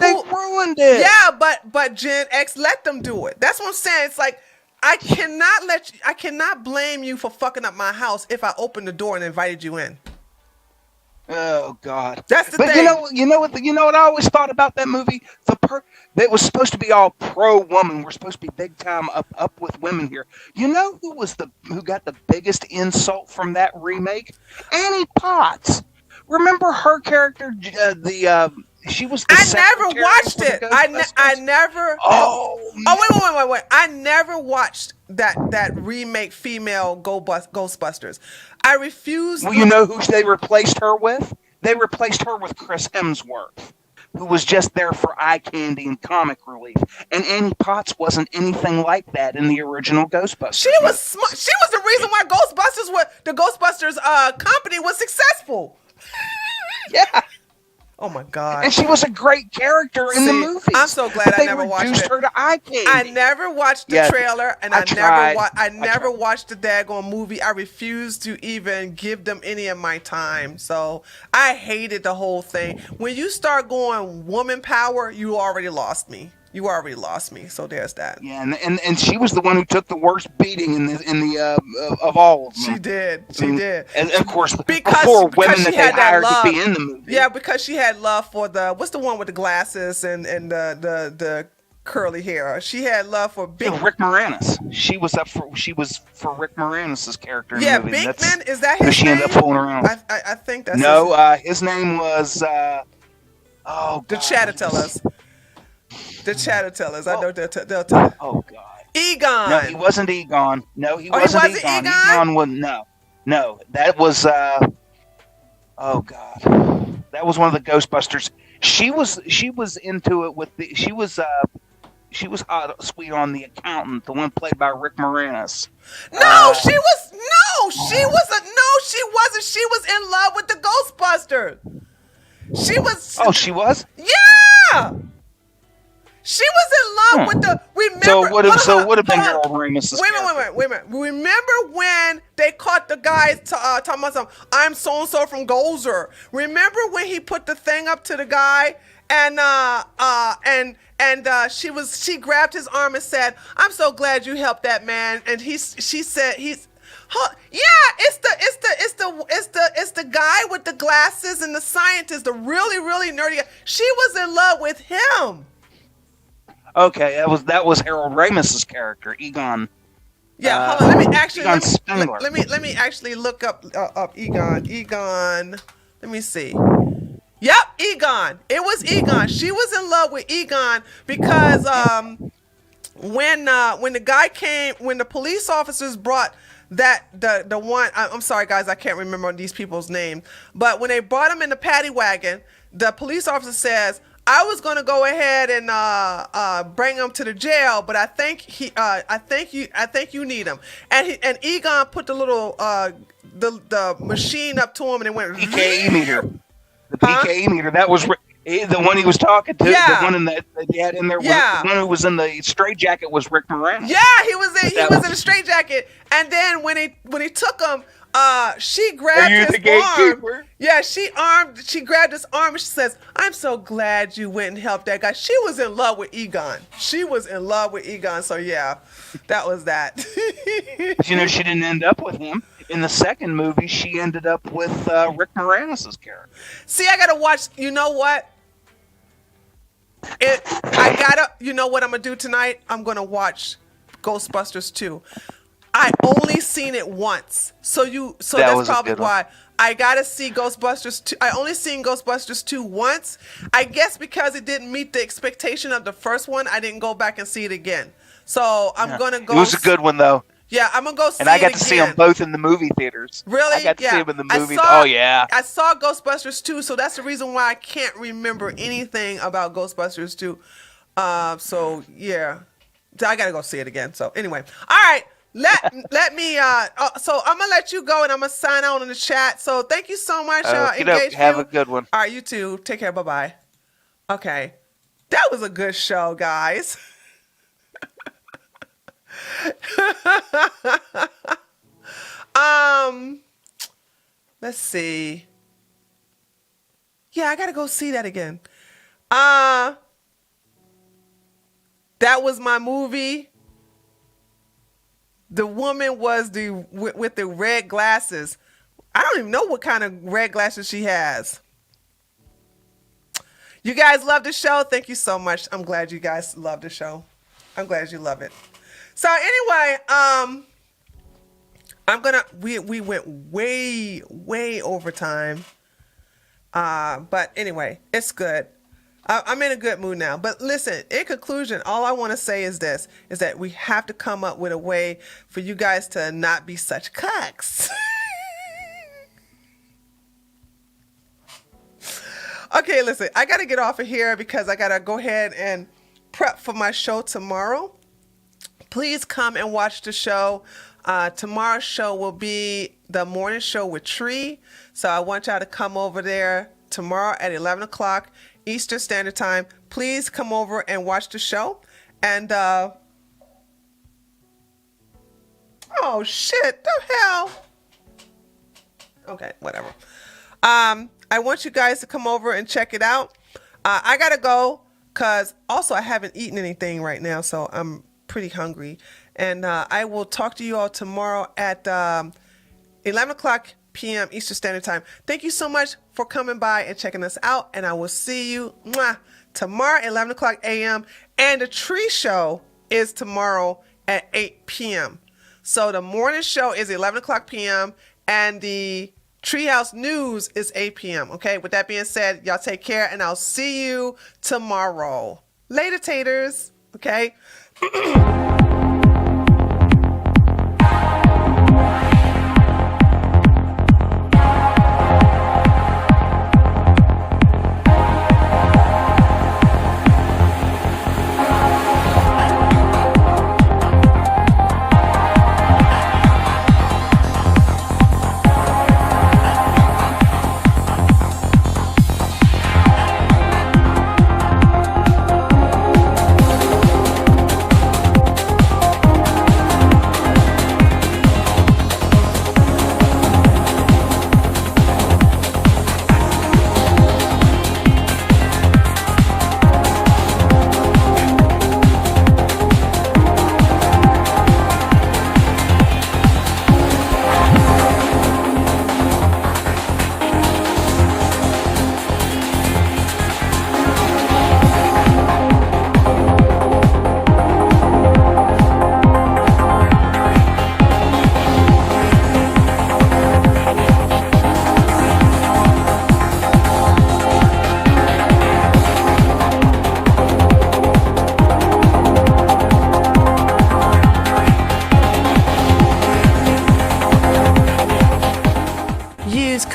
They ruined it. Yeah, but Gen X, let them do it. That's what I'm saying. It's like I cannot blame you for fucking up my house if I opened the door and invited you in. Oh God, that's the thing. You know what I always thought about that movie. It was supposed to be all pro woman. We're supposed to be big time up with women here. You know who got the biggest insult from that remake? Annie Potts. Remember her character? She was. I never watched it. I never. Oh wait! I never watched that remake female Ghostbusters. I refuse. Well, you know who they replaced her with? They replaced her with Chris Hemsworth, who was just there for eye candy and comic relief. And Annie Potts wasn't anything like that in the original Ghostbusters. She was smart. She was the reason why the Ghostbusters company was successful. Yeah. Oh my God! And she was a great character in the movie. I'm so glad I never watched it. They reduced her to eye candy. I never watched the trailer, and I never watched the daggone movie. I refused to even give them any of my time. So I hated the whole thing. When you start going woman power, you already lost me. So there's that. Yeah, and she was the one who took the worst beating in the of all of them. She did. And of course, before women that they hired to be in the movie. Yeah, because she had love for what's the one with the glasses and the curly hair. She had love for Rick Moranis. She was for Rick Moranis' character in the movie. Yeah, Binkman, is that his name? She ended up fooling around. I think that's his name was the Chattertellers. The Chattertellers. I know they'll tell. Oh God. Egon. No, he wasn't Egon. No, he wasn't Egon. Egon wasn't. No. That was. Oh God. That was one of the Ghostbusters. She was into it with the. She was hot sweet on the accountant, the one played by Rick Moranis. She wasn't. She was in love with the Ghostbusters. She was. Oh, she was? Yeah. Yeah. She was in love with the. Remember? So it would have. So it would have been hold on. Harold Ramis's character. Wait a minute. Remember when they caught the guy talking about something? I'm so and so from Gozer. Remember when he put the thing up to the guy and she grabbed his arm and said, "I'm so glad you helped that man." And she said he's. Huh, yeah, it's the guy with the glasses and the scientist, the really nerdy guy. She was in love with him. Okay, that was Harold Ramis's character, Egon. Yeah, hold on. Let me actually Egon Spengler. let me actually look up Egon. Egon. Let me see. Yep, Egon. It was Egon. She was in love with Egon because when the guy came, when the police officers brought the one, I'm sorry guys, I can't remember these people's names, but when they brought him in the paddy wagon, the police officer says, I was going to go ahead and bring him to the jail, but I think you need him. And Egon put the little the machine up to him, and it went PKE meter. The PKE meter. That was the one he was talking to. Yeah. The one that they had in there. Yeah. The one who was in the straitjacket was Rick Moranis. Yeah, he was in a straitjacket, and then when he took him. She grabbed his arm. Yeah, she grabbed his arm and she says, I'm so glad you went and helped that guy. She was in love with Egon. So yeah, that was that. But she didn't end up with him. In the second movie, she ended up with Rick Moranis' character. See, I gotta watch, you know what? You know what I'm gonna do tonight? I'm gonna watch Ghostbusters 2. I only seen it once, so that's probably why I gotta see Ghostbusters 2. I only seen Ghostbusters 2 once. I guess because it didn't meet the expectation of the first one, I didn't go back and see it again. So I'm gonna go. It was a good one though. Yeah, I'm gonna go see it again. And I got to again. see them both in the movie theaters. Really? I got to see them in the movies. I saw Ghostbusters 2, so that's the reason why I can't remember anything about Ghostbusters 2. So yeah, I gotta go see it again. So anyway, all right. Let me so I'm gonna let you go and I'm gonna sign out in the chat. So thank you so much. Engage have a good one. All right, you too. Take care. Bye. Okay, that was a good show, guys. Let's see. Yeah, I gotta go see that again. That was my movie. The woman was with the red glasses. I don't even know what kind of red glasses she has. You guys love the show. Thank you so much. I'm glad you guys love the show. I'm glad you love it. So anyway, we went way over time. But anyway, it's good. I'm in a good mood now. But listen, in conclusion, all I want to say is this, is that we have to come up with a way for you guys to not be such cucks. Okay, listen, I got to get off of here because I got to go ahead and prep for my show tomorrow. Please come and watch the show. Tomorrow's show will be the morning show with Tree. So I want y'all to come over there tomorrow at 11 o'clock. Eastern Standard Time. Please come over and watch the show. And, oh shit, the hell. Okay, whatever. I want you guys to come over and check it out. I gotta go because also I haven't eaten anything right now, so I'm pretty hungry. And I will talk to you all tomorrow at 11 o'clock p.m. Eastern Standard Time. Thank you so much for coming by and checking us out. And I will see you tomorrow at 11 o'clock a.m. And the Tree Show is tomorrow at 8 p.m. So the morning show is 11 o'clock p.m. and the Treehouse News is 8 p.m. Okay, with that being said, y'all take care and I'll see you tomorrow. Later, taters. Okay.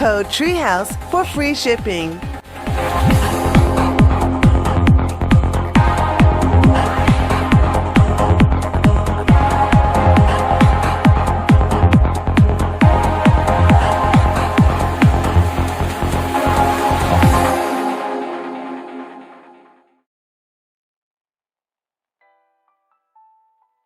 code TREEHOUSE for free shipping.